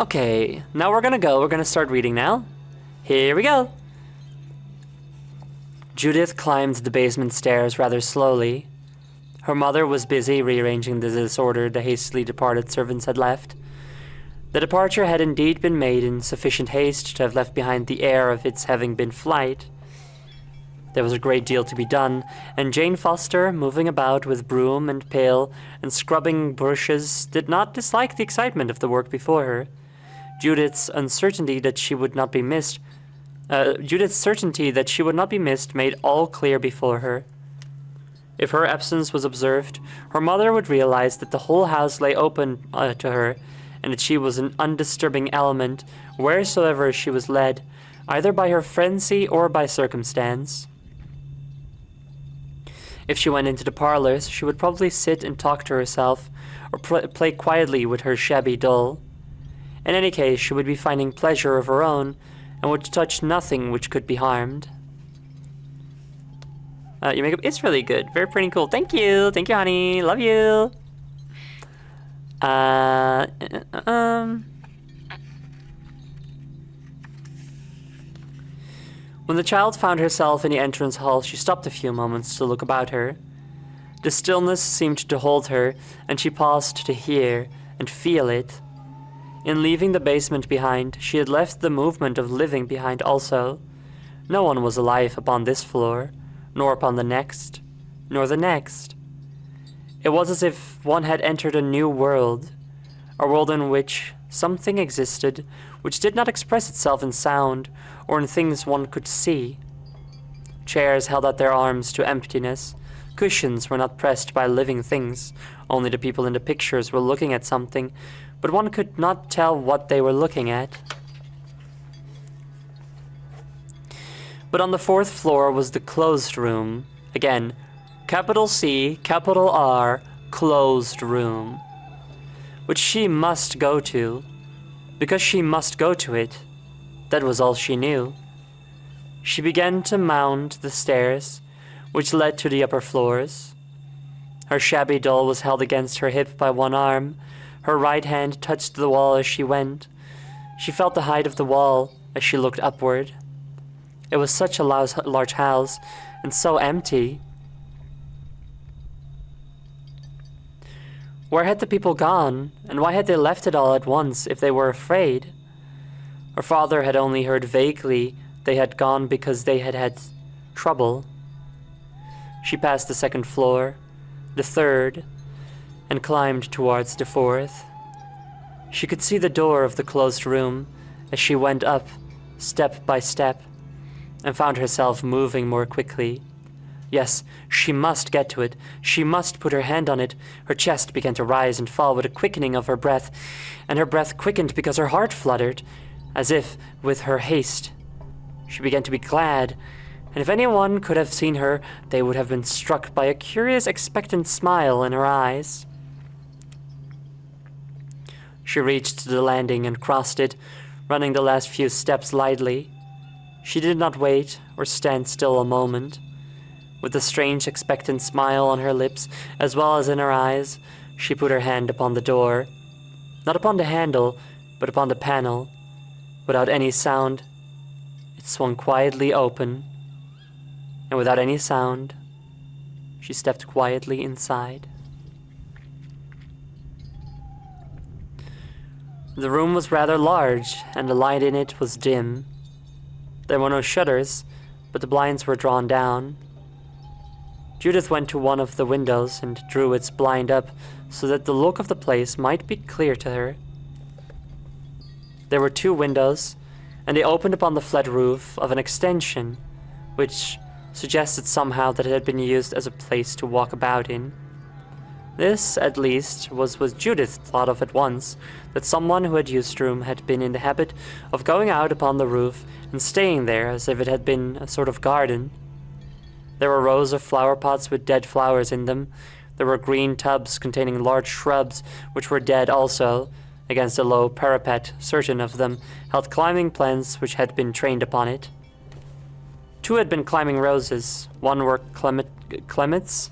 Okay, now we're gonna start reading now. Here we go. Judith climbed the basement stairs rather slowly. Her mother was busy rearranging the disorder the hastily departed servants had left. The departure had indeed been made in sufficient haste to have left behind the air of its having been flight. There was a great deal to be done, and Jane Foster, moving about with broom and pail and scrubbing bushes, did not dislike the excitement of the work before her. Judith's certainty that she would not be missed made all clear before her. If her absence was observed, her mother would realize that the whole house lay open to her, and that she was an undisturbing element wheresoever she was led, either by her frenzy or by circumstance. If she went into the parlors, she would probably sit and talk to herself or play quietly with her shabby doll. In any case, she would be finding pleasure of her own and would touch nothing which could be harmed. Your makeup is really good. Very pretty and cool. Thank you. Thank you, honey. Love you. When the child found herself in the entrance hall, she stopped a few moments to look about her. The stillness seemed to hold her, and she paused to hear and feel it. In leaving the basement behind, she had left the movement of living behind also. No one was alive upon this floor, nor upon the next, nor the next. It was as if one had entered a new world, a world in which something existed which did not express itself in sound or in things one could see. Chairs held out their arms to emptiness. Cushions were not pressed by living things. Only the people in the pictures were looking at something, but one could not tell what they were looking at. But on the fourth floor was the closed room. Again, capital C, capital R, closed room. Which she must go to. Because she must go to it. That was all she knew. She began to mount the stairs, which led to the upper floors. Her shabby doll was held against her hip by one arm. Her right hand touched the wall as she went. She felt the height of the wall as she looked upward. It was such a large house, and so empty. Where had the people gone, and why had they left it all at once if they were afraid? Her father had only heard vaguely they had gone because they had had trouble. She passed the second floor, the third, and climbed towards the fourth. She could see the door of the closed room as she went up, step by step, and found herself moving more quickly. Yes, she must get to it. She must put her hand on it. Her chest began to rise and fall with a quickening of her breath, and her breath quickened because her heart fluttered, as if with her haste. She began to be glad, and if anyone could have seen her, they would have been struck by a curious expectant smile in her eyes. She reached the landing and crossed it, running the last few steps lightly. She did not wait or stand still a moment. With a strange expectant smile on her lips, as well as in her eyes, she put her hand upon the door. Not upon the handle, but upon the panel. Without any sound, it swung quietly open. And without any sound, she stepped quietly inside. The room was rather large, and the light in it was dim. There were no shutters, but the blinds were drawn down. Judith went to one of the windows and drew its blind up so that the look of the place might be clear to her. There were two windows, and they opened upon the flat roof of an extension, which suggested somehow that it had been used as a place to walk about in. This, at least, was what Judith thought of at once, that someone who had used the room had been in the habit of going out upon the roof and staying there as if it had been a sort of garden. There were rows of flower pots with dead flowers in them. There were green tubs containing large shrubs, which were dead also. Against a low parapet, certain of them held climbing plants which had been trained upon it. Two had been climbing roses. One were clematis?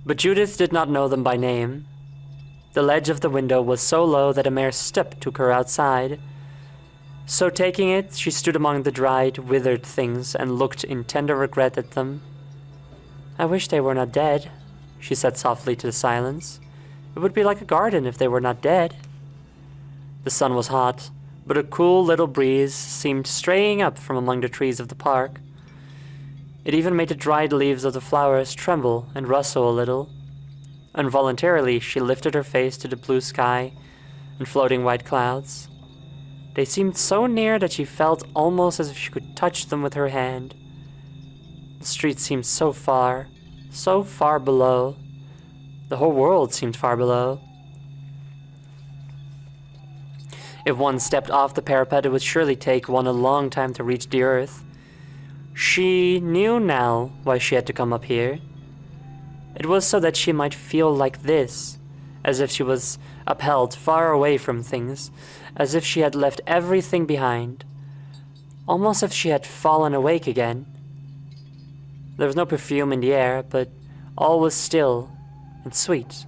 But Judith did not know them by name. The ledge of the window was so low that a mere step took her outside. So taking it, she stood among the dried, withered things and looked in tender regret at them. "I wish they were not dead," she said softly to the silence. "It would be like a garden if they were not dead." The sun was hot, but a cool little breeze seemed straying up from among the trees of the park. It even made the dried leaves of the flowers tremble and rustle a little. Involuntarily, she lifted her face to the blue sky and floating white clouds. They seemed so near that she felt almost as if she could touch them with her hand. The street seemed so far below. The whole world seemed far below. If one stepped off the parapet, it would surely take one a long time to reach the earth. She knew now why she had to come up here. It was so that she might feel like this, as if she was upheld far away from things, as if she had left everything behind, almost as if she had fallen awake again. There was no perfume in the air, but all was still and sweet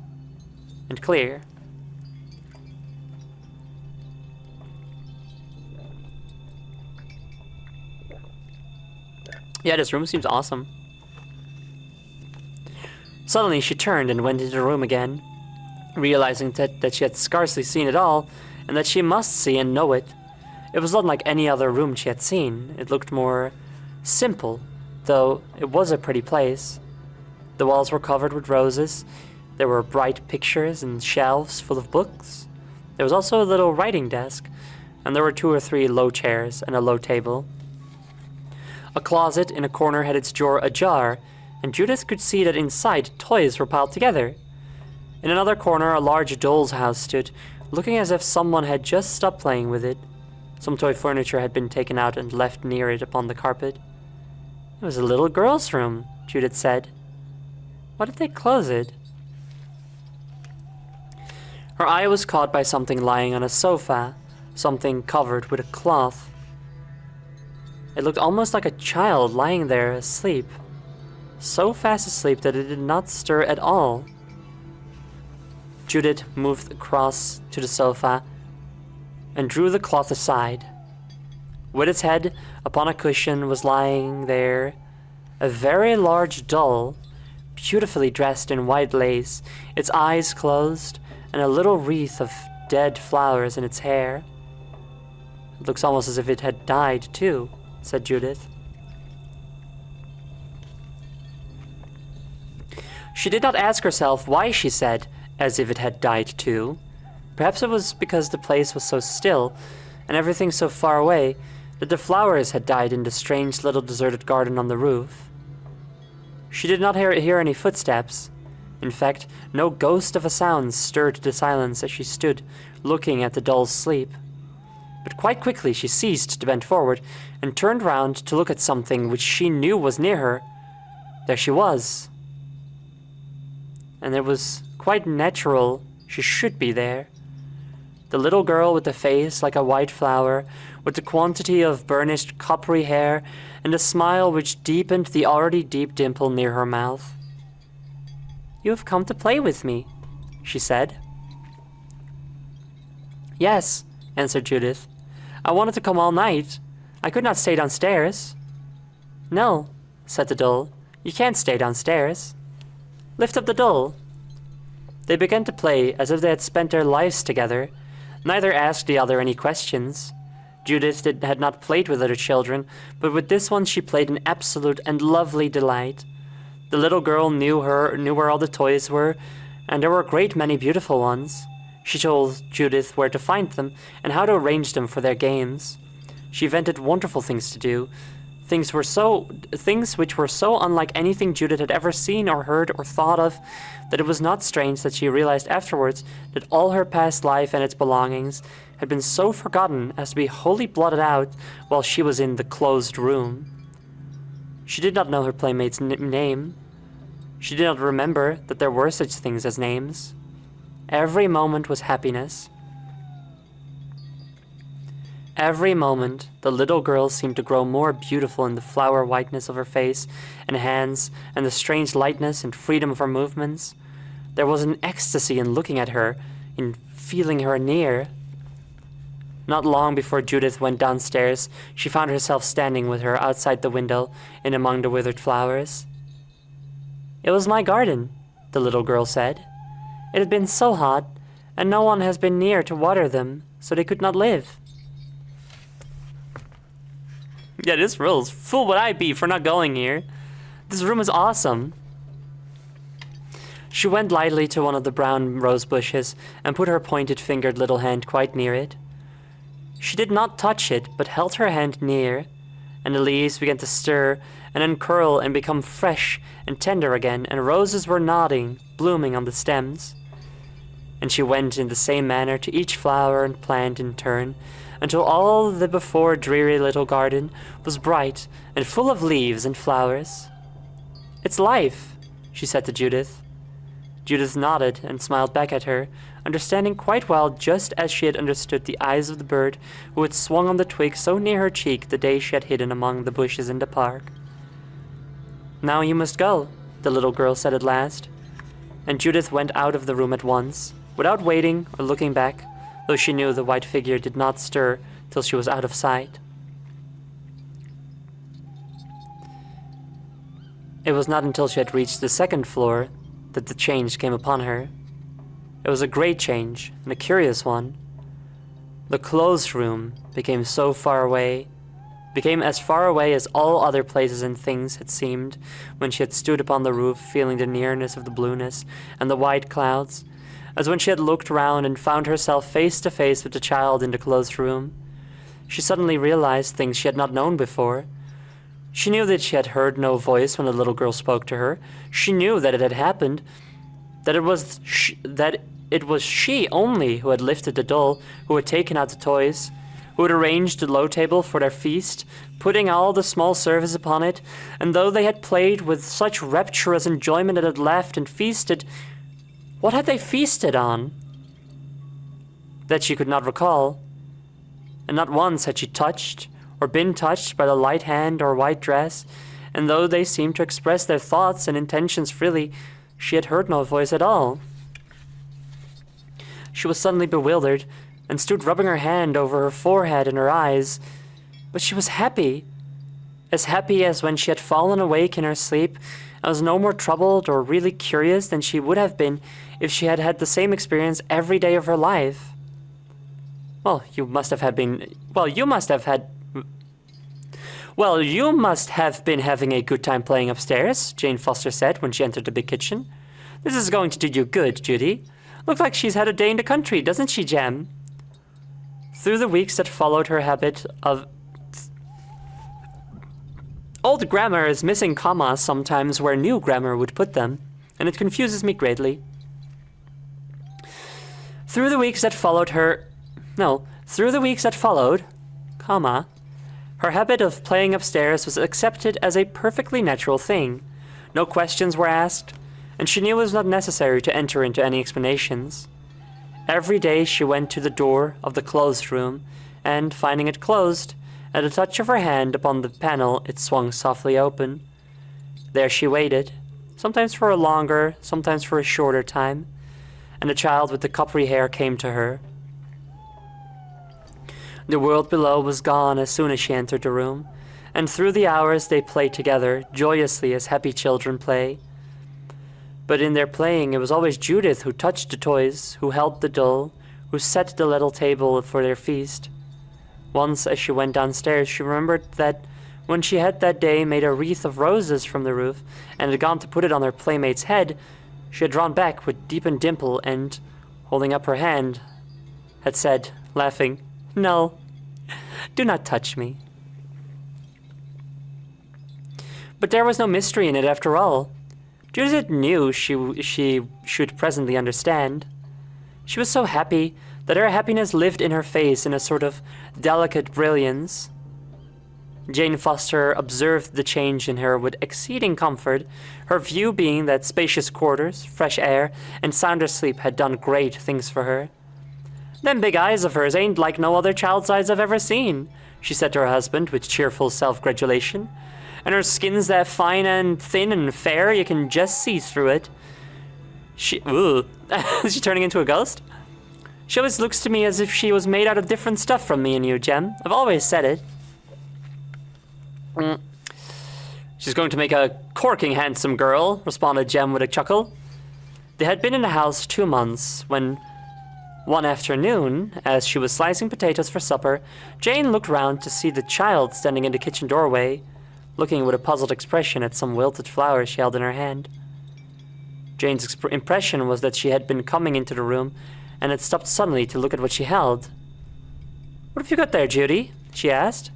and clear. Yeah, this room seems awesome. Suddenly she turned and went into the room again, realizing that she had scarcely seen it all, and that she must see and know it. It was not like any other room she had seen. It looked more simple, though it was a pretty place. The walls were covered with roses. There were bright pictures and shelves full of books. There was also a little writing desk, and there were 2 or 3 low chairs and a low table. A closet in a corner had its drawer ajar, and Judith could see that inside toys were piled together. In another corner, a large doll's house stood, looking as if someone had just stopped playing with it. Some toy furniture had been taken out and left near it upon the carpet. It was a little girl's room, Judith said. Why did they close it? Her eye was caught by something lying on a sofa, something covered with a cloth. It looked almost like a child lying there asleep, so fast asleep that it did not stir at all. Judith moved across to the sofa and drew the cloth aside. With its head upon a cushion was lying there a very large doll, beautifully dressed in white lace, its eyes closed, and a little wreath of dead flowers in its hair. It looks almost as if it had died too, said Judith. She did not ask herself why she said, as if it had died too. Perhaps it was because the place was so still, and everything so far away, that the flowers had died in the strange little deserted garden on the roof. She did not hear any footsteps. In fact, no ghost of a sound stirred the silence as she stood, looking at the doll's sleep. But quite quickly she ceased to bend forward, and turned round to look at something which she knew was near her. There she was. And it was quite natural she should be there. The little girl with the face like a white flower, with the quantity of burnished coppery hair, and a smile which deepened the already deep dimple near her mouth. "You have come to play with me," she said. "Yes," answered Judith. "I wanted to come all night. I could not stay downstairs." "No," said the doll. "You can't stay downstairs. Lift up the doll." They began to play as if they had spent their lives together. Neither asked the other any questions. Judith had not played with other children, but with this one she played in absolute and lovely delight. The little girl knew where all the toys were, and there were a great many beautiful ones. She told Judith where to find them and how to arrange them for their games. She invented wonderful things to do, things which were so unlike anything Judith had ever seen or heard or thought of, that it was not strange that she realized afterwards that all her past life and its belongings had been so forgotten as to be wholly blotted out while she was in the closed room. She did not know her playmate's name. She did not remember that there were such things as names. Every moment was happiness. Every moment, the little girl seemed to grow more beautiful in the flower whiteness of her face and hands, and the strange lightness and freedom of her movements. There was an ecstasy in looking at her, in feeling her near. Not long before Judith went downstairs, she found herself standing with her outside the window, in among the withered flowers. "It was my garden," the little girl said. "It had been so hot, and no one has been near to water them, so they could not live." Yeah, this rules. Fool would I be for not going here. This room is awesome. She went lightly to one of the brown rose bushes and put her pointed-fingered little hand quite near it. She did not touch it, but held her hand near, and the leaves began to stir and uncurl and become fresh and tender again, and roses were nodding, blooming on the stems. and she went in the same manner to each flower and plant in turn, until all the before dreary little garden was bright and full of leaves and flowers. "It's life," she said to Judith. Judith nodded and smiled back at her, understanding quite well just as she had understood the eyes of the bird who had swung on the twig so near her cheek the day she had hidden among the bushes in the park. "Now you must go," the little girl said at last, and Judith went out of the room at once, without waiting or looking back, though she knew the white figure did not stir till she was out of sight. It was not until she had reached the second floor that the change came upon her. It was a great change, and a curious one. The clothes room became as far away as all other places and things had seemed when she had stood upon the roof feeling the nearness of the blueness and the white clouds, as when she had looked round and found herself face to face with the child in the clothes room. She suddenly realized things she had not known before. She knew that she had heard no voice when the little girl spoke to her. She knew that it had happened, that it was she only who had lifted the doll, who had taken out the toys, who had arranged the low table for their feast, putting all the small service upon it, and though they had played with such rapturous enjoyment and had laughed and feasted, what had they feasted on? That she could not recall, and not once had she touched or been touched by the light hand or white dress, and though they seemed to express their thoughts and intentions freely, she had heard no voice at all. She was suddenly bewildered, and stood rubbing her hand over her forehead and her eyes, but she was happy as when she had fallen awake in her sleep, and was no more troubled or really curious than she would have been if she had had the same experience every day of her life. You must have been having a good time playing upstairs," Jane Foster said when she entered the big kitchen. "This is going to do you good, Judy. Looks like she's had a day in the country, doesn't she, Jem?" Through the weeks that followed, her habit of old grammar is missing commas sometimes where new grammar would put them, and it confuses me greatly. Through the weeks that followed, comma, her habit of playing upstairs was accepted as a perfectly natural thing. No questions were asked, and she knew it was not necessary to enter into any explanations. Every day she went to the door of the clothes room, and, finding it closed, at a touch of her hand upon the panel it swung softly open. There she waited, sometimes for a longer, sometimes for a shorter time, and the child with the coppery hair came to her. The world below was gone as soon as she entered the room, and through the hours they played together, joyously as happy children play. But in their playing it was always Judith who touched the toys, who held the doll, who set the little table for their feast. Once, as she went downstairs, she remembered that when she had that day made a wreath of roses from the roof, and had gone to put it on her playmate's head, she had drawn back with deepened dimple and, holding up her hand, had said, laughing, "No, do not touch me." But there was no mystery in it after all. Judith knew she should presently understand. She was so happy that her happiness lived in her face in a sort of delicate brilliance. Jane Foster observed the change in her with exceeding comfort, her view being that spacious quarters, fresh air, and sounder sleep had done great things for her. "Them big eyes of hers ain't like no other child's eyes I've ever seen," she said to her husband with cheerful self-gratulation. "And her skin's that fine and thin and fair you can just see through it. Is she turning into a ghost? She always looks to me as if she was made out of different stuff from me and you, Jem. I've always said it." "She's going to make a corking handsome girl," responded Jem with a chuckle. They had been in the house 2 months, when one afternoon, as she was slicing potatoes for supper, Jane looked round to see the child standing in the kitchen doorway, looking with a puzzled expression at some wilted flowers she held in her hand. Jane's impression was that she had been coming into the room and had stopped suddenly to look at what she held. "What have you got there, Judy?" she asked.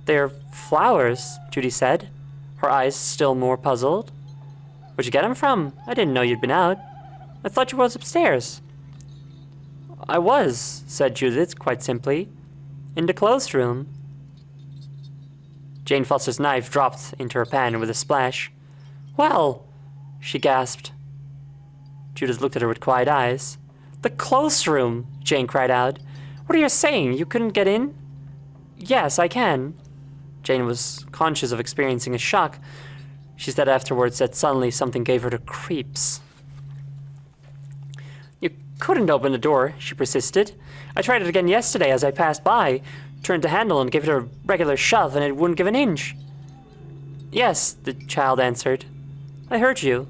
"They're flowers," Judy said, her eyes still more puzzled. "Where'd you get them from? I didn't know you'd been out. I thought you was upstairs." I was, said Judith quite simply. In the closed room. Jane Foster's knife dropped into her pan with a splash. Well, she gasped. Judith looked at her with quiet eyes. The closed room, Jane cried out. What are you saying? You couldn't get in? Yes, I can. Jane was conscious of experiencing a shock. She said afterwards that suddenly something gave her the creeps. You couldn't open the door, she persisted. I tried it again yesterday as I passed by, turned the handle and gave it a regular shove, and it wouldn't give an inch. Yes, the child answered. I heard you.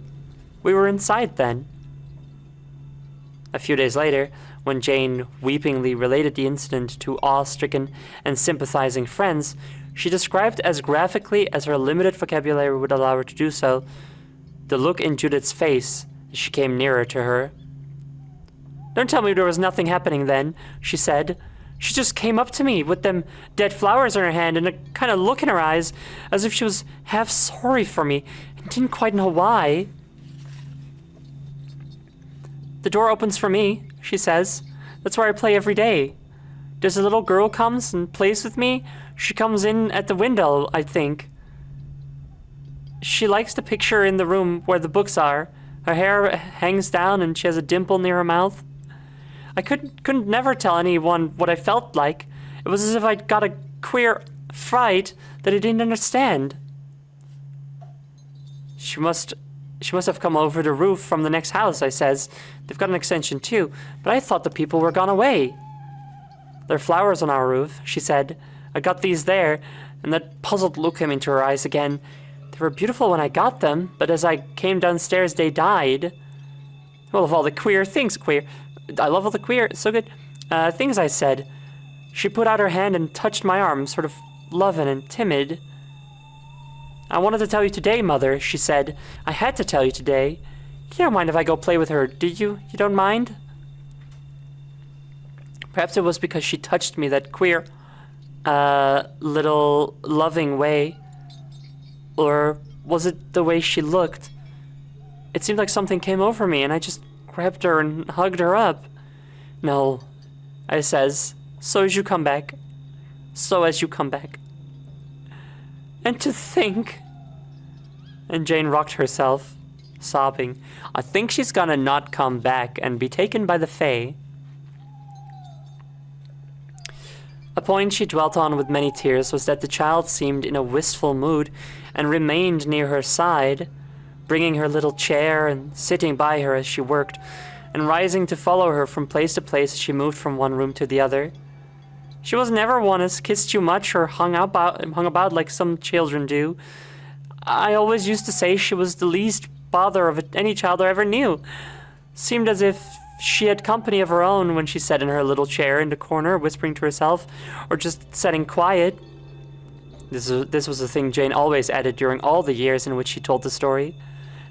We were inside then. A few days later, when Jane weepingly related the incident to awe-stricken and sympathizing friends, she described as graphically as her limited vocabulary would allow her to do so the look in Judith's face as she came nearer to her. Don't tell me there was nothing happening then, she said. She just came up to me with them dead flowers in her hand and a kind of look in her eyes as if she was half sorry for me and didn't quite know why. The door opens for me, she says. That's where I play every day. There's a little girl comes and plays with me. She comes in at the window, I think. She likes the picture in the room where the books are. Her hair hangs down and she has a dimple near her mouth. I couldn't never tell anyone what I felt like. It was as if I'd got a queer fright that I didn't understand. She must have come over the roof from the next house, I says. They've got an extension too, but I thought the people were gone away. There are flowers on our roof, she said. I got these there, and that puzzled look came into her eyes again. They were beautiful when I got them, but as I came downstairs, they died. Well, of all the queer things, I love all the queer, so good, things I said. She put out her hand and touched my arm, sort of loving and timid. I wanted to tell you today, Mother, she said. I had to tell you today. You don't mind if I go play with her, do you? You don't mind? Perhaps it was because she touched me that queer, little loving way. Or was it the way she looked? It seemed like something came over me and I just grabbed her and hugged her up. No, I says, so as you come back. And to think... And Jane rocked herself, sobbing. I think she's gonna not come back and be taken by the Fae. A point she dwelt on with many tears was that the child seemed in a wistful mood and remained near her side, bringing her little chair and sitting by her as she worked, and rising to follow her from place to place as she moved from one room to the other. She was never one as kissed too much or hung about like some children do. I always used to say she was the least bother of any child I ever knew. Seemed as if she had company of her own when she sat in her little chair in the corner, whispering to herself, or just sitting quiet. This was a thing Jane always added during all the years in which she told the story.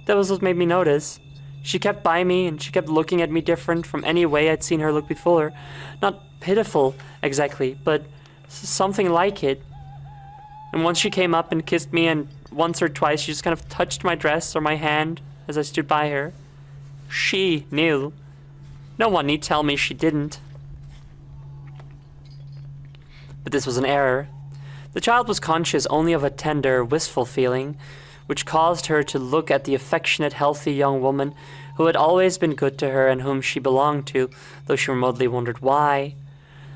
That was what made me notice. She kept by me, and she kept looking at me different from any way I'd seen her look before. Not pitiful, exactly, but something like it. And once she came up and kissed me, and once or twice she just kind of touched my dress or my hand as I stood by her. She knew. No one need tell me she didn't. But this was an error. The child was conscious only of a tender, wistful feeling, which caused her to look at the affectionate, healthy young woman who had always been good to her and whom she belonged to, though she remotely wondered why.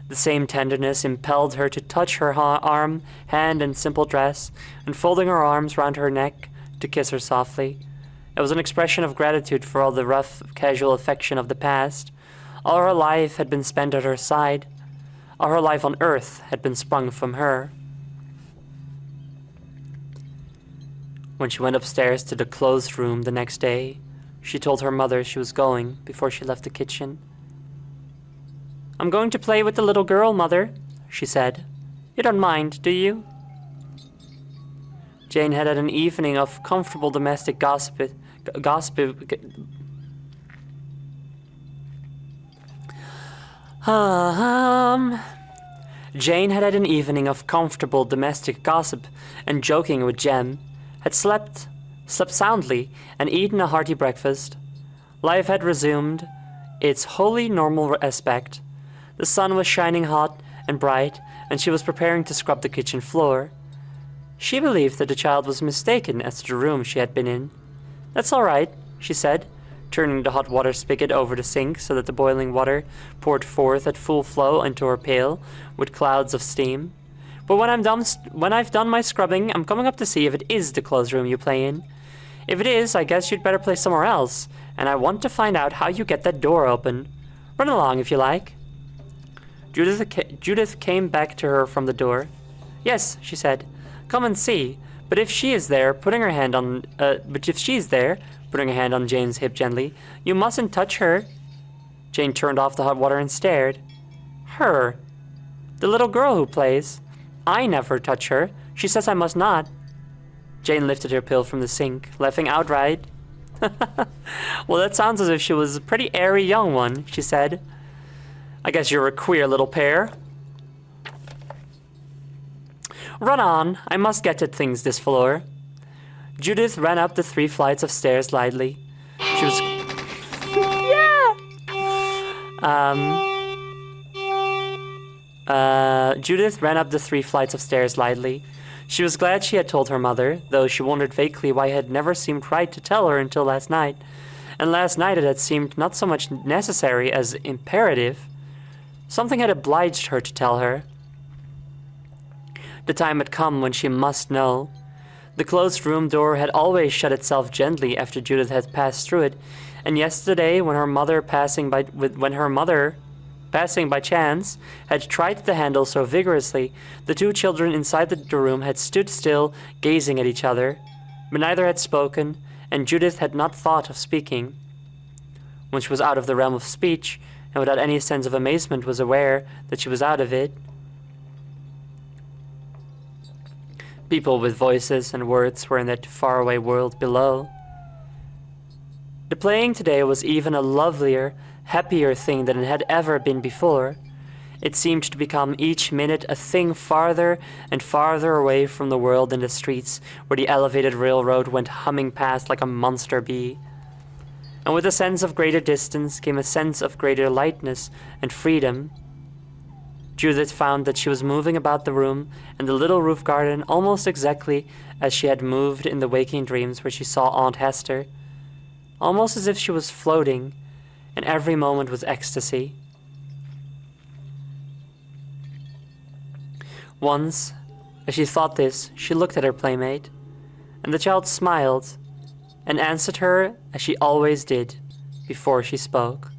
The same tenderness impelled her to touch her arm, hand, and simple dress, and folding her arms round her neck, to kiss her softly. It was an expression of gratitude for all the rough, casual affection of the past. All her life had been spent at her side. All her life on earth had been sprung from her. When she went upstairs to the closed room the next day, she told her mother she was going before she left the kitchen. I'm going to play with the little girl, Mother, she said. You don't mind, do you? Jane had an evening of comfortable domestic gossip. Jane had an evening of comfortable domestic gossip and joking with Jem, had slept soundly, and eaten a hearty breakfast. Life had resumed, its wholly normal aspect. The sun was shining hot and bright, and she was preparing to scrub the kitchen floor. She believed that the child was mistaken as to the room she had been in. "That's all right," she said, turning the hot water spigot over the sink so that the boiling water poured forth at full flow into her pail with clouds of steam. "But when I've done my scrubbing, I'm coming up to see if it is the clothes room you play in. If it is, I guess you'd better play somewhere else, and I want to find out how you get that door open. Run along if you like." Judith came back to her from the door. "Yes," she said, "come and see. But if she's there, putting her hand on Jane's hip gently, you mustn't touch her." Jane turned off the hot water and stared. "Her? The little girl who plays? I never touch her. She says I must not." Jane lifted her pail from the sink, laughing outright. "Well, that sounds as if she was a pretty airy young one," she said. "I guess you're a queer little pair." "Run on. I must get at things this floor." Judith ran up the 3 flights of stairs lightly. She was... Judith ran up the 3 flights of stairs lightly. She was glad she had told her mother, though she wondered vaguely why it had never seemed right to tell her until last night. And last night it had seemed not so much necessary as imperative. Something had obliged her to tell her. The time had come when she must know. The closed room door had always shut itself gently after Judith had passed through it, and yesterday, when her mother passing by chance had tried the handle so vigorously, the 2 children inside the room had stood still, gazing at each other, but neither had spoken, and Judith had not thought of speaking. When she was out of the realm of speech, and without any sense of amazement was aware that she was out of it, people with voices and words were in that faraway world below. The playing today was even a lovelier, happier thing than it had ever been before. It seemed to become each minute a thing farther and farther away from the world in the streets where the elevated railroad went humming past like a monster bee. And with a sense of greater distance came a sense of greater lightness and freedom. Judith found that she was moving about the room and the little roof garden almost exactly as she had moved in the waking dreams where she saw Aunt Hester. Almost as if she was floating, and every moment was ecstasy. Once, as she thought this, she looked at her playmate, and the child smiled, and answered her as she always did before she spoke.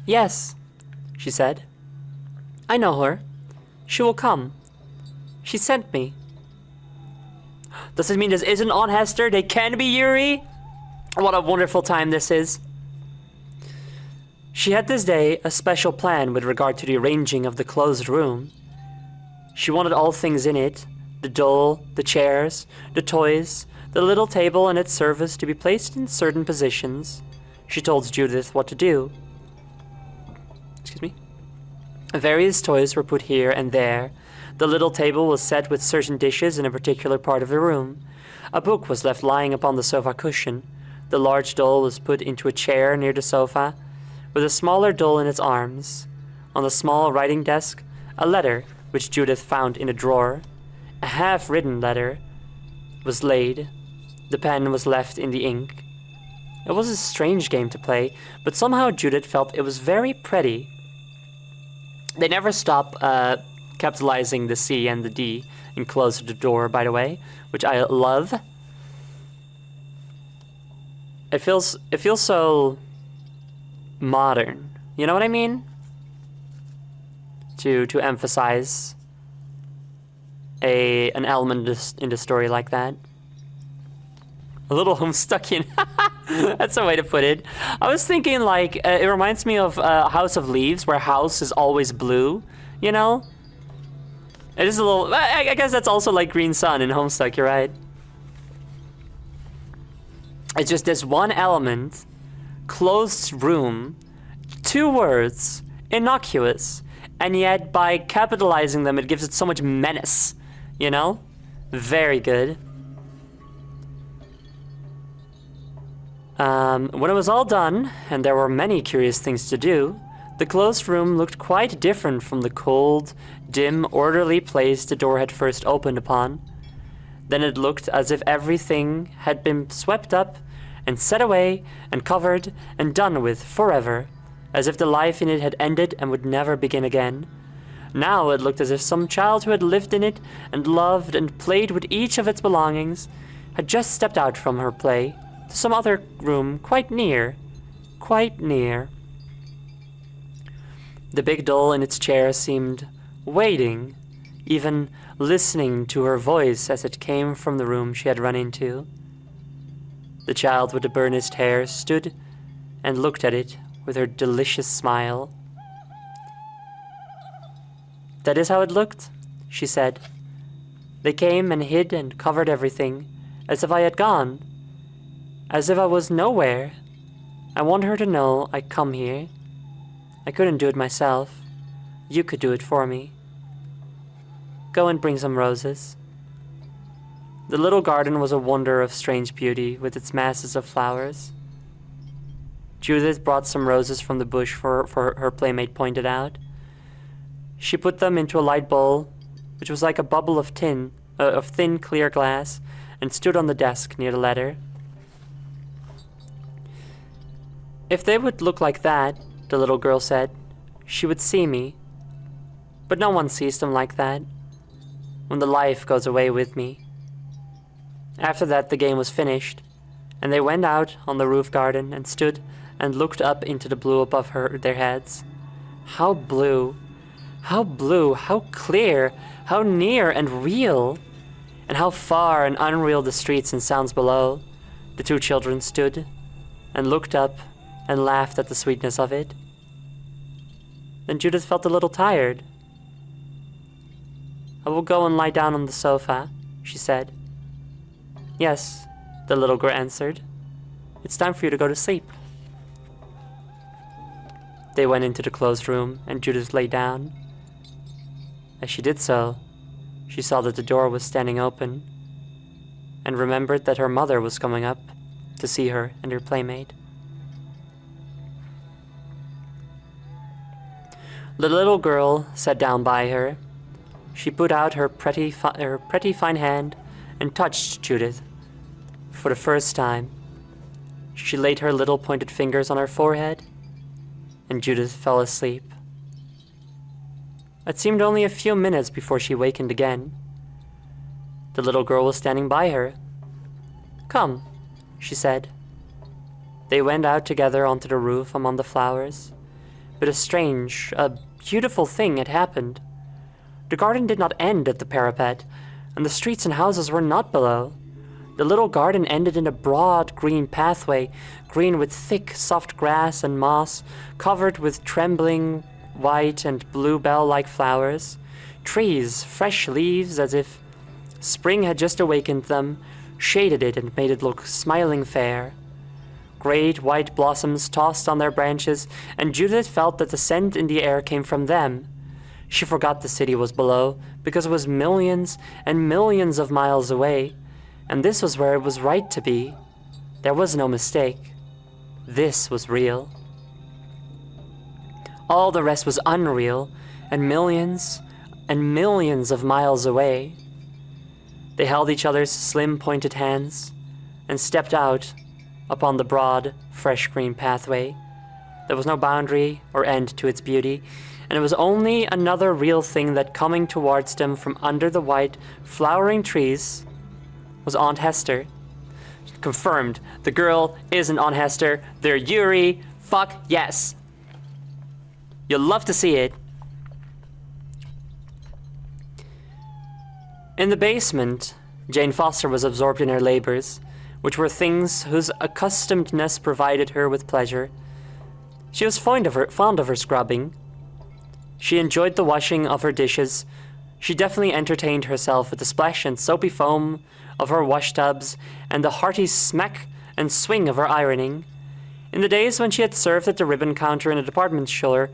"Yes," she said. "I know her. She will come. She sent me." "Does it mean this isn't Aunt Hester? They can be Yuri? What a wonderful time this is." She had this day a special plan with regard to the arranging of the closed room. She wanted all things in it, the doll, the chairs, the toys, the little table and its service to be placed in certain positions. She told Judith what to do. Various toys were put here and there. The little table was set with certain dishes in a particular part of the room. A book was left lying upon the sofa cushion. The large doll was put into a chair near the sofa, with a smaller doll in its arms. On the small writing desk, a letter, which Judith found in a drawer, a half-written letter, was laid. The pen was left in the ink. It was a strange game to play, but somehow Judith felt it was very pretty. They never stop capitalizing the C and the D in close to the door, by the way, which I love. It feels so modern. You know what I mean? To emphasize an element in the story like that. A little Homestuckian. That's a way to put it. I was thinking, like, it reminds me of House of Leaves, where house is always blue, you know? It is a little... I guess that's also like Green Sun in Homestuck, you're right. It's just this one element, closed room, 2 words, innocuous, and yet by capitalizing them, it gives it so much menace, you know? Very good. When it was all done, and there were many curious things to do, the closed room looked quite different from the cold, dim, orderly place the door had first opened upon. Then it looked as if everything had been swept up and set away and covered and done with forever, as if the life in it had ended and would never begin again. Now it looked as if some child who had lived in it and loved and played with each of its belongings had just stepped out from her play to some other room quite near. The big doll in its chair seemed waiting, even listening to her voice as it came from the room she had run into. The child with the burnished hair stood and looked at it with her delicious smile. "That is how it looked," she said. "They came and hid and covered everything, as if I had gone, as if I was nowhere. I want her to know I come here. I couldn't do it myself. You could do it for me. Go and bring some roses." The little garden was a wonder of strange beauty, with its masses of flowers. Judith brought some roses from the bush for her playmate pointed out. She put them into a light bowl, which was like a bubble of thin, clear glass, and stood on the desk near the ladder. "If they would look like that," the little girl said, "she would see me. But no one sees them like that, when the life goes away with me." After that, the game was finished, and they went out on the roof garden and stood and looked up into the blue above their heads. How blue, how clear, how near and real, and how far and unreal the streets and sounds below. The two children stood and looked up and laughed at the sweetness of it. Then Judith felt a little tired. "I will go and lie down on the sofa," she said. "Yes," the little girl answered. "It's time for you to go to sleep." They went into the closed room, and Judith lay down. As she did so, she saw that the door was standing open, and remembered that her mother was coming up to see her and her playmate. The little girl sat down by her. She put out her pretty fine hand and touched Judith. For the first time, she laid her little pointed fingers on her forehead, and Judith fell asleep. It seemed only a few minutes before she wakened again. The little girl was standing by her. "Come," she said. They went out together onto the roof among the flowers. But a beautiful thing had happened. The garden did not end at the parapet, and the streets and houses were not below. The little garden ended in a broad green pathway, green with thick, soft grass and moss, covered with trembling white and bluebell-like flowers, trees, fresh leaves as if spring had just awakened them, shaded it and made it look smiling fair. Great white blossoms tossed on their branches, and Judith felt that the scent in the air came from them. She forgot the city was below, because it was millions and millions of miles away, and this was where it was right to be. There was no mistake. This was real. All the rest was unreal, and millions of miles away. They held each other's slim, pointed hands and stepped out upon the broad, fresh green pathway. There was no boundary or end to its beauty, and it was only another real thing that coming towards them from under the white, flowering trees was Aunt Hester. Confirmed. The girl isn't Aunt Hester. They're Yuri. Fuck yes. You'll love to see it. In the basement, Jane Foster was absorbed in her labors, which were things whose accustomedness provided her with pleasure. She was fond of her scrubbing. She enjoyed the washing of her dishes. She definitely entertained herself with the splash and soapy foam of her wash tubs and the hearty smack and swing of her ironing. In the days when she had served at the ribbon counter in a department store,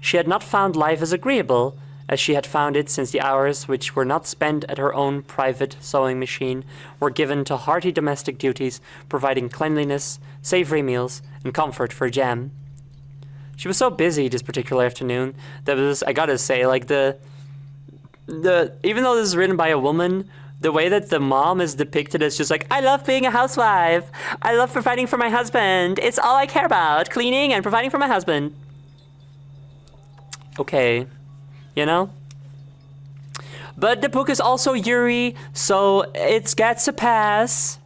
she had not found life as agreeable as she had found it since the hours which were not spent at her own private sewing machine were given to hearty domestic duties, providing cleanliness, savory meals, and comfort for Jem. She was so busy this particular afternoon that I gotta say, like, the even though this is written by a woman, the way that the mom is depicted as just like, I love being a housewife. I love providing for my husband. It's all I care about, cleaning and providing for my husband. Okay, you know? But the book is also Yuri, so it gets a pass.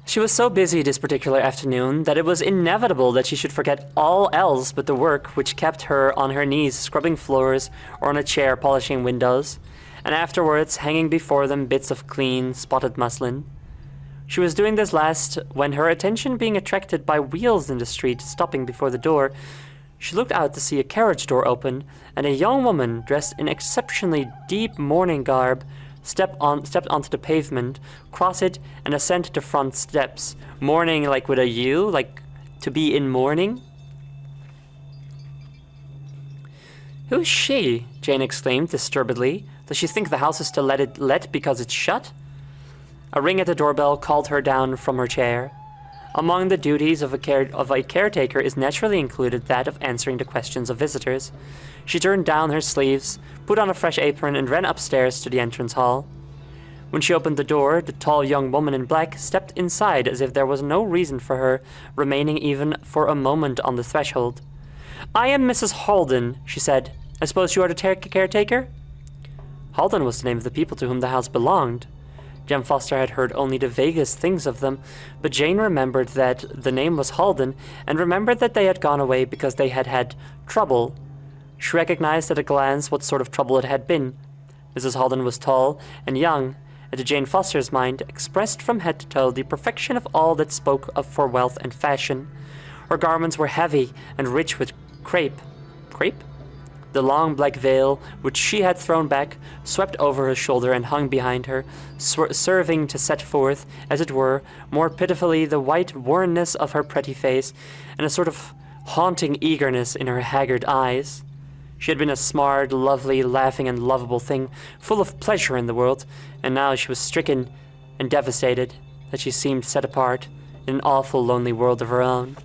She was so busy this particular afternoon that it was inevitable that she should forget all else but the work which kept her on her knees scrubbing floors or on a chair polishing windows, and afterwards hanging before them bits of clean, spotted muslin. She was doing this last when, her attention being attracted by wheels in the street stopping before the door, she looked out to see a carriage door open and a young woman dressed in exceptionally deep mourning garb stepped onto the pavement, cross it, and ascend the front steps. Mourning, like with a U, like to be in mourning. Who is she? Jane exclaimed disturbedly. Does she think the house is still let because it's shut? A ring at the doorbell called her down from her chair. Among the duties of a caretaker is naturally included that of answering the questions of visitors. She turned down her sleeves, put on a fresh apron, and ran upstairs to the entrance hall. When she opened the door, the tall young woman in black stepped inside as if there was no reason for her remaining even for a moment on the threshold. I am Mrs. Halden, she said. I suppose you are the caretaker? Halden was the name of the people to whom the house belonged. Jem Foster had heard only the vaguest things of them, but Jane remembered that the name was Halden, and remembered that they had gone away because they had had trouble. She recognized at a glance what sort of trouble it had been. Mrs. Halden was tall and young, and to Jane Foster's mind expressed from head to toe the perfection of all that spoke of for wealth and fashion. Her garments were heavy and rich with crepe. Crepe? The long black veil, which she had thrown back, swept over her shoulder and hung behind her, serving to set forth, as it were, more pitifully the white wornness of her pretty face, and a sort of haunting eagerness in her haggard eyes. She had been a smart, lovely, laughing, and lovable thing, full of pleasure in the world, and now she was stricken and devastated, that she seemed set apart in an awful, lonely world of her own.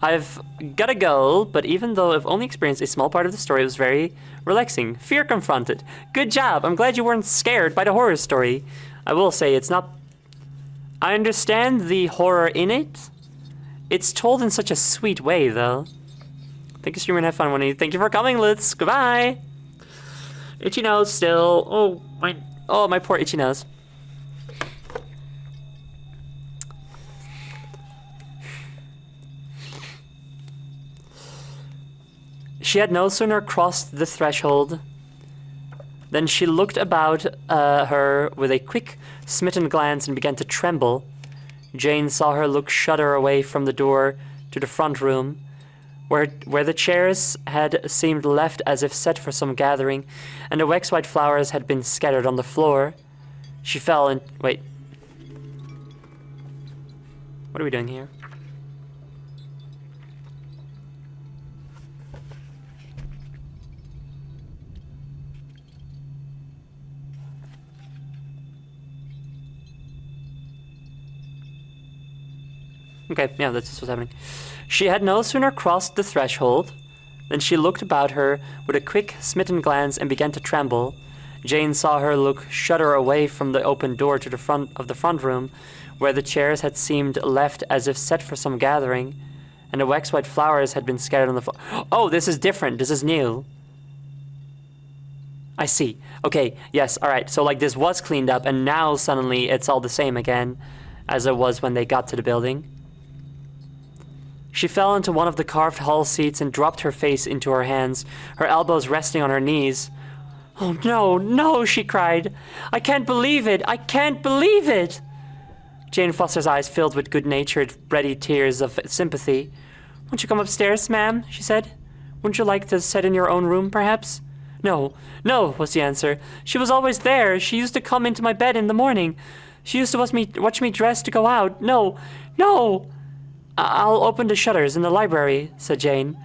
I've gotta go, but even though I've only experienced a small part of the story, it was very relaxing. Fear confronted. Good job. I'm glad you weren't scared by the horror story. I will say it's not... I understand the horror in it. It's told in such a sweet way, though. Thank you, streamer, and have fun, Winnie. Thank you for coming, Lutz. Goodbye. Itchy nose still. Oh, my poor itchy nose. She had no sooner crossed the threshold than she looked about her with a quick, smitten glance and began to tremble. Jane saw her look shudder away from the door to the front room, where the chairs had seemed left as if set for some gathering, and the wax-white flowers had been scattered on the floor. She fell and... Wait. What are we doing here? Okay, yeah, that's just what's happening. She had no sooner crossed the threshold than she looked about her with a quick, smitten glance and began to tremble. Jane saw her look shudder away from the open door to the front room, where the chairs had seemed left as if set for some gathering, and the wax-white flowers had been scattered on the floor. Oh, this is different. This is new. I see. Okay, yes, all right. So, like, this was cleaned up, and now suddenly it's all the same again as it was when they got to the building. She fell into one of the carved hall seats and dropped her face into her hands, her elbows resting on her knees. "Oh, no, no," she cried. "I can't believe it! I can't believe it!" Jane Foster's eyes filled with good-natured, ready tears of sympathy. "Won't you come upstairs, ma'am?" she said. "Wouldn't you like to sit in your own room, perhaps?" "No, no," was the answer. "She was always there. She used to come into my bed in the morning. She used to watch me dress to go out. No, no! I'll open the shutters in the library, said Jane.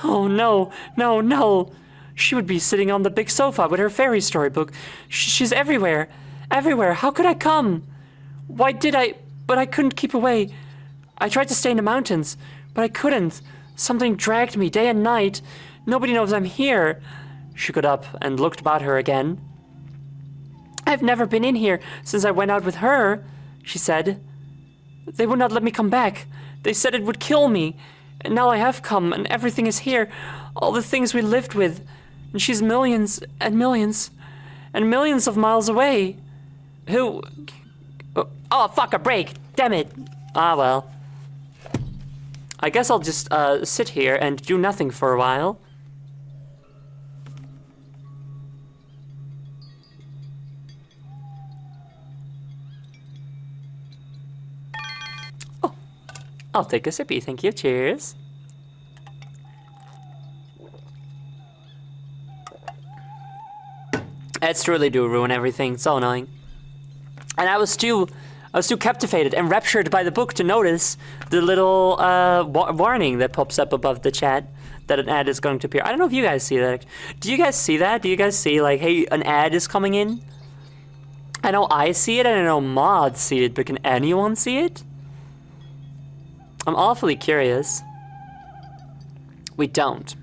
Oh, no, no, no! She would be sitting on the big sofa with her fairy story book. She's everywhere, everywhere. How could I come? Why did I? But I couldn't keep away. I tried to stay in the mountains, but I couldn't. Something dragged me day and night. Nobody knows I'm here. She got up and looked about her again. I've never been in here since I went out with her, she said. They would not let me come back. They said it would kill me. And now I have come, and everything is here. All the things we lived with. And she's millions and millions and millions of miles away. Who? Oh, fuck, a break. Damn it. Ah, well. I guess I'll just sit here and do nothing for a while. Oh, I'll take a sippy, thank you. Cheers. It's truly do ruin everything. So annoying. And I was too captivated and raptured by the book to notice the little warning that pops up above the chat that an ad is going to appear. I don't know if you guys see that. Do you guys see that? Do you guys see, like, hey, an ad is coming in? I know I see it, and I know mods see it, but can anyone see it? I'm awfully curious. We don't.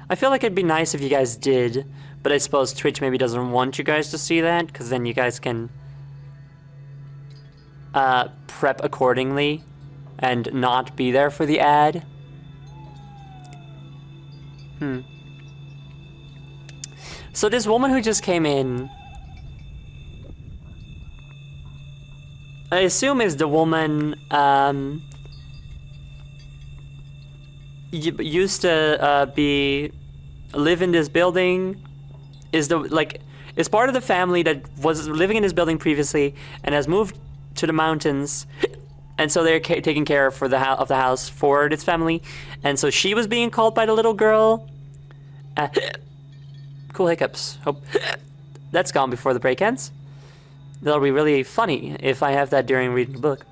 I feel like it'd be nice if you guys did, but I suppose Twitch maybe doesn't want you guys to see that, because then you guys can prep accordingly and not be there for the ad. So this woman who just came in, I assume is the woman used to live in this building, is part of the family that was living in this building previously and has moved to the mountains, and so they're taking care of the house for this family, and so she was being called by the little girl. Cool hiccups. Hope that's gone before the break ends. That'll be really funny if I have that during reading the book.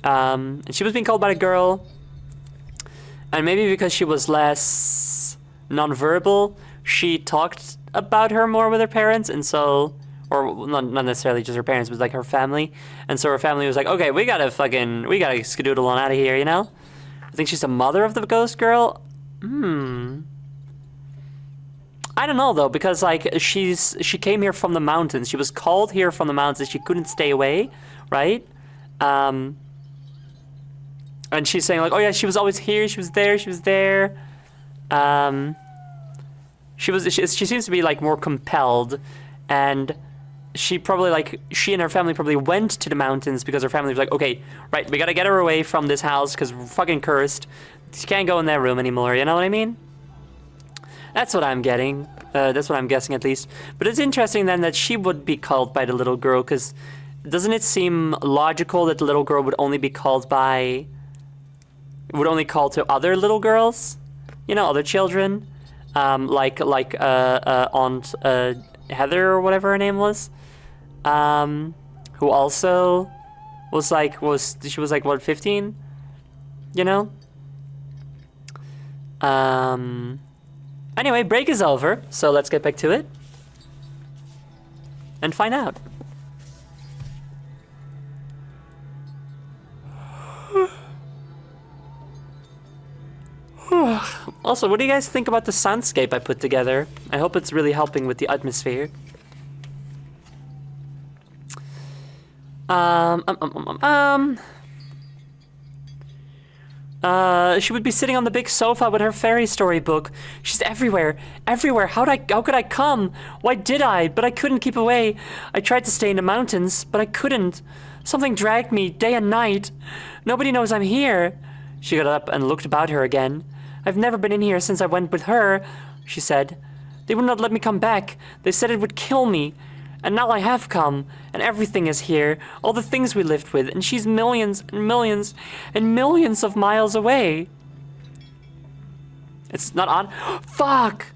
And she was being called by a girl, and maybe because she was less nonverbal, she talked about her more with her parents, and so, or not necessarily just her parents, but like her family, and so her family was like, okay, we gotta skedoodle on out of here, you know? I think she's the mother of the ghost girl. I don't know though, because like she came here from the mountains. She was called here from the mountains. She couldn't stay away, right? And she's saying like, oh yeah, she was always here. She was there. She was there. She seems to be like more compelled, and she and her family probably went to the mountains because her family was like, okay, right, we gotta get her away from this house because we're fucking cursed. She can't go in that room anymore. You know what I mean? That's what I'm getting. That's what I'm guessing at least. But it's interesting then that she would be called by the little girl, because doesn't it seem logical that the little girl would only call to other little girls? You know, other children? Like Aunt Heather or whatever her name was. Who also was like, what, 15? You know? Anyway, break is over, so let's get back to it and find out. Also, what do you guys think about the soundscape I put together? I hope it's really helping with the atmosphere. She would be sitting on the big sofa with her fairy story book. She's everywhere, everywhere. How could I come? Why did I? But I couldn't keep away. I tried to stay in the mountains, but I couldn't. Something dragged me day and night. Nobody knows I'm here. She got up and looked about her again. I've never been in here since I went with her, she said. They would not let me come back. They said it would kill me. And now I have come, and everything is here, all the things we lived with, and she's millions and millions and millions of miles away. It's not on. Fuck!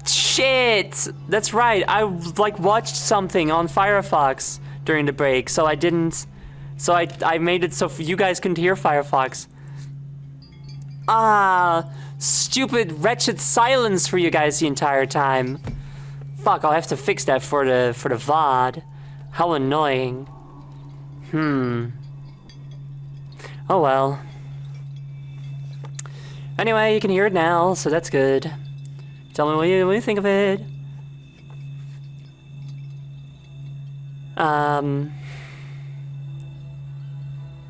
Shit! That's right, I watched something on Firefox during the break, so I didn't. So I made it so you guys couldn't hear Firefox. Ah, stupid, wretched silence for you guys the entire time. Fuck, I'll have to fix that for the VOD. How annoying. Oh well. Anyway, you can hear it now, so that's good. Tell me what you think of it.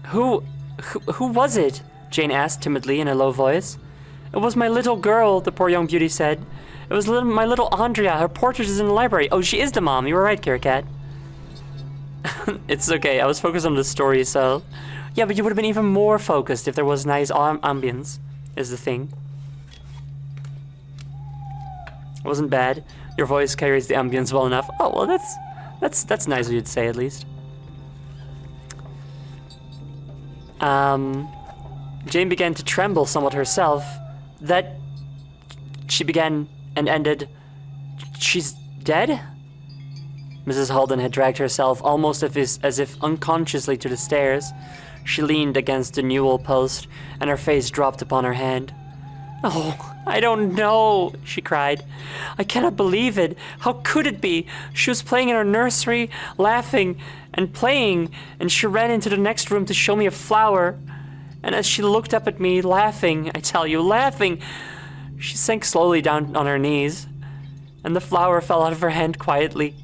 Who was it? Jane asked timidly in a low voice. It was my little girl, the poor young beauty said. It was my little Andrea. Her portrait is in the library. Oh, she is the mom. You were right, Kira Cat. It's okay. I was focused on the story, so... Yeah, but you would have been even more focused if there was nice ambience, is the thing. It wasn't bad. Your voice carries the ambience well enough. Oh, well, that's nice of you to say, at least. Jane began to tremble somewhat herself. She began and ended. She's dead? Mrs. Holden had dragged herself almost as if unconsciously to the stairs. She leaned against the newel post, and her face dropped upon her hand. Oh, I don't know, she cried. I cannot believe it. How could it be? She was playing in her nursery, laughing and playing, and she ran into the next room to show me a flower. And as she looked up at me, laughing, I tell you, laughing, she sank slowly down on her knees, and the flower fell out of her hand quietly,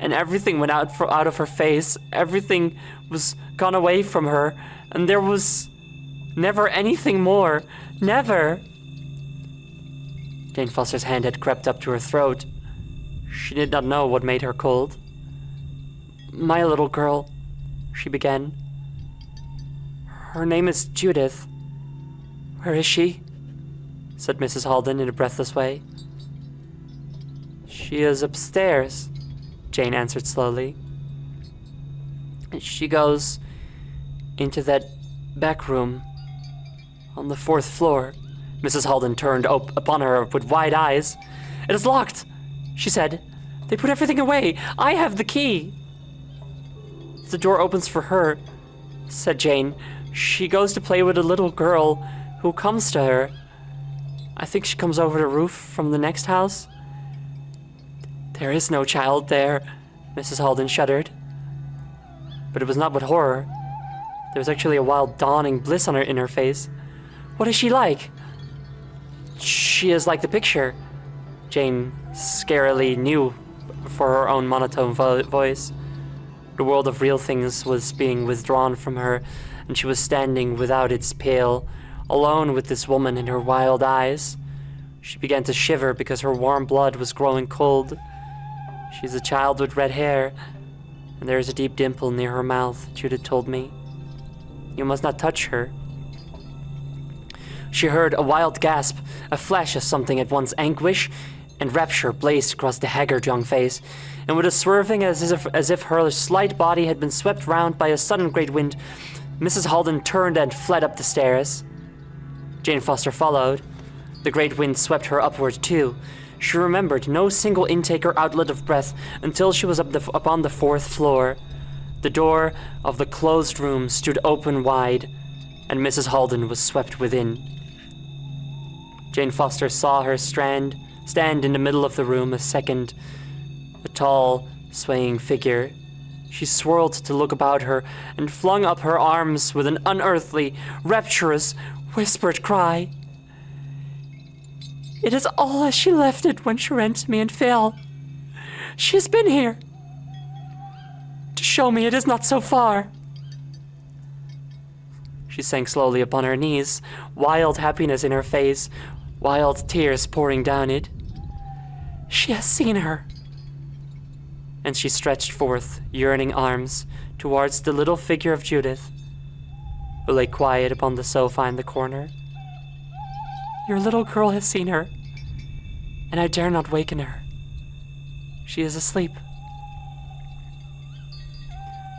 and everything went out of her face. Everything was gone away from her, and there was never anything more. Never. Jane Foster's hand had crept up to her throat. She did not know what made her cold. My little girl, she began. Her name is Judith. Where is she? Said Mrs. Holden in a breathless way. She is upstairs, Jane answered slowly. She goes into that back room on the 4th floor. Mrs. Holden turned upon her with wide eyes. It is locked, she said. They put everything away. I have the key. The door opens for her, said Jane. She goes to play with a little girl who comes to her. I think she comes over the roof from the next house. There is no child there, Mrs. Holden shuddered. But it was not with horror. There was actually a wild dawning bliss in her face. What is she like? She is like the picture, Jane scarily knew for her own monotone voice. The world of real things was being withdrawn from her, and she was standing without its pale, alone with this woman in her wild eyes. She began to shiver because her warm blood was growing cold. She is a child with red hair, and there is a deep dimple near her mouth, Judith told me. You must not touch her. She heard a wild gasp, a flash of something at once anguish and rapture blazed across the haggard young face, and with a swerving as if her slight body had been swept round by a sudden great wind, Mrs. Holden turned and fled up the stairs. Jane Foster followed. The great wind swept her upward too. She remembered no single intake or outlet of breath until she was upon the 4th floor. The door of the closed room stood open wide, and Mrs. Holden was swept within. Jane Foster saw her stand in the middle of the room a second, a tall, swaying figure. She swirled to look about her and flung up her arms with an unearthly, rapturous, whispered cry. It is all as she left it when she ran to me and fell. She has been here to show me it is not so far. She sank slowly upon her knees, wild happiness in her face, wild tears pouring down it. She has seen her. And she stretched forth yearning arms towards the little figure of Judith, who lay quiet upon the sofa in the corner. Your little girl has seen her, and I dare not waken her. She is asleep.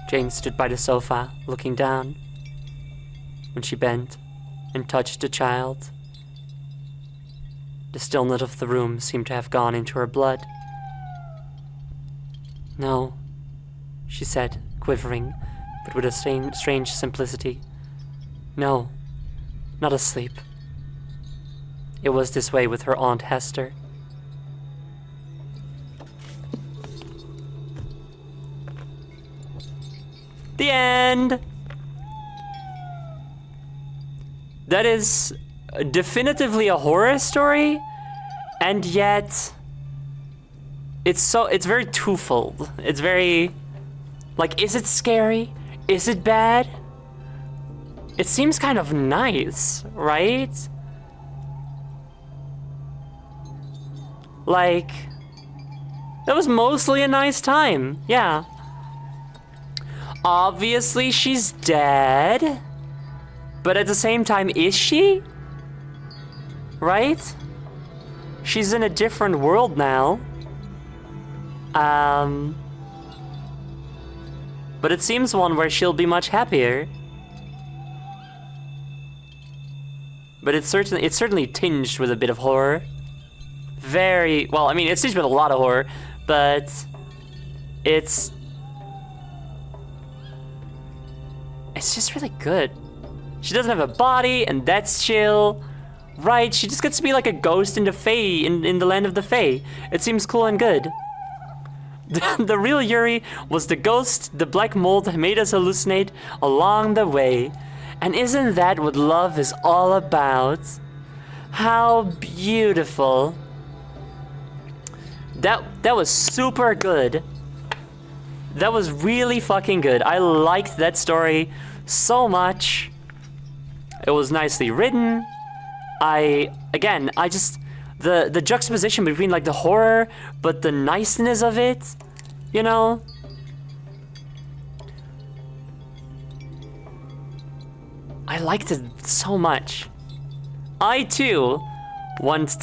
Jane stood by the sofa, looking down. When she bent and touched the child, the stillness of the room seemed to have gone into her blood. No, she said, quivering, but with a strange simplicity. No, not asleep. It was this way with her Aunt Hester. The end! That is definitively a horror story, and yet it's very twofold. It's very, like, is it scary? Is it bad? It seems kind of nice, right? Like, that was mostly a nice time, yeah. Obviously she's dead, but at the same time, is she? Right? She's in a different world now. But it seems one where she'll be much happier. But it's certainly tinged with a bit of horror. Very, well, I mean, it's tinged with a lot of horror, but it's just really good. She doesn't have a body, and that's chill. Right, she just gets to be like a ghost in the Fae, in the land of the Fae. It seems cool and good. The real Yuri was the ghost the black mold made us hallucinate along the way. And isn't that what love is all about? How beautiful. That was super good. That was really fucking good. I liked that story so much. It was nicely written. I just the juxtaposition between like the horror but the niceness of it, you know? I liked it so much. I too want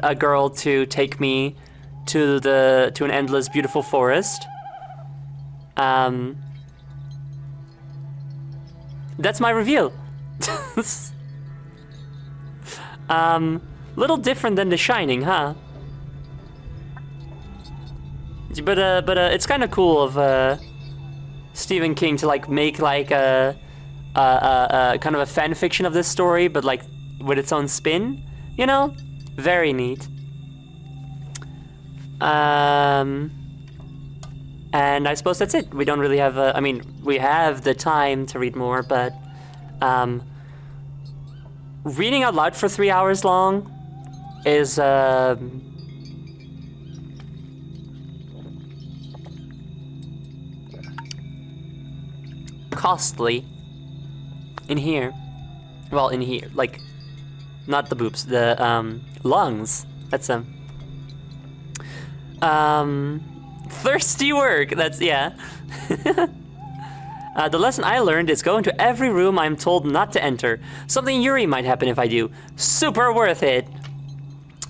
a girl to take me to an endless beautiful forest. That's my review. Little different than The Shining, huh? But it's kind of cool of Stephen King to like make like a kind of a fan fiction of this story, but like with its own spin, you know? Very neat. And I suppose that's it. We don't really have I mean, we have the time to read more, but reading out loud for 3 hours long is costly in here. Well, in here, like, not the boobs, the lungs. That's thirsty work. That's, yeah. The lesson I learned is go into every room I'm told not to enter. Something Yuri might happen if I do. Super worth it.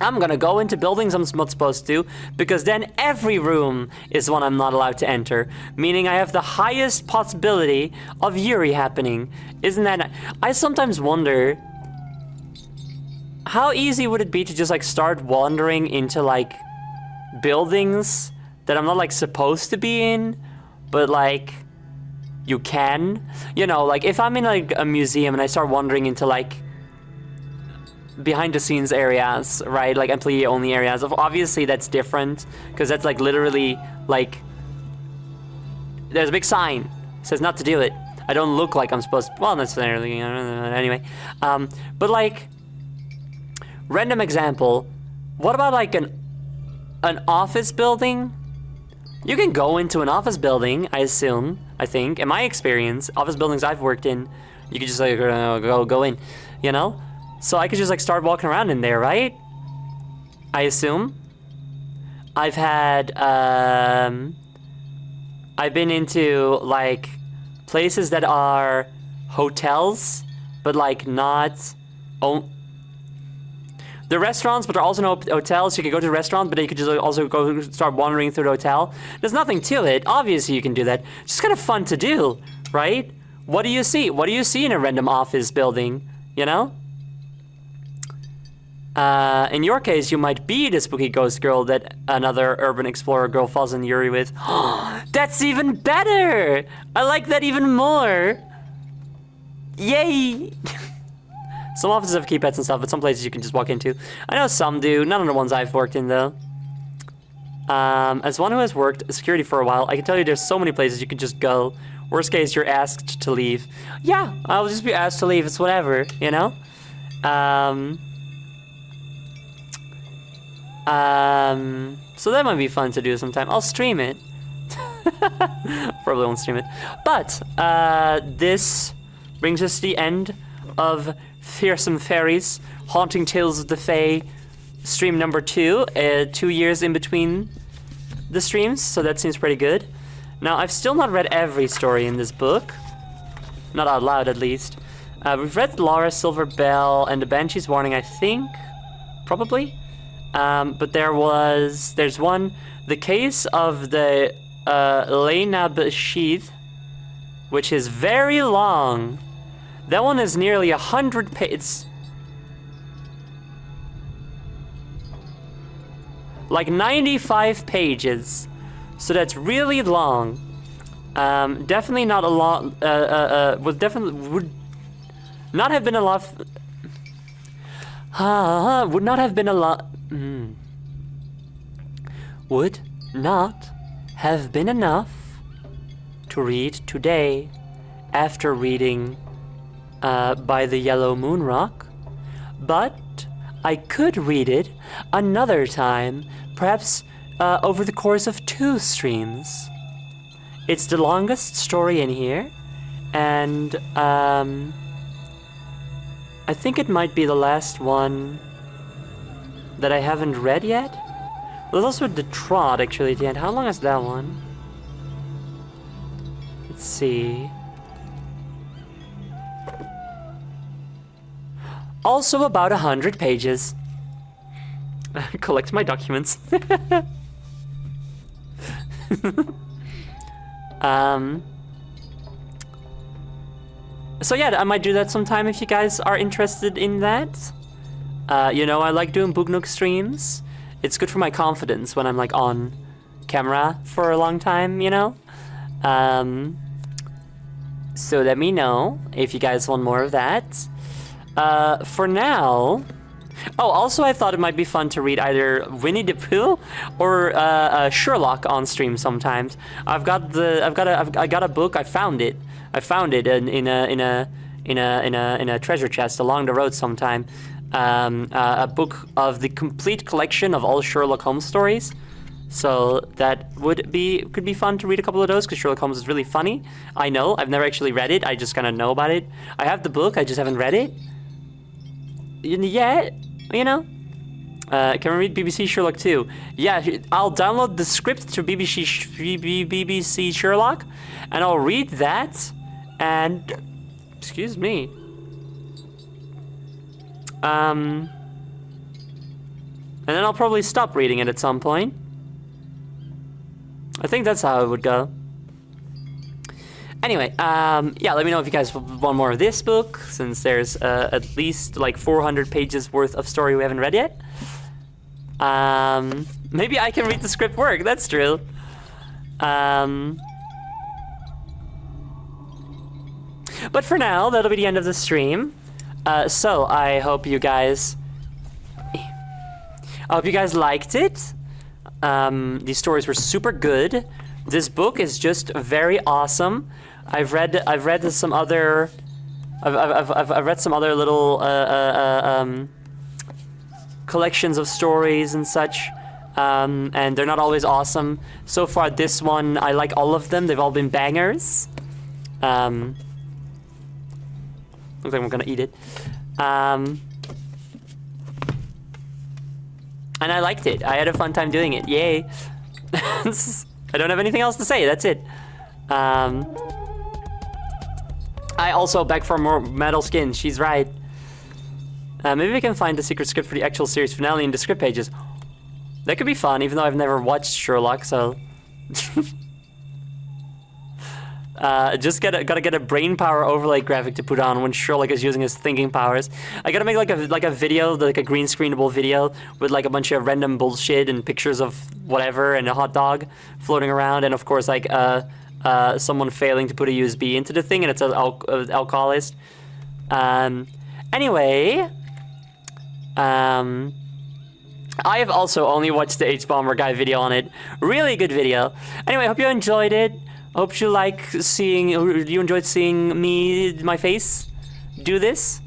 I'm gonna go into buildings I'm not supposed to, because then every room is one I'm not allowed to enter, meaning I have the highest possibility of Yuri happening. Isn't that... I sometimes wonder, how easy would it be to just like start wandering into like buildings that I'm not like supposed to be in, but like you can? You know, like if I'm in like a museum and I start wandering into like behind the scenes areas, right? Like employee only areas. Obviously that's different because that's like literally like there's a big sign says not to do it. I don't look like I'm supposed to, well, necessarily, anyway. But like, random example, what about like an office building? You can go into an office building, I assume, I think. In my experience, office buildings I've worked in, you could just like go in, you know? So I could just like start walking around in there, right? I assume. I've had, I've been into like places that are hotels, but like not, they're restaurants, but they're also no hotels. You could go to the restaurant, but you could just also go start wandering through the hotel. There's nothing to it. Obviously, you can do that. It's just kind of fun to do, right? What do you see? What do you see in a random office building? You know? In your case, you might be the spooky ghost girl that another urban explorer girl falls in Yuri with. That's even better! I like that even more! Yay! Some offices have keypads and stuff, but some places you can just walk into. I know some do, none of the ones I've worked in though. As one who has worked security for a while, I can tell you there's so many places you can just go. Worst case, you're asked to leave. Yeah, I'll just be asked to leave, it's whatever, you know? So that might be fun to do sometime. I'll stream it. Probably won't stream it. But, this brings us to the end of Fearsome Fairies, Haunting Tales of the Fae, stream number 2. 2 years in between the streams, so that seems pretty good. Now, I've still not read every story in this book. Not out loud, at least. We've read Laura Silver Bell and the Banshee's Warning, I think. Probably. But there's one, The Case of the Lena Bashid, which is very long. That one is nearly 100 pages. Like 95 pages. So that's really long. Definitely not a lot, would not have been a lot, would not have been a lot, would not have been enough to read today after reading By the Yellow Moon Rock, but I could read it another time, perhaps over the course of 2 streams. It's the longest story in here, and I think it might be the last one that I haven't read yet. There's also the Trot, actually, at the end. How long is that one? Let's see. Also about 100 pages. Collect my documents. So yeah, I might do that sometime if you guys are interested in that. You know, I like doing Book Nook streams. It's good for my confidence when I'm like on camera for a long time, you know? So let me know if you guys want more of that. For now... Oh, also I thought it might be fun to read either Winnie the Pooh or Sherlock on stream sometimes. I got a book. I found it in a treasure chest along the road sometime. A book of the complete collection of all Sherlock Holmes stories. So that could be fun to read a couple of those because Sherlock Holmes is really funny. I know. I've never actually read it. I just kind of know about it. I have the book. I just haven't read it. Yeah, you know. Can we read BBC Sherlock 2? Yeah, I'll download the script to BBC Sherlock, and I'll read that, and... Excuse me. And then I'll probably stop reading it at some point. I think that's how it would go. Anyway, yeah, let me know if you guys want more of this book, since there's at least like 400 pages worth of story we haven't read yet. Maybe I can read the script work, that's true. But for now, that'll be the end of the stream. So I hope you guys liked it. These stories were super good. This book is just very awesome. I've read some other little collections of stories and such, and they're not always awesome. So far, this one I like all of them. They've all been bangers. Looks like I'm gonna eat it. And I liked it. I had a fun time doing it. Yay! I don't have anything else to say. That's it. I also beg for more metal skin. She's right. Maybe we can find the secret script for the actual series finale in the script pages. That could be fun, even though I've never watched Sherlock, so... Gotta get a brain power overlay graphic to put on when Sherlock is using his thinking powers. I gotta make like a video, like a green screenable video with like a bunch of random bullshit and pictures of whatever and a hot dog floating around, and of course like someone failing to put a USB into the thing, and it's an alcoholist. Anyway, I have also only watched the H-Bomber guy video on it. Really good video. Anyway, hope you enjoyed it. Hope you you enjoyed seeing my face do this.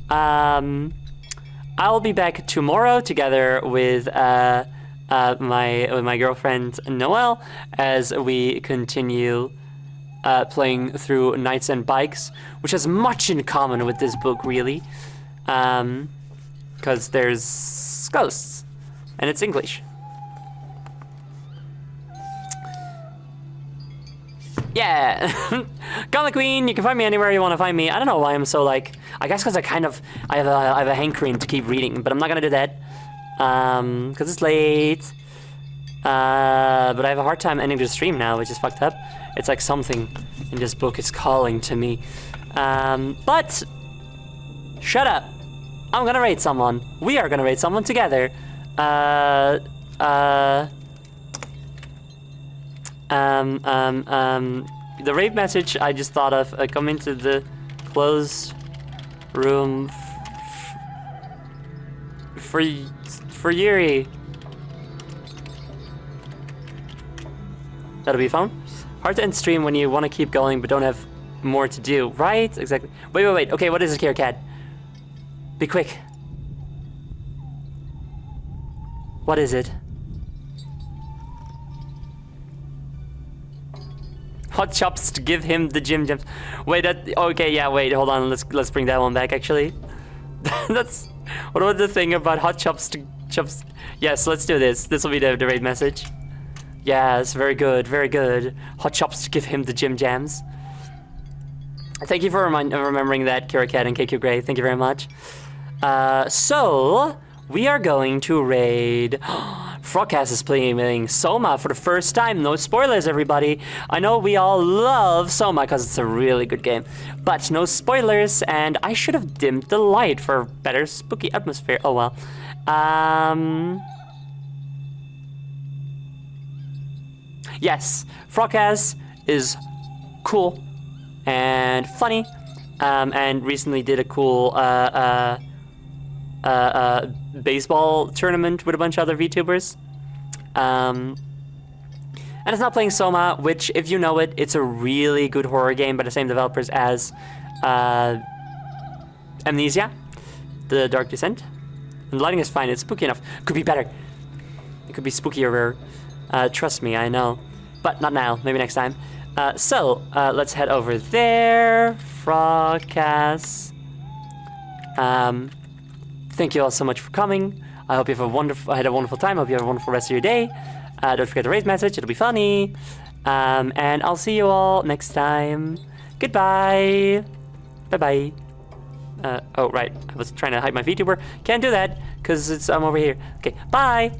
I'll be back tomorrow together with my girlfriend Noelle as we continue playing through Knights and Bikes, which has much in common with this book, really, because there's ghosts and it's English. Yeah, Gauntlet Queen. You can find me anywhere you want to find me. I don't know why I'm so like. I guess because I have a hankering to keep reading, but I'm not gonna do that because it's late. But I have a hard time ending the stream now, which is fucked up. It's like something in this book is calling to me. But shut up. I'm gonna raid someone. We are gonna raid someone together. The raid message I just thought of, come into the closed room for Yuri. That'll be fun. Hard to end stream when you want to keep going but don't have more to do, right? Exactly. Wait. Okay, what is this here, cat? Be quick. What is it? Hot chops to give him the gym gems. Wait, okay, yeah, wait, hold on, let's bring that one back, actually. That's, what was the thing about hot chops to chops? Yes, let's do this. This will be the raid message. Yes, very good, very good. Hot chops to give him the gym jams. Thank you for remembering that, Kira Cat and KQ Gray. Thank you very much. So, we are going to raid... Frogcast is playing Soma for the first time. No spoilers, everybody. I know we all love Soma because it's a really good game, but no spoilers, and I should have dimmed the light for better spooky atmosphere. Oh well. Yes, Frogcast is cool and funny, and recently did a cool baseball tournament with a bunch of other VTubers. And it's not playing Soma, which, if you know it, it's a really good horror game by the same developers as Amnesia, The Dark Descent. And the lighting is fine, it's spooky enough. Could be better. It could be spookier. Trust me, I know. But not now, maybe next time. So, let's head over there. Frogcast. Thank you all so much for coming. I hope you have had a wonderful time. I hope you have a wonderful rest of your day. Don't forget the raid message, it'll be funny. And I'll see you all next time. Goodbye. Bye-bye. Oh, right. I was trying to hide my VTuber. Can't do that, because I'm over here. Okay, bye.